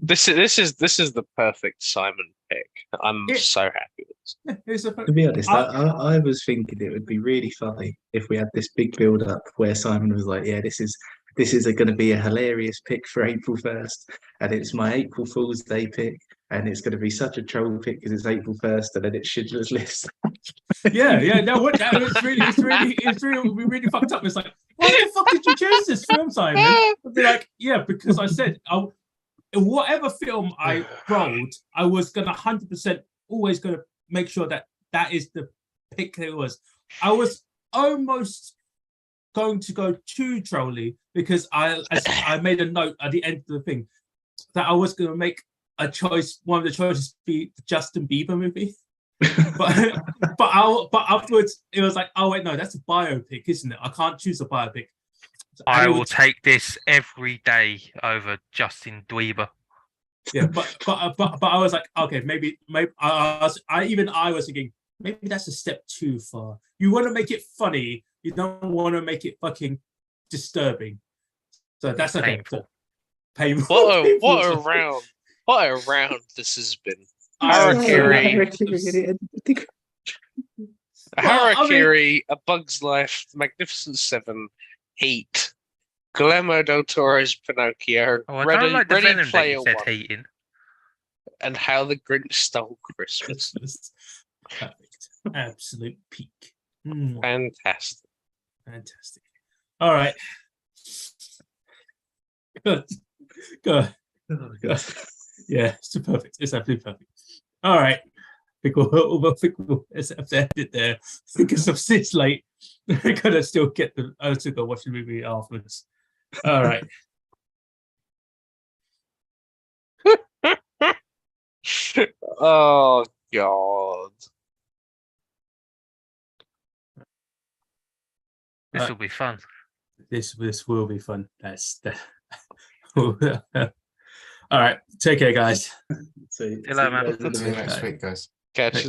S4: This is the perfect Simon pick. I'm so happy with this.
S5: To be honest, I was thinking it would be really funny if we had this big build up where Simon was like, yeah, this is going to be a hilarious pick for April 1st, and it's my April Fool's Day pick, and it's going to be such a troll pick because it's April 1st, and then it's Schindler's List.
S1: Yeah. No, it's really fucked up. It's like, why the fuck did you choose this film, Simon? I'd be like, yeah, because I said whatever film I rolled, I was gonna 100% always gonna make sure that is the pick that it was. I was almost going to go too trolly because I made a note at the end of the thing that I was gonna make a choice. One of the choices be the Justin Bieber movie. but afterwards it was like, oh wait, no, that's a biopic, isn't it? I can't choose a biopic.
S6: I will take this every day over Justin Dweeber.
S1: Yeah, but I was like, okay, maybe I was thinking maybe that's a step too far. You want to make it funny, you don't want to make it fucking disturbing. So that's okay.
S6: Painful.
S1: Painful.
S4: What a round this has been.
S5: Harakiri.
S4: Harakiri, A Bug's Life, Magnificent Seven, Heat, Guillermo del Toro's Pinocchio,
S6: Oh, I don't like the
S4: Ready
S6: venom that
S4: Player
S6: you said
S4: One,
S6: heating.
S4: and How the Grinch Stole Christmas.
S1: Perfect. Absolute peak.
S4: Fantastic.
S1: Fantastic. All right. Good. Good.
S5: Oh, God.
S1: Yeah, it's perfect. It's absolutely perfect. All right. I think we'll have to end it there because I'm this late. I gotta still get the. I still gotta watch the movie afterwards. All right.
S4: Oh God.
S6: This will be fun.
S1: This will be fun. That's the. All right. Take care, guys.
S5: So,
S6: you later, man.
S5: guys in a
S3: See you
S5: bit.
S3: next week, guys.
S4: Catch